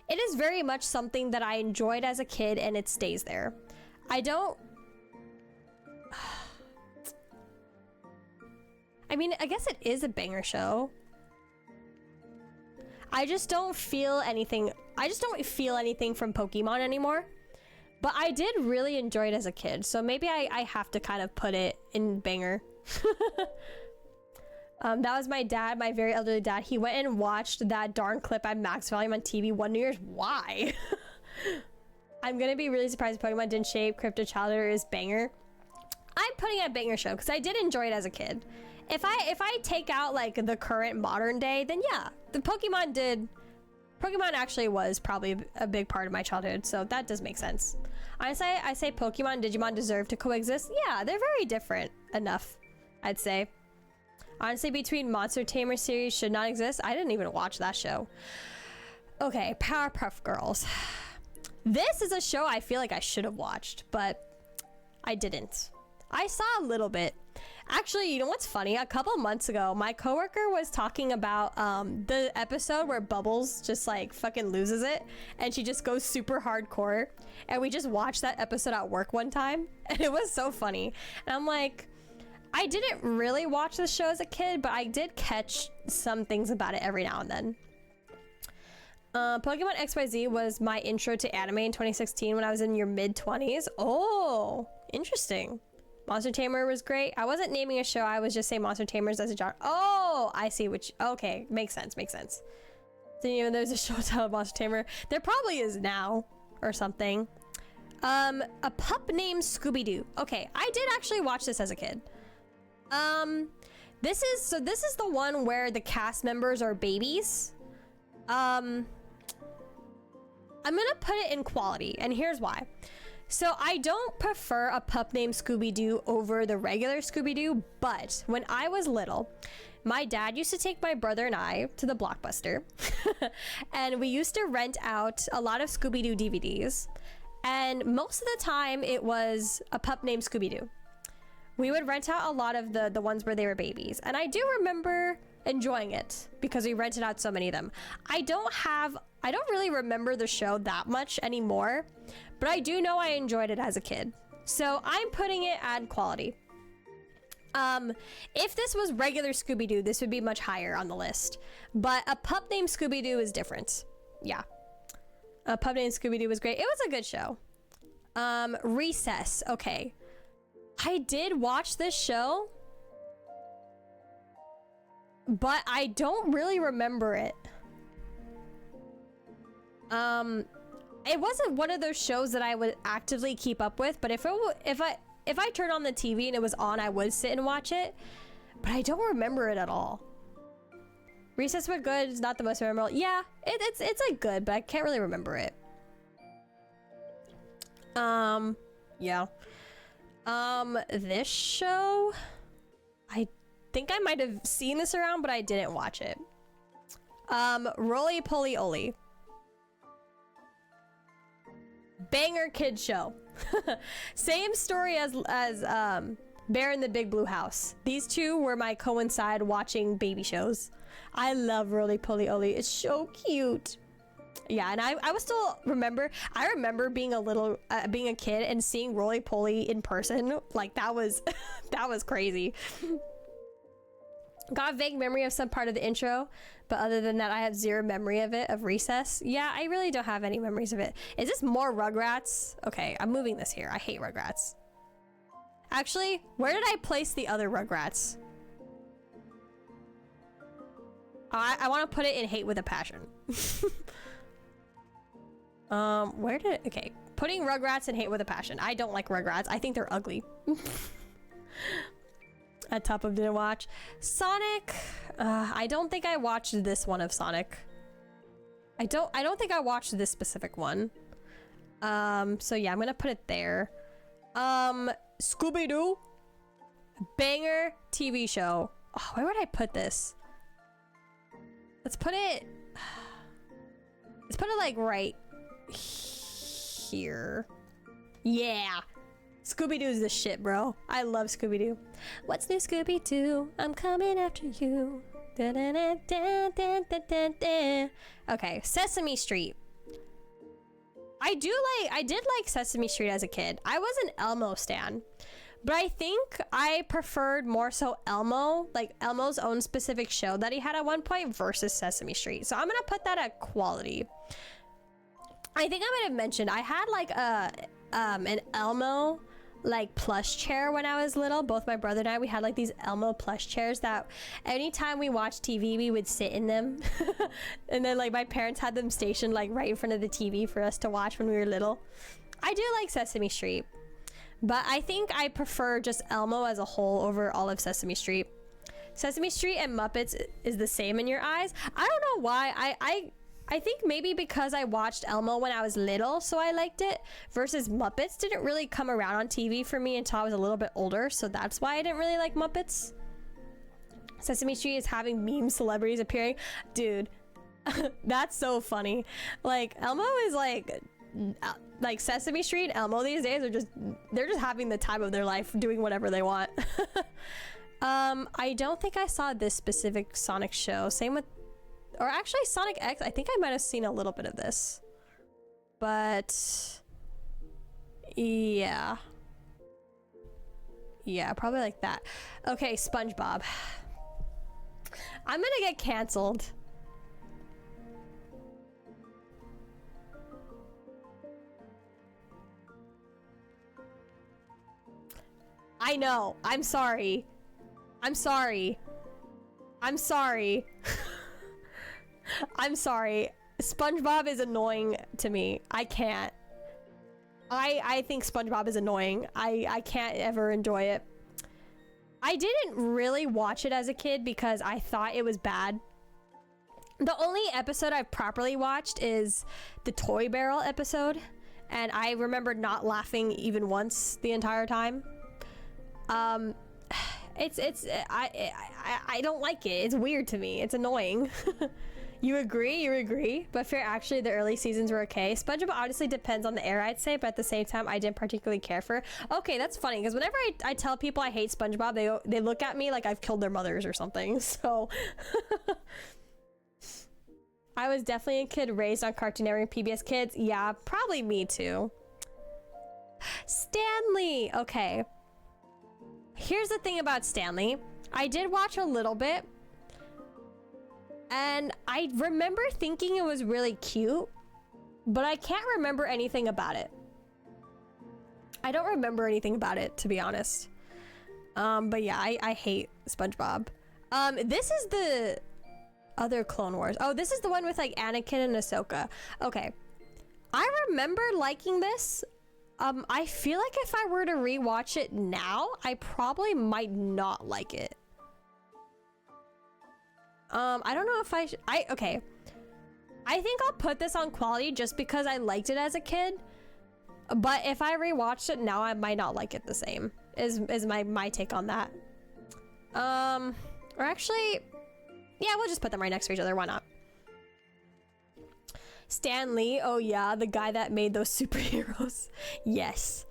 It is very much something that I enjoyed as a kid and it stays there. I mean, I guess it is a banger show. I just don't feel anything from Pokemon anymore. But I did really enjoy it as a kid, so maybe I have to kind of put it in banger. That was my dad, my very elderly dad. He went and watched that darn clip at max volume on TV one New Year's. Why? I'm gonna be really surprised if Pokemon didn't shape Crypta Chowder is banger. I'm putting it a banger show because I did enjoy it as a kid. If I take out like the current modern day, then yeah, the Pokemon actually was probably a big part of my childhood, so that does make sense. I say Pokemon and Digimon deserve to coexist. Yeah, they're very different enough, I'd say. Honestly, between Monster Tamer series should not exist. I didn't even watch that show. Okay, Powerpuff Girls. This is a show I feel like I should have watched, but I didn't. I saw a little bit. Actually, you know what's funny? A couple months ago, my coworker was talking about the episode where Bubbles just like fucking loses it and she just goes super hardcore. And we just watched that episode at work one time and it was so funny. And I'm like, I didn't really watch the show as a kid, but I did catch some things about it every now and then. Pokemon XYZ was my intro to anime in 2016 when I was in your mid-20s. Oh, interesting. Monster Tamer was great. I wasn't naming a show. I was just saying Monster Tamers as a genre. Oh, I see which. Okay, makes sense. Didn't even know there's a show titled Monster Tamer. There probably is now or something. A pup named Scooby-Doo. Okay, I did actually watch this as a kid. This is the one where the cast members are babies. I'm gonna put it in quality, and here's why. So I don't prefer a pup named Scooby-Doo over the regular Scooby-Doo, but when I was little, my dad used to take my brother and I to the Blockbuster, and we used to rent out a lot of Scooby-Doo DVDs, and most of the time it was a pup named Scooby-Doo. We would rent out a lot of the ones where they were babies, and I do remember enjoying it because we rented out so many of them. I don't really remember the show that much anymore, but I do know I enjoyed it as a kid. So I'm putting it at quality. If this was regular Scooby-Doo, this would be much higher on the list, but a pup named Scooby-Doo is different. Yeah. A pup named Scooby-Doo was great. It was a good show. Recess. Okay. I did watch this show, but I don't really remember it. It wasn't one of those shows that I would actively keep up with, but if I turned on the TV and it was on, I would sit and watch it, but I don't remember it at all. Recess was good. It's not the most memorable. Yeah, it's like good, but I can't really remember it. Yeah. This show, I think I might have seen this around, but I didn't watch it. Roly Poly Oly. Banger kid show. Same story as Bear in the Big Blue House. These two were my coincide watching baby shows. I love Roly Poly Oly. It's so cute. Yeah, and I was still I remember being being a kid and seeing Roly Poly in person. Like that was that was crazy. Got a vague memory of some part of the intro, but other than that, I have zero memory of it, of Recess. Yeah, I really don't have any memories of it. Is this more Rugrats? Okay, I'm moving this here. I hate Rugrats. Actually, where did I place the other Rugrats? I want to put it in Hate with a Passion. Okay, putting Rugrats in Hate with a Passion. I don't like Rugrats. I think they're ugly. At top of didn't watch. Sonic. I don't think I watched this one of Sonic. I don't think I watched this specific one. So yeah, I'm gonna put it there. Scooby-Doo. Banger TV show. Oh, where would I put this? Let's put it like right here. Yeah. Scooby-Doo's the shit, bro. I love Scooby-Doo. What's new, Scooby-Doo? I'm coming after you. Da, da, da, da, da, da, da, da. Okay, Sesame Street. I did like Sesame Street as a kid. I was an Elmo stan. But I think I preferred more so Elmo, like Elmo's own specific show that he had at one point versus Sesame Street. So I'm gonna put that at quality. I think I might have mentioned I had like an Elmo like plush chair when I was little. Both my brother and I, we had like these Elmo plush chairs that anytime we watched TV, we would sit in them. And then like my parents had them stationed like right in front of the TV for us to watch when we were little. I do like Sesame Street, but I think I prefer just Elmo as a whole over all of Sesame Street. Sesame Street and Muppets is the same in your eyes. I don't know why. I think maybe because I watched Elmo when I was little, so I liked it, versus Muppets didn't really come around on TV for me until I was a little bit older, so that's why I didn't really like Muppets. Sesame Street is having meme celebrities appearing. Dude, that's so funny. Like, Elmo is like Sesame Street and Elmo these days are they're just having the time of their life doing whatever they want. I don't think I saw this specific Sonic show. Same with, or actually Sonic X, I think I might have seen a little bit of this. But yeah. Yeah, probably like that. Okay, SpongeBob. I'm gonna get canceled. I know. I'm sorry. I'm sorry. I'm sorry. I'm sorry. SpongeBob is annoying to me. I can't. I think SpongeBob is annoying. I can't ever enjoy it. I didn't really watch it as a kid because I thought it was bad. The only episode I've properly watched is the Toy Barrel episode, and I remember not laughing even once the entire time. I don't like it. It's weird to me. It's annoying. You agree? But fair, actually, the early seasons were okay. SpongeBob honestly depends on the era, I'd say, but at the same time, I didn't particularly care for it. Okay, that's funny, because whenever I tell people I hate SpongeBob, they look at me like I've killed their mothers or something, so... I was definitely a kid raised on Cartoon Network and PBS Kids. Yeah, probably me too. Stanley! Okay. Here's the thing about Stanley. I did watch a little bit, and I remember thinking it was really cute, but I can't remember anything about it. I don't remember anything about it, to be honest. But yeah, I hate SpongeBob. This is the other Clone Wars. Oh, this is the one with like Anakin and Ahsoka. Okay. I remember liking this. I feel like if I were to rewatch it now, I probably might not like it. I don't know if okay. I think I'll put this on quality just because I liked it as a kid. But if I rewatched it now, I might not like it the same. Is my take on that. Or actually, yeah, we'll just put them right next to each other. Why not? Stan Lee, oh yeah, the guy that made those superheroes. Yes.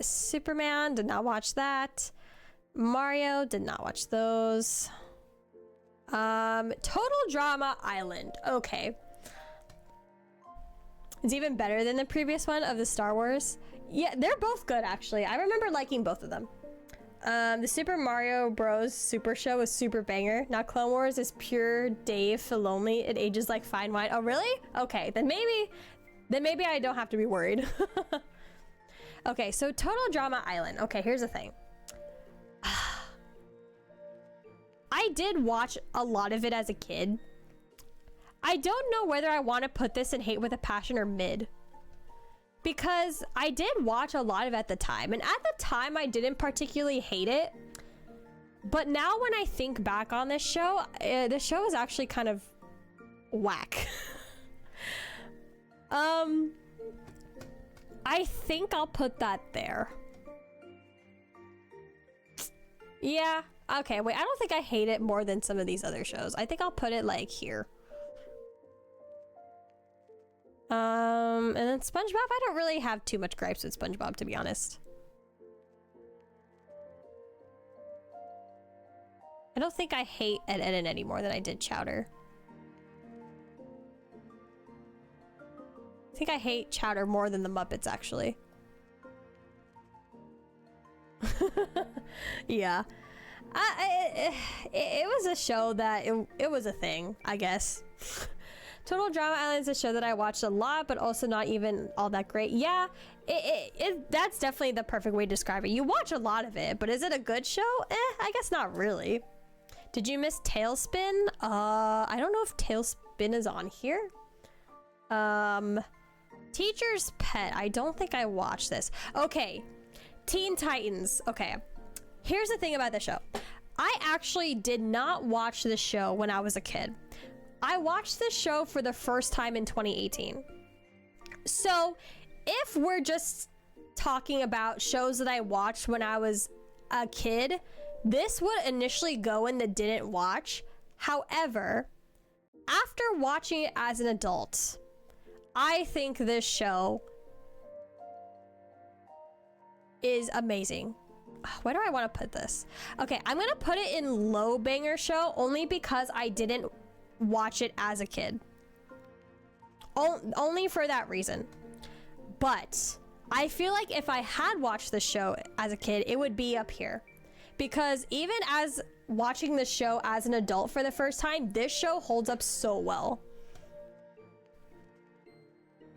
Superman, did not watch that. Mario, did not watch those. Total Drama Island. Okay. It's even better than the previous one of the Star Wars. Yeah, they're both good, actually. I remember liking both of them. The Super Mario Bros. Super Show was super banger. Now Clone Wars is pure Dave Filoni. It ages like fine wine. Oh, really? Okay, then maybe I don't have to be worried. Okay, so Total Drama Island. Okay, here's the thing. I did watch a lot of it as a kid. I don't know whether I want to put this in Hate with a Passion or mid. Because I did watch a lot of it at the time. And at the time, I didn't particularly hate it. But now when I think back on this show is actually kind of whack. I think I'll put that there. Yeah. Okay, wait. I don't think I hate it more than some of these other shows. I think I'll put it like here. And then SpongeBob, I don't really have too much gripes with SpongeBob, to be honest. I don't think I hate Ed, Edd n Eddy more than I did Chowder. I think I hate Chowder more than the Muppets, actually. Yeah. It was a show that it was a thing, I guess. Total Drama Island is a show that I watched a lot, but also not even all that great. Yeah, that's definitely the perfect way to describe it. You watch a lot of it, but is it a good show? I guess not really. Did you miss Tailspin? I don't know if Tailspin is on here. Teacher's Pet. I don't think I watched this. Okay, Teen Titans. Okay, here's the thing about the show. I actually did not watch this show when I was a kid. I watched this show for the first time in 2018. So if we're just talking about shows that I watched when I was a kid, this would initially go in the didn't watch. However, after watching it as an adult, I think this show is amazing. Where do I want to put this? Okay, I'm gonna put it in low banger show only because I didn't watch it as a kid. Only for that reason. But I feel like if I had watched the show as a kid, it would be up here. Because even as watching the show as an adult for the first time, this show holds up so well.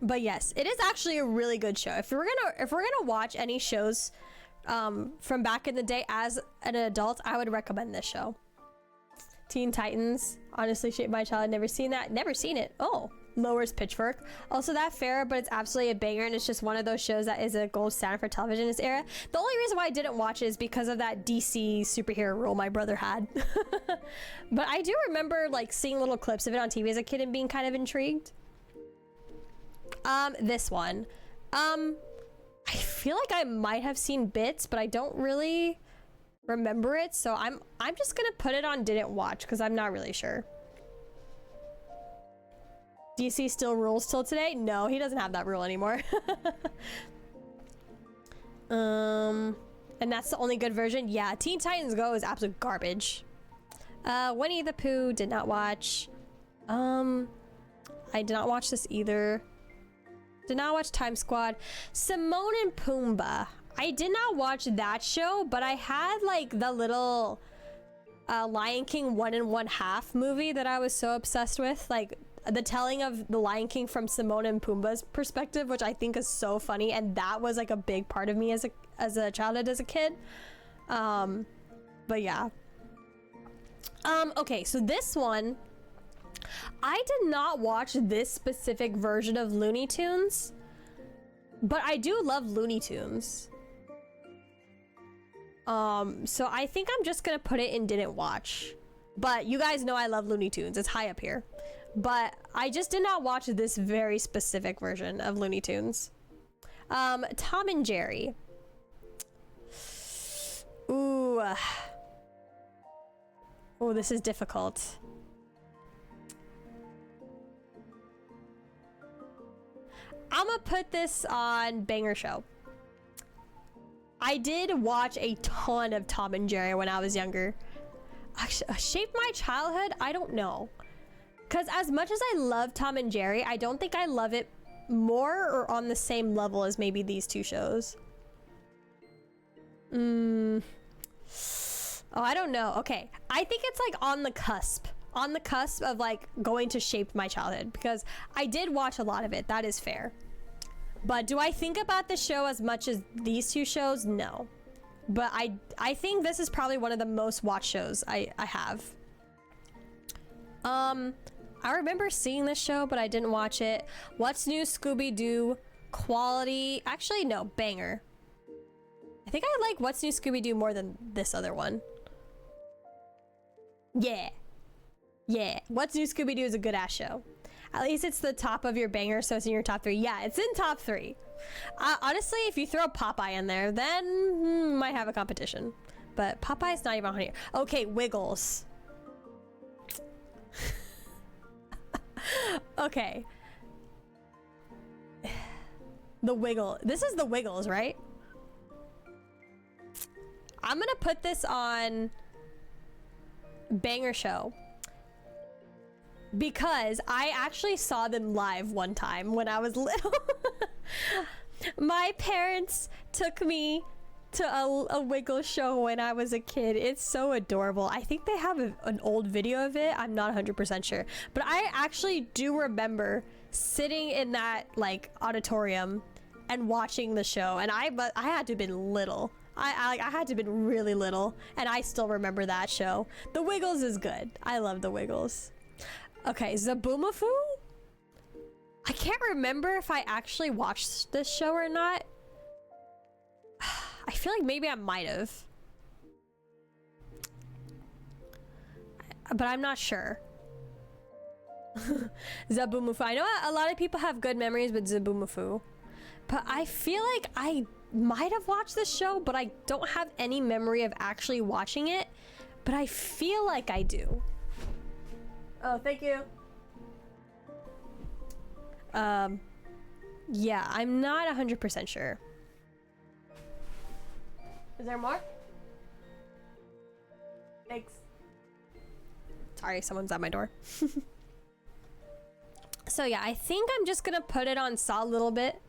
But yes, it is actually a really good show. If we're gonna watch any shows from back in the day as an adult, I would recommend this show. Teen Titans honestly shaped my child. Never seen that. Never seen it. Oh, lowers Pitchfork. Also that fair, but it's absolutely a banger, and it's just one of those shows that is a gold standard for television in this era. The only reason why I didn't watch it is because of that DC superhero role my brother had. But I do remember like seeing little clips of it on TV as a kid and being kind of intrigued. This one. I feel like I might have seen bits, but I don't really remember it, so I'm just gonna put it on didn't watch because I'm not really sure. DC still rules till today? No, he doesn't have that rule anymore. And that's the only good version. Yeah, Teen Titans Go is absolute garbage. Winnie the Pooh, did not watch. I did not watch this either. Did not watch Time Squad. Simone and Pumbaa. I did not watch that show, but I had like the little Lion King 1 1/2 movie that I was so obsessed with. Like the telling of the Lion King from Simone and Pumbaa's perspective, which I think is so funny. And that was like a big part of me as a childhood, as a kid. But yeah. Okay, so this one, I did not watch this specific version of Looney Tunes, but I do love Looney Tunes. So I think I'm just gonna put it in didn't watch. But you guys know I love Looney Tunes. It's high up here. But I just did not watch this very specific version of Looney Tunes. Tom and Jerry. Ooh. Oh, this is difficult. I'm gonna put this on banger show. I did watch a ton of Tom and Jerry when I was younger. Actually, shaped my childhood? I don't know. Because as much as I love Tom and Jerry, I don't think I love it more or on the same level as maybe these two shows. Oh, I don't know. Okay, I think it's like on the cusp of like going to shape my childhood, because I did watch a lot of it. That is fair. But do I think about the show as much as these two shows? No. But I think this is probably one of the most watched shows I have. I remember seeing this show, but I didn't watch it. What's New Scooby-Doo? Quality. Actually, no. Banger. I think I like What's New Scooby-Doo more than this other one. Yeah. Yeah. What's New Scooby-Doo is a good ass show. At least it's the top of your banger, so it's in your top 3. Yeah, it's in top 3. Honestly, if you throw Popeye in there, then might have a competition. But Popeye's not even on here. Okay, Wiggles. Okay. The Wiggle. This is the Wiggles, right? I'm gonna put this on Banger Show, because I actually saw them live one time when I was little. My parents took me to a Wiggle show when I was a kid. It's so adorable. I think they have an old video of it. I'm not 100% sure. But I actually do remember sitting in that like auditorium and watching the show. And I had to have been little. I had to have been really little. And I still remember that show. The Wiggles is good. I love the Wiggles. Okay, Zaboomafoo? I can't remember if I actually watched this show or not. I feel like maybe I might have. But I'm not sure. Zaboomafoo. I know a lot of people have good memories with Zaboomafoo. But I feel like I might have watched this show, but I don't have any memory of actually watching it. But I feel like I do. Oh, thank you. Yeah, I'm not 100% sure. Is there more? Thanks. Sorry, someone's at my door. So yeah, I think I'm just gonna put it on Saw a little bit.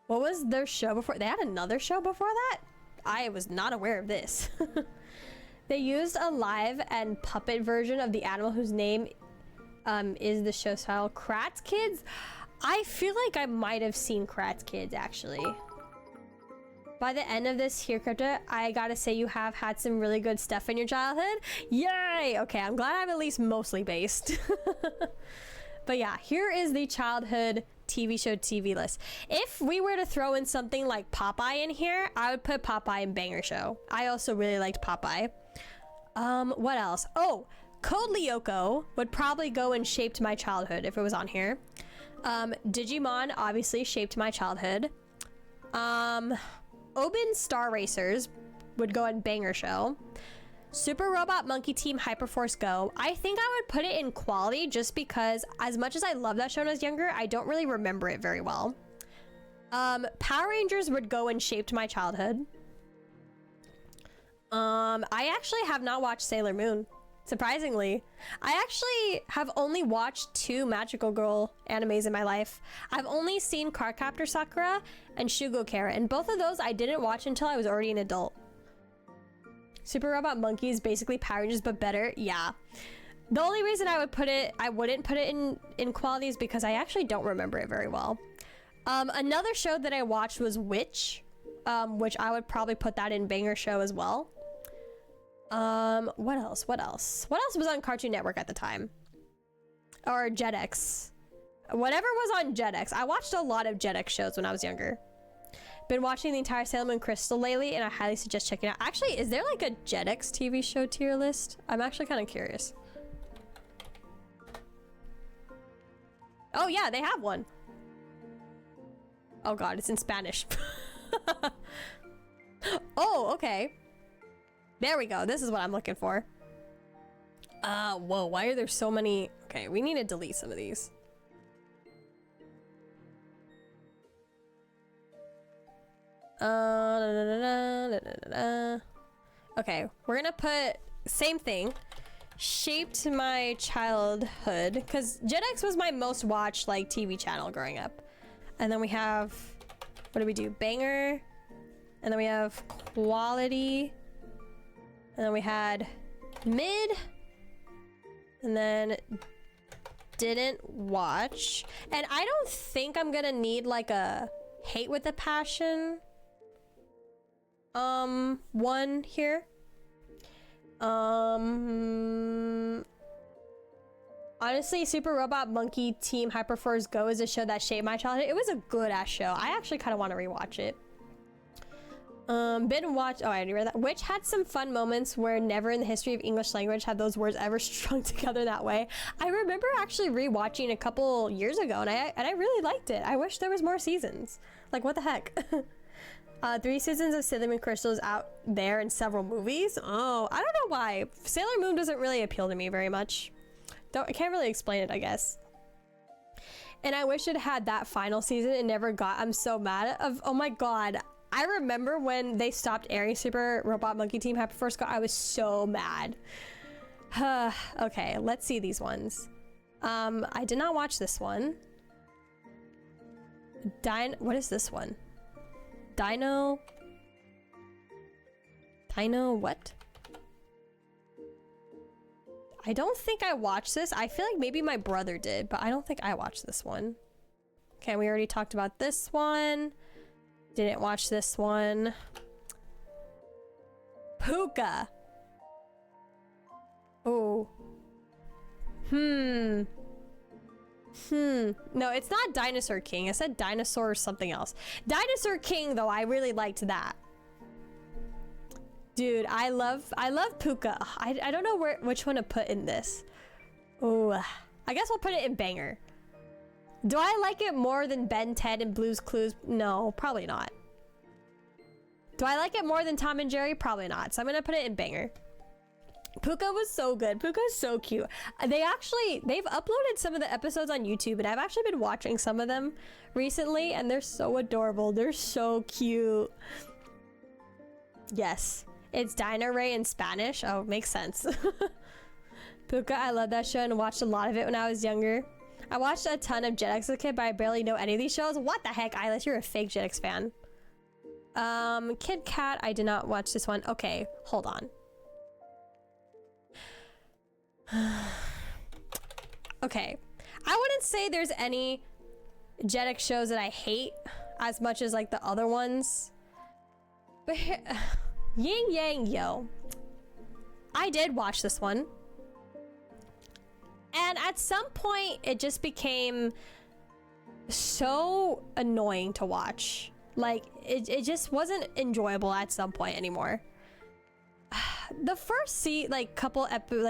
What was their show before? They had another show before that? I was not aware of this. They used a live and puppet version of the animal whose name is the show style. Kratz Kids? I feel like I might have seen Kratz Kids, actually. By the end of this here, Crypta, I gotta say you have had some really good stuff in your childhood. Yay! Okay, I'm glad I'm at least mostly based. But yeah, here is the childhood TV show TV list. If we were to throw in something like Popeye in here, I would put Popeye in Banger Show. I also really liked Popeye. What else? Oh, Code Lyoko would probably go and shaped my childhood if it was on here. Digimon obviously shaped my childhood. Obin Star Racers would go in Banger Show. Super Robot Monkey Team Hyperforce Go. I think I would put it in quality just because as much as I love that show when I was younger, I don't really remember it very well. Power Rangers would go and shaped my childhood. I actually have not watched Sailor Moon. Surprisingly, I actually have only watched 2 Magical Girl animes in my life. I've only seen Cardcaptor Sakura and Shugo Kara, and both of those I didn't watch until I was already an adult. Super Robot Monkey is basically Power Rangers but better. Yeah. The only reason I wouldn't put it in quality is because I actually don't remember it very well. Another show that I watched was Witch, which I would probably put that in Banger Show as well. What else was on Cartoon Network at the time? Or Jetix. Whatever was on Jetix. I watched a lot of Jetix shows when I was younger. Been watching the entire Sailor Moon Crystal lately, and I highly suggest checking it out. Actually, is there like a Jetix TV show tier list? I'm actually kind of curious. Oh yeah, they have one. Oh god, it's in Spanish. Oh, okay. There we go. This is what I'm looking for. Whoa, why are there so many? Okay, we need to delete some of these. Okay, we're gonna put same thing. Shaped my childhood, because Jetix was my most watched like TV channel growing up. And then we have, what do we do? Banger. And then we have quality. And then we had mid. And then didn't watch. And I don't think I'm gonna need like a hate with a passion one here. Honestly, Super Robot Monkey Team Hyperforce Go is a show that shaped my childhood. It was a good ass show. I actually kind of want to rewatch it. Been watched. Oh, I already read that. Which had some fun moments where never in the history of English language have those words ever strung together that way. I remember actually rewatching a couple years ago, and I really liked it. I wish there was more seasons. Like, what the heck? 3 seasons of Sailor Moon Crystal is out there in several movies. Oh, I don't know why. Sailor Moon doesn't really appeal to me very much. I can't really explain it, I guess. And I wish it had that final season. It never got. I'm so mad. Oh my god. I remember when they stopped airing Super Robot Monkey Team Hyperforce Go. I was so mad. Okay, let's see these ones. I did not watch this one. What is this one? Dino what? I don't think I watched this. I feel like maybe my brother did, but I don't think I watched this one. Okay, we already talked about this one. Didn't watch this one. Puka. Oh. No, it's not Dinosaur King. I said dinosaur or something else. Dinosaur King, though, I really liked that. Dude, I love Puka. I don't know which one to put in this. Oh, I guess we'll put it in banger. Do I like it more than Ben 10 and Blue's Clues? No, probably not. Do I like it more than Tom and Jerry? Probably not. So I'm gonna put it in banger. Puka was so good. Puka is so cute. They've uploaded some of the episodes on YouTube, and I've actually been watching some of them recently, and they're so adorable. They're so cute. Yes, it's Dino Ray in Spanish. Oh, makes sense. Puka, I love that show and watched a lot of it when I was younger. I watched a ton of Jetix as a kid, but I barely know any of these shows. What the heck, Eilish? You're a fake Jetix fan. Kid Cat, I did not watch this one. Okay, hold on. Okay, I wouldn't say there's any Jetix shows that I hate as much as like the other ones. But here, Yin Yang Yo. I did watch this one. And at some point, it just became so annoying to watch. Like, it just wasn't enjoyable at some point anymore. The first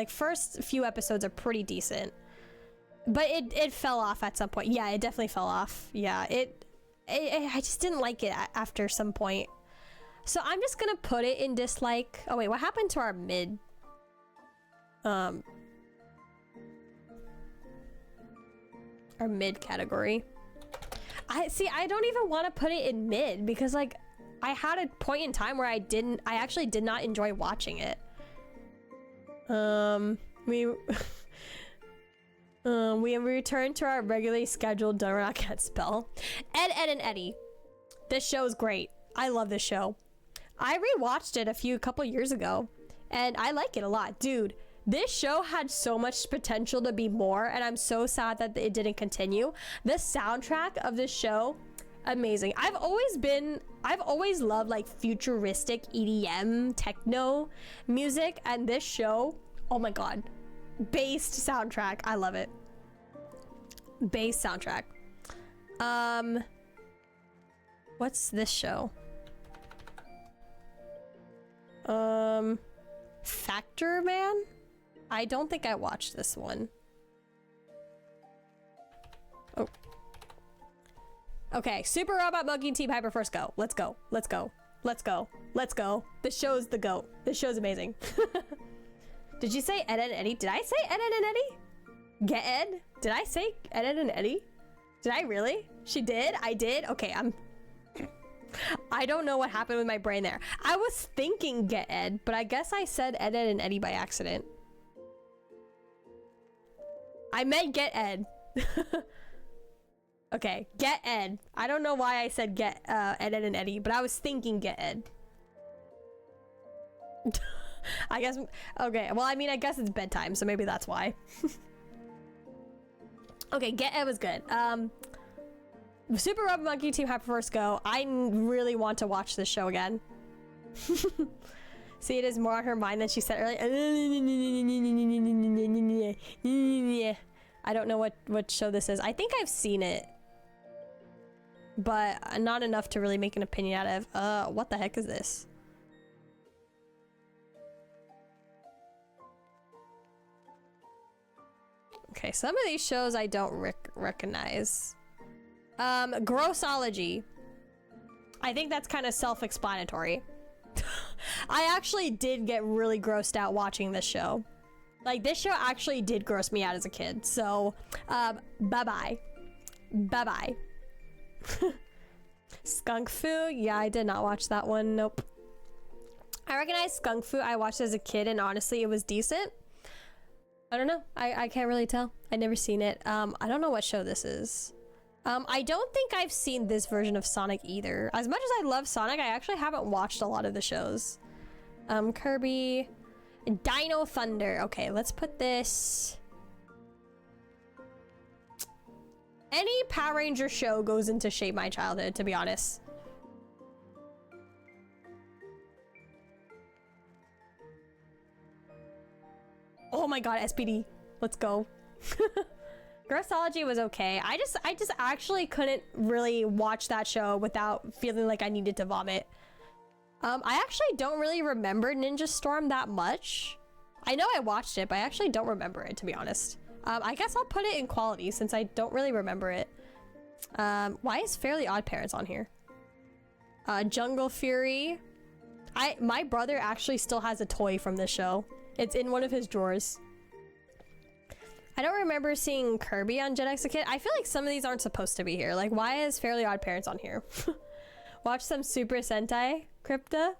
first few episodes are pretty decent. But it fell off at some point. Yeah, it definitely fell off. Yeah, I just didn't like it after some point. So I'm just gonna put it in dislike. Oh wait, what happened to our mid? Our mid category. I don't even want to put it in mid because like I had a point in time where I actually did not enjoy watching it. We returned to our regularly scheduled Don't Rock Cat spell. Ed, and Eddie. This show is great. I love this show. I rewatched it a couple years ago and I like it a lot. Dude, this show had so much potential to be more, and I'm so sad that it didn't continue. The soundtrack of this show, amazing. I've always loved like futuristic EDM techno music, and this show, oh my god, based soundtrack. I love it. Bass soundtrack. What's this show? Factor Man? I don't think I watched this one. Oh. Okay, Super Robot Monkey Team Hyperforce Go. Let's go. Let's go. Let's go. Let's go. This show's the GOAT. This show's amazing. Did you say Ed and Eddie? Did I say Ed and Eddie? Get Ed? Did I say Ed and Eddie? Did I really? She did? I did? Okay, I don't know what happened with my brain there. I was thinking Get Ed, but I guess I said Ed, Ed, and Eddie by accident. I meant Get Ed. Okay, Get Ed. I don't know why I said Get Ed, Ed, and Eddie, but I was thinking Get Ed. I guess, okay, well, I mean, I guess it's bedtime, so maybe that's why. Okay, Get Ed was good. Super Robot Monkey Team Hyperforce Go. I really want to watch this show again. See, it is more on her mind than she said earlier. I don't know what show this is. I think I've seen it, but not enough to really make an opinion out of. What the heck is this? Okay, some of these shows I don't recognize. Grossology. I think that's kind of self-explanatory. I actually did get really grossed out watching this show. Like, this show actually did gross me out as a kid. So, bye-bye. Bye-bye. Skunk Fu? Yeah, I did not watch that one. Nope. I recognize Skunk Fu. I watched it as a kid, and honestly, it was decent. I don't know. I can't really tell. I've never seen it. I don't know what show this is. I don't think I've seen this version of Sonic either. As much as I love Sonic, I actually haven't watched a lot of the shows. Kirby. Dino Thunder. Okay, let's put this. Any Power Ranger show goes into shape my childhood, to be honest. Oh my god, SPD. Let's go. Grossology was okay. I just actually couldn't really watch that show without feeling like I needed to vomit. I actually don't really remember Ninja Storm that much. I know I watched it, but I actually don't remember it, to be honest. I guess I'll put it in quality since I don't really remember it. Why is Fairly Odd Parents on here? Jungle Fury. My brother actually still has a toy from this show. It's in one of his drawers. I don't remember seeing Kirby on Jetix as a kid. I feel like some of these aren't supposed to be here. Like, why is Fairly Odd Parents on here? Watch some Super Sentai, Crypta.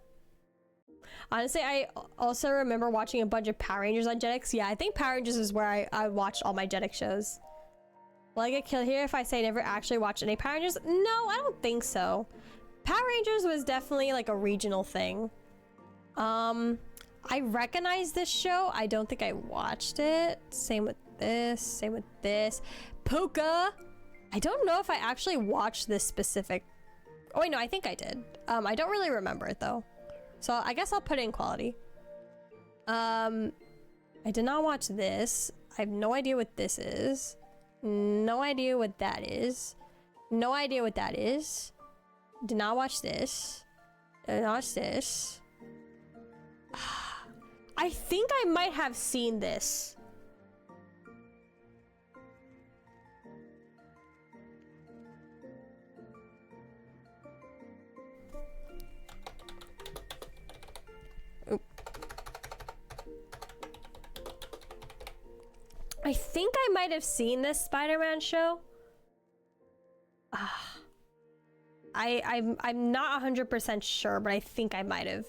Honestly, I also remember watching a bunch of Power Rangers on Jetix. Yeah, I think Power Rangers is where I watched all my Jetix shows. Will I get killed here if I say I never actually watched any Power Rangers? No, I don't think so. Power Rangers was definitely like a regional thing. I recognize this show. I don't think I watched it. Same with this. Same with this. Puka. I don't know if I actually watched this specific. Oh wait, no, I think I did. I don't really remember it though. So I guess I'll put it in quality. I did not watch this. I have no idea what this is. No idea what that is. No idea what that is. Did not watch this. Did not watch this. I think I might have seen this. Oop. I think I might have seen this Spider-Man show. I'm not 100% sure, but I think I might have.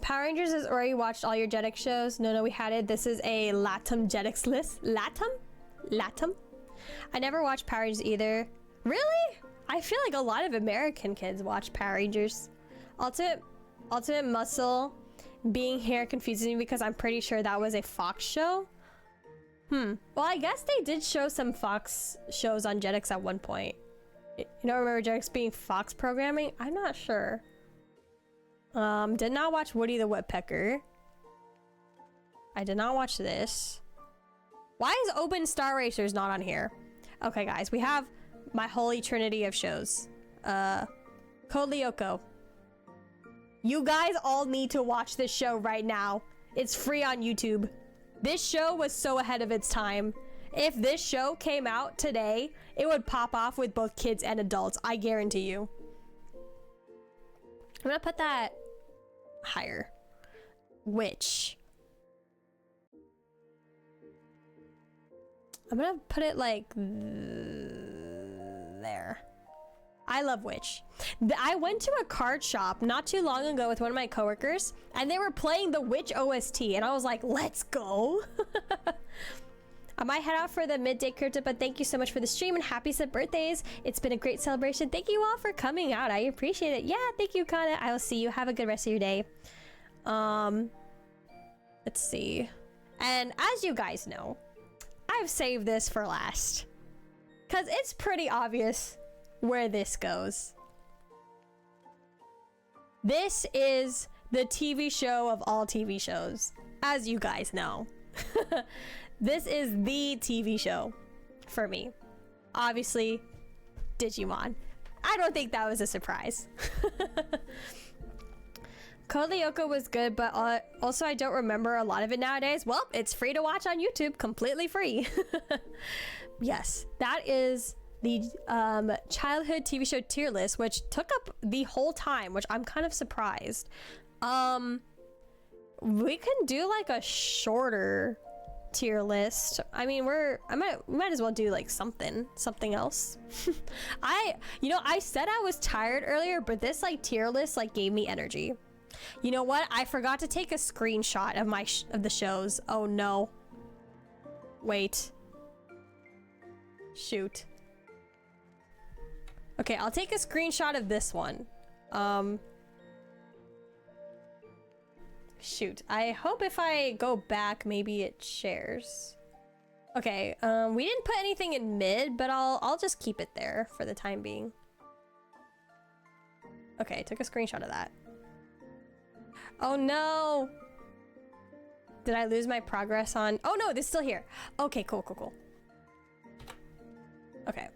Power Rangers has already watched all your Jetix shows. No, we had it. This is a Latum Jetix list. Latum? I never watched Power Rangers either. Really? I feel like a lot of American kids watch Power Rangers. Ultimate Muscle being here confuses me because I'm pretty sure that was a Fox show. Well, I guess they did show some Fox shows on Jetix at one point. You don't remember Jetix being Fox programming? I'm not sure. Did not watch Woody the Woodpecker. I did not watch this. Why is Open Star Racers not on here? Okay, guys, we have my holy trinity of shows. Code Lyoko. You guys all need to watch this show right now. It's free on YouTube. This show was so ahead of its time. If this show came out today, it would pop off with both kids and adults. I guarantee you. I'm gonna put that higher. Which? I'm gonna put it like there. I love Witch. I went to a card shop not too long ago with one of my coworkers, and they were playing the Witch OST, and I was like, let's go. I might head out for the midday crypto, but thank you so much for the stream and happy sub birthdays. It's been a great celebration. Thank you all for coming out. I appreciate it. Yeah, thank you, Kana. I will see you. Have a good rest of your day. Let's see. And as you guys know, I've saved this for last, because it's pretty obvious where this goes. This is the TV show of all TV shows, as you guys know. This is the TV show for me. Obviously, Digimon. I don't think that was a surprise. Code Lyoko was good, but also I don't remember a lot of it nowadays. Well, it's free to watch on YouTube, completely free. Yes, that is the childhood TV show tier list, which took up the whole time, which I'm kind of surprised. We can do like a shorter tier list. I mean, we might as well do like something else. I said I was tired earlier, but this like tier list like gave me energy. You know what? I forgot to take a screenshot of of the shows. Oh no. Wait. Shoot. Okay, I'll take a screenshot of this one. Shoot. I hope if I go back, maybe it shares. Okay, we didn't put anything in mid, but I'll just keep it there for the time being. Okay, took a screenshot of that. Oh no! Did I lose my progress on... Oh no, this is still here. Okay, cool. Okay.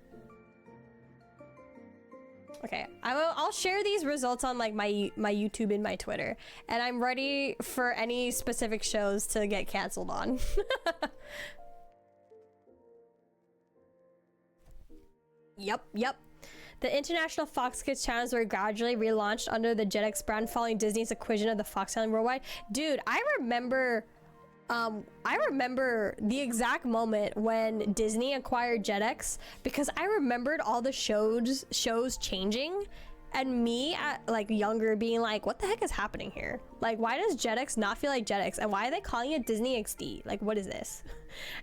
Okay, I'll share these results on like my YouTube and my Twitter, and I'm ready for any specific shows to get canceled on. Yep. The international Fox Kids channels were gradually relaunched under the Jetix brand following Disney's acquisition of the Fox channel worldwide. Dude, I remember the exact moment when Disney acquired Jetix, because I remembered all the shows changing, and me at like younger being like, what the heck is happening here? Like, why does Jetix not feel like Jetix, and why are they calling it Disney XD? Like, what is this?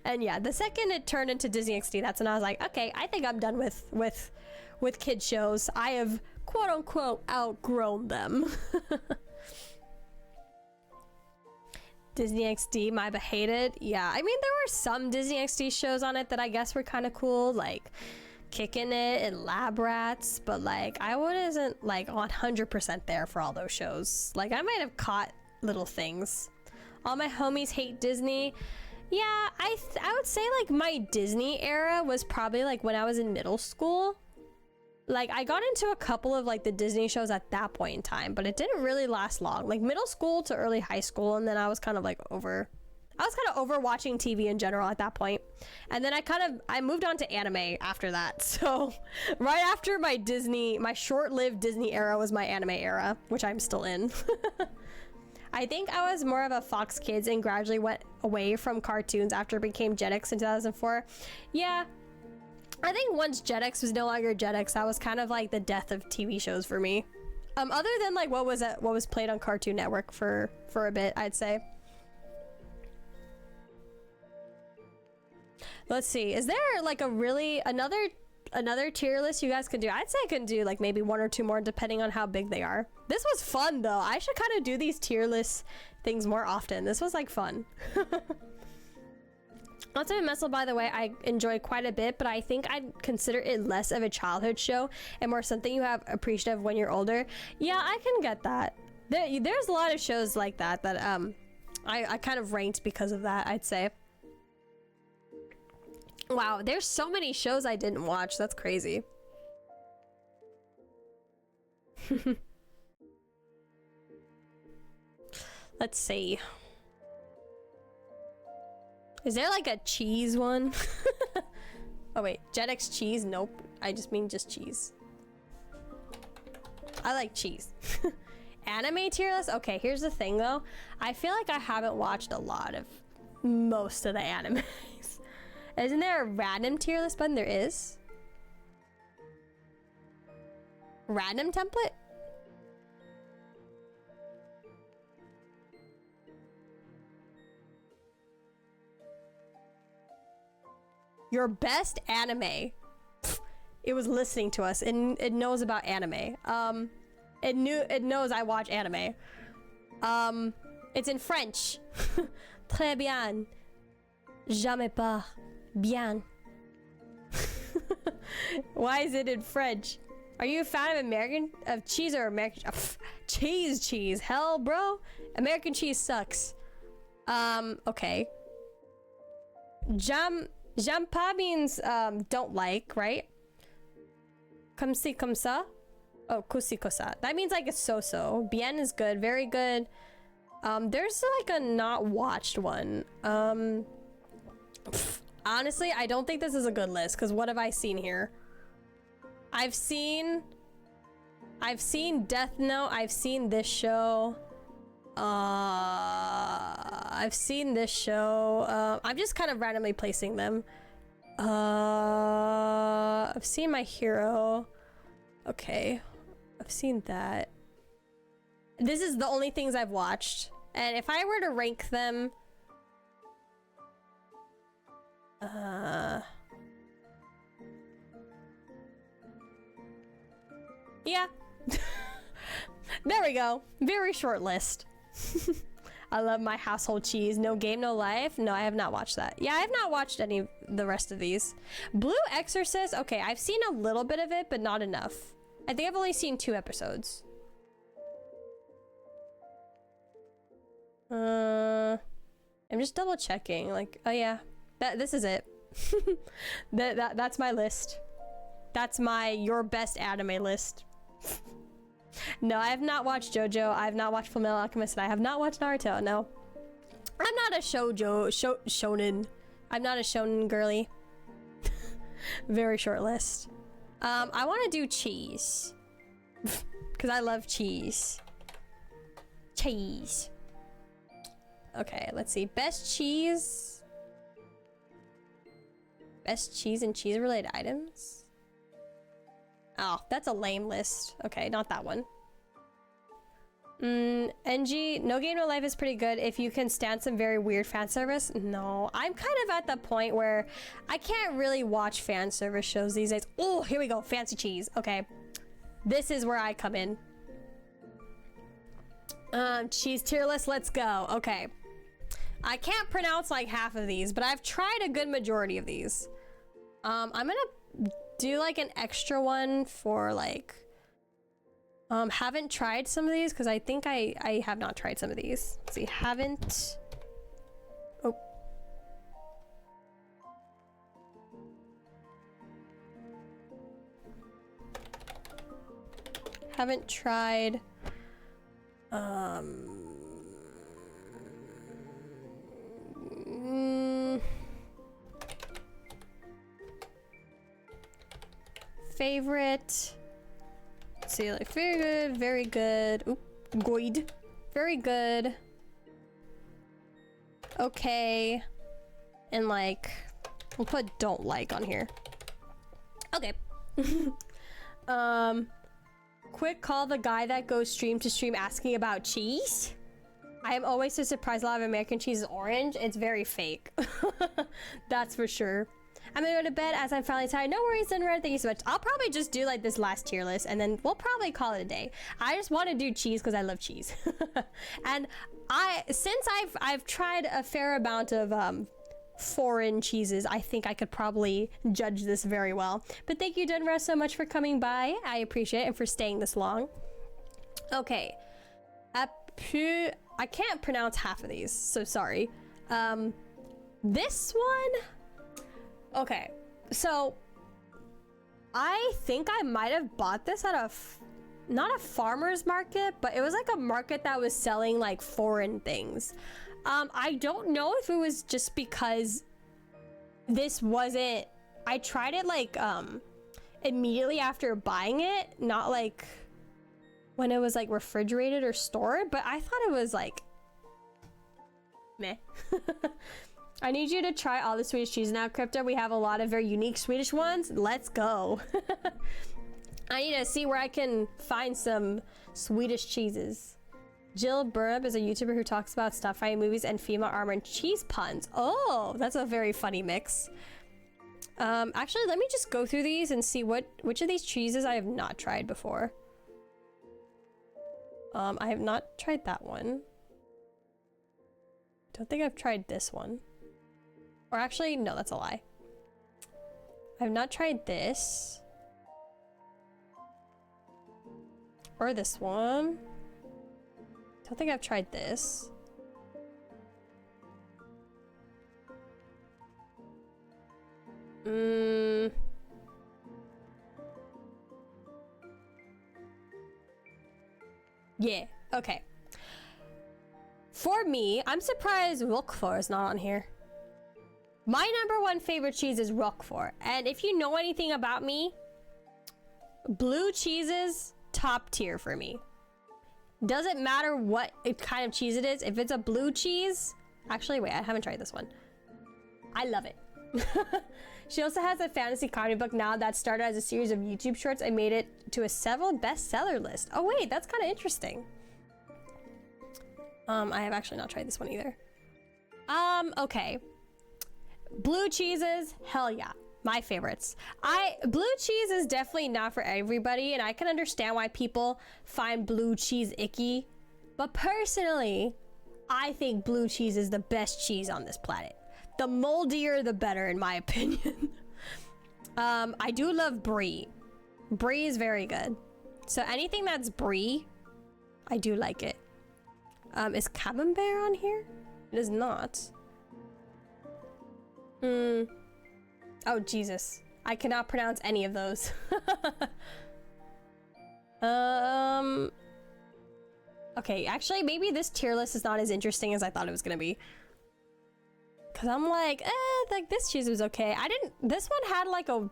And yeah, the second it turned into Disney XD, that's when I was like, okay, I think I'm done with kid shows. I have quote unquote outgrown them. Disney XD, my hated. Yeah, I mean, there were some Disney XD shows on it that I guess were kind of cool, like Kickin' It and Lab Rats, but like I wasn't like 100% there for all those shows. Like I might have caught little things. All my homies hate Disney. Yeah, I would say like my Disney era was probably like when I was in middle school. Like I got into a couple of like the Disney shows at that point in time, but it didn't really last long. Like middle school to early high school, and then I was kind of like over watching TV in general at that point. And then I moved on to anime after that. So right after my short-lived Disney era was my anime era, which I'm still in. I think I was more of a Fox Kids and gradually went away from cartoons after it became Jetix in 2004. Yeah. I think once Jetix was no longer Jetix, that was kind of like the death of TV shows for me. Other than like what was played on Cartoon Network for a bit, I'd say. Let's see. Is there like another tier list you guys could do? I'd say I can do like maybe one or two more depending on how big they are. This was fun though. I should kind of do these tier list things more often. This was like fun. Lots of Messel, by the way, I enjoy quite a bit, but I think I'd consider it less of a childhood show and more something you have appreciative when you're older. Yeah, I can get that. There's a lot of shows like that I kind of ranked because of that, I'd say. Wow, there's so many shows I didn't watch. That's crazy. Let's see. Is there like a cheese one? Oh wait, Jetix cheese? Nope. I just mean just cheese. I like cheese. Anime tier list? Okay, here's the thing though. I feel like I haven't watched a lot of most of the animes. Isn't there a random tier list button? There is. Random template? Your best anime. It was listening to us and it knows about anime. It knows I watch anime. It's in French. Très bien. Jamais pas. Bien. Why is it in French? Are you a fan of cheese or American cheese? Hell, bro. American cheese sucks. Okay. J'aime pas means don't like, right? Comme ci, comme ça. Oh, cosi, cosa. That means like it's so-so. Bien is good, very good. There's like a not watched one. Honestly, I don't think this is a good list, because what have I seen here? I've seen Death Note, I've seen this show. I've seen this show. I'm just kind of randomly placing them. I've seen My Hero. Okay. I've seen that. This is the only things I've watched. And if I were to rank them... yeah. There we go. Very short list. I love My Household Cheese. No Game, No Life. No, I have not watched that. Yeah, I have not watched any of the rest of these. Blue Exorcist. Okay, I've seen a little bit of it, but not enough. I think I've only seen 2 episodes. I'm just double checking. Like, oh yeah, this is it. That's my list. That's my your best anime list. No, I have not watched JoJo. I have not watched Fullmetal Alchemist, and I have not watched Naruto. No, I'm not a shonen. I'm not a shonen girly. Very short list. I want to do cheese because I love cheese. Cheese. Okay, let's see. Best cheese. Best cheese and cheese-related items. Oh, that's a lame list. Okay, not that one. NG, No Game No Life is pretty good if you can stand some very weird fan service. No, I'm kind of at the point where I can't really watch fan service shows these days. Oh, here we go. Fancy cheese. Okay. This is where I come in. Cheese tier list. Let's go. Okay. I can't pronounce like half of these, but I've tried a good majority of these. I'm gonna do like an extra one for like haven't tried some of these because I think I have not tried some of these. Let's see, haven't haven't tried favorite. Let's see, like very good, very good. Oop, good, very good. Okay, and like we'll put don't like on here. Okay. Quick call the guy that goes stream to stream asking about cheese. I am always so surprised a lot of American cheese is orange. It's very fake. That's for sure. I'm gonna go to bed as I'm finally tired. No worries, Red. Thank you so much. I'll probably just do like this last tier list and then we'll probably call it a day. I just want to do cheese because I love cheese. And since I've tried a fair amount of foreign cheeses, I think I could probably judge this very well. But thank you, Dunra, so much for coming by. I appreciate it and for staying this long. Okay. I can't pronounce half of these, so sorry. This one. Okay, so I think I might have bought this at not a farmer's market, but it was like a market that was selling like foreign things. I don't know if it was just because this wasn't, I tried it like immediately after buying it, not like when it was like refrigerated or stored, but I thought it was like meh. I need you to try all the Swedish cheese now, Crypta. We have a lot of very unique Swedish ones. Let's go. I need to see where I can find some Swedish cheeses. Jill Burnup is a YouTuber who talks about stuff fighting movies and female armor and cheese puns. Oh, that's a very funny mix. Actually, let me just go through these and see which of these cheeses I have not tried before. I have not tried that one. Don't think I've tried this one. Or actually, no, that's a lie. I've not tried this. Or this one. Don't think I've tried this. Yeah, okay. For me, I'm surprised Roquefort is not on here. My #1 favorite cheese is Roquefort. And if you know anything about me, blue cheeses, top tier for me. Doesn't matter what kind of cheese it is. If it's a blue cheese... Actually, wait, I haven't tried this one. I love it. She also has a fantasy comedy book now that started as a series of YouTube shorts and made it to a several bestseller list. Oh wait, that's kind of interesting. I have actually not tried this one either. Okay. Blue cheeses, hell yeah. My favorites. Blue cheese is definitely not for everybody, and I can understand why people find blue cheese icky. But personally, I think blue cheese is the best cheese on this planet. The moldier, the better, in my opinion. I do love brie. Brie is very good. So anything that's brie, I do like it. Is camembert on here? It is not. Oh, Jesus. I cannot pronounce any of those. Okay, actually, maybe this tier list is not as interesting as I thought it was gonna be. Cause I'm like, like this cheese was okay. This one had like a,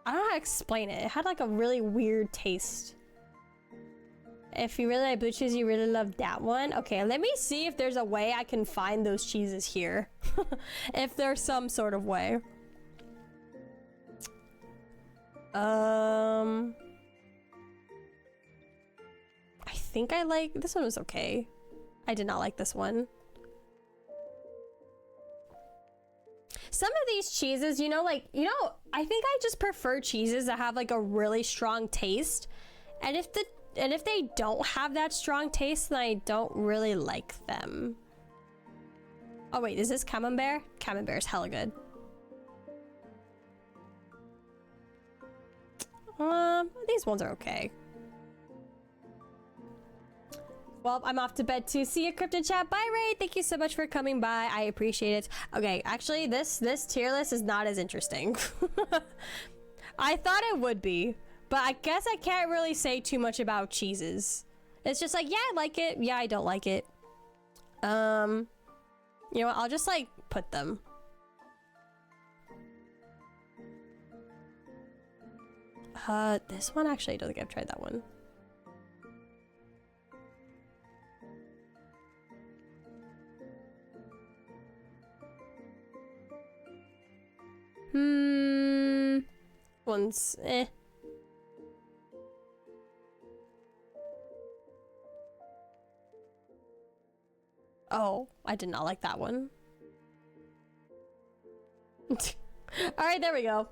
I don't know how to explain it. It had like a really weird taste. If you really like blue cheese, you really love that one. Okay, let me see if there's a way I can find those cheeses here. If there's some sort of way. I think I like, this one was okay. I did not like this one. Some of these cheeses, I think I just prefer cheeses that have like a really strong taste. And if they don't have that strong taste, then I don't really like them. Oh wait, is this camembert? Camembert is hella good. These ones are okay. Well, I'm off to bed too. See you, Crypta Chat. Bye, Ray. Thank you so much for coming by. I appreciate it. Okay, actually, this tier list is not as interesting. I thought it would be, but I guess I can't really say too much about cheeses. It's just like, yeah, I like it. Yeah, I don't like it. You know what? I'll just like put them. This one actually, I don't think I've tried that one. One's eh. Oh, I did not like that one. Alright, there we go.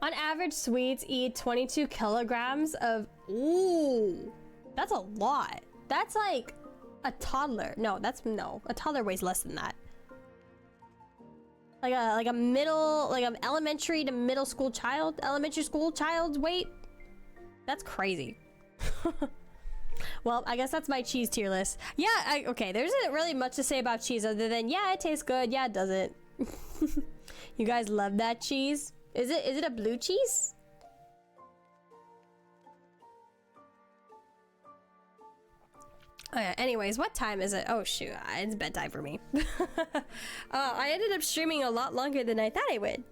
On average, Swedes eat 22 kilograms of... Ooh, that's a lot. That's like a toddler. No, a toddler weighs less than that. Like an elementary to middle school child, elementary school child's weight. That's crazy. Well, I guess that's my cheese tier list. Yeah, okay, there isn't really much to say about cheese other than, yeah, it tastes good, yeah, it doesn't. You guys love that cheese? Is it a blue cheese? Oh yeah, anyways, what time is it? Oh shoot, it's bedtime for me. I ended up streaming a lot longer than I thought I would.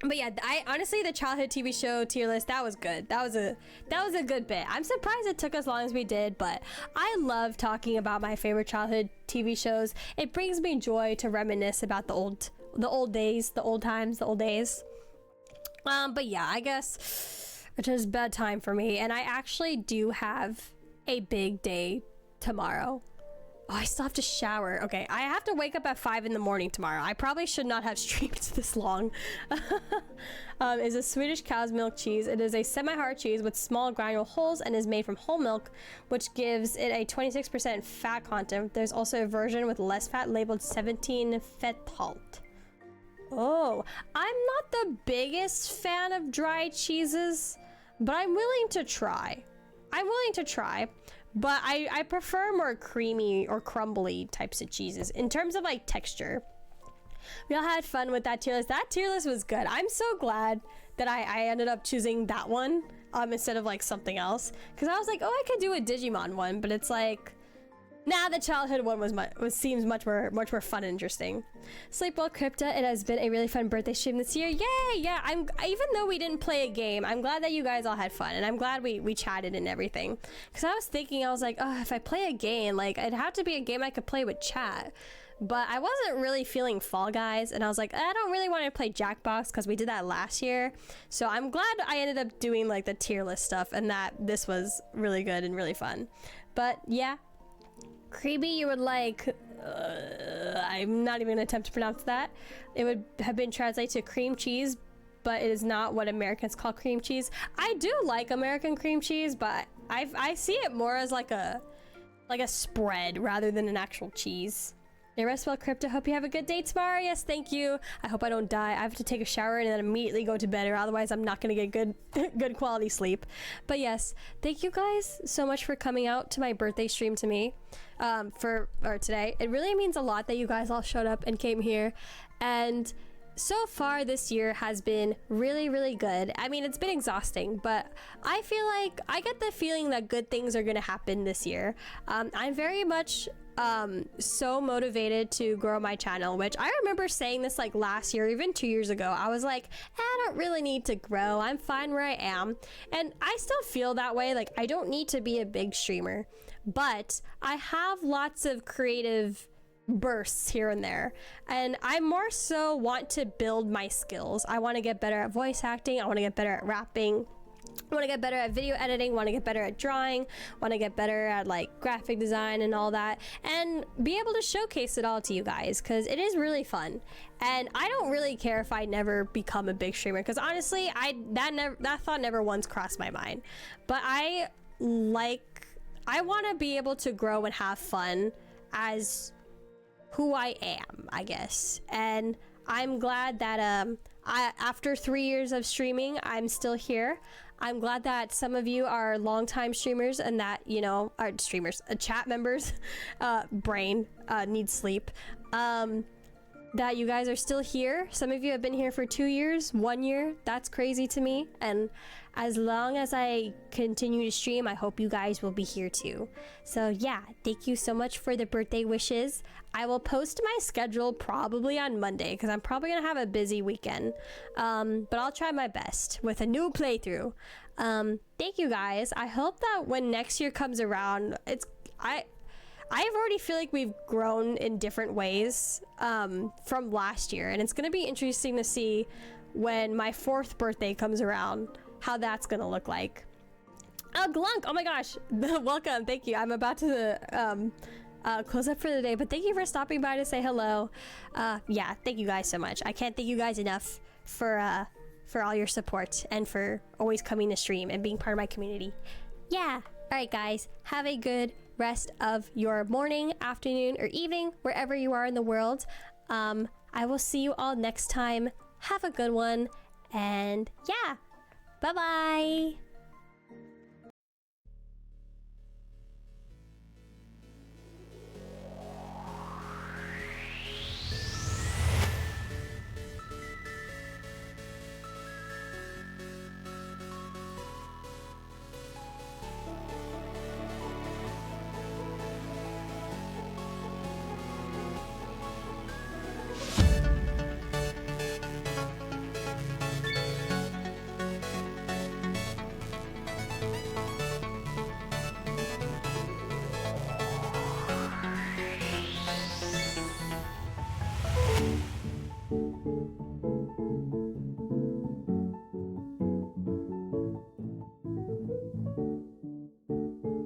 But yeah, honestly, the childhood TV show tier list, that was good. That was a good bit. I'm surprised it took as long as we did, but I love talking about my favorite childhood TV shows. It brings me joy to reminisce about the old days, the old times, the old days. But yeah, I guess it's just bedtime for me, and I actually do have a big day tomorrow. Oh, I still have to shower. Okay, I have to wake up at 5 in the morning tomorrow. I probably should not have streamed this long. Is a Swedish cow's milk cheese. It is a semi-hard cheese with small granule holes and is made from whole milk, which gives it a 26% fat content. There's also a version with less fat labeled 17 fethalt. Oh, I'm not the biggest fan of dry cheeses, but I'm willing to try. But I prefer more creamy or crumbly types of cheeses in terms of like texture. We all had fun with that tier list. That tier list was good. I'm so glad that I ended up choosing that one instead of like something else, because I was like, oh, I could do a Digimon one, but it's like, nah, the childhood one seems much more fun and interesting. Sleep well, Crypta. It has been a really fun birthday stream this year. Yay! Yeah, even though we didn't play a game, I'm glad that you guys all had fun, and I'm glad we chatted and everything. Because I was thinking, I was like, oh, if I play a game, like it'd have to be a game I could play with chat. But I wasn't really feeling Fall Guys, and I was like, I don't really want to play Jackbox because we did that last year. So I'm glad I ended up doing like the tier list stuff, and that this was really good and really fun. But yeah. Creepy, you would like, I'm not even gonna attempt to pronounce that. It would have been translated to cream cheese, but it is not what Americans call cream cheese. I do like American cream cheese, but I see it more as like a spread rather than an actual cheese. Yeah, rest well, Crypta. Hope you have a good day tomorrow. Yes, thank you. I hope I don't die. I have to take a shower and then immediately go to bed, or otherwise I'm not gonna get good quality sleep. But yes, thank you guys so much for coming out to my birthday stream to me today. It really means a lot that you guys all showed up and came here, and so far this year has been really, really good. I mean, it's been exhausting, but I feel like I get the feeling that good things are gonna happen this year. I'm very much so motivated to grow my channel, which I remember saying this like last year, even 2 years ago. I was like, I don't really need to grow. I'm fine where I am. And I still feel that way. Like, I don't need to be a big streamer, but I have lots of creative bursts here and there, and I more so want to build my skills. I want to get better at voice acting. I want to get better at rapping. I want to get better at video editing, want to get better at drawing, want to get better at like graphic design and all that, and be able to showcase it all to you guys, because it is really fun. And I don't really care if I never become a big streamer, because honestly, that thought never once crossed my mind. But I want to be able to grow and have fun as who I am, I guess. And I'm glad that after 3 years of streaming, I'm still here. I'm glad that some of you are longtime streamers, and that, you know, are streamers, chat members, brain needs sleep, that you guys are still here. Some of you have been here for 2 years, 1 year. That's crazy to me. And as long as I continue to stream, I hope you guys will be here too. So yeah, thank you so much for the birthday wishes. I will post my schedule probably on Monday, because I'm probably gonna have a busy weekend. But I'll try my best with a new playthrough. Thank you guys. I hope that when next year comes around, I already feel like we've grown in different ways from last year, and it's gonna be interesting to see when my 4th birthday comes around how that's gonna look like. Glunk, oh my gosh, welcome, thank you. I'm about to close up for the day, but thank you for stopping by to say hello. Yeah, thank you guys so much. I can't thank you guys enough for all your support and for always coming to stream and being part of my community. Yeah, all right guys, have a good rest of your morning, afternoon, or evening, wherever you are in the world. I will see you all next time. Have a good one, and yeah, bye bye.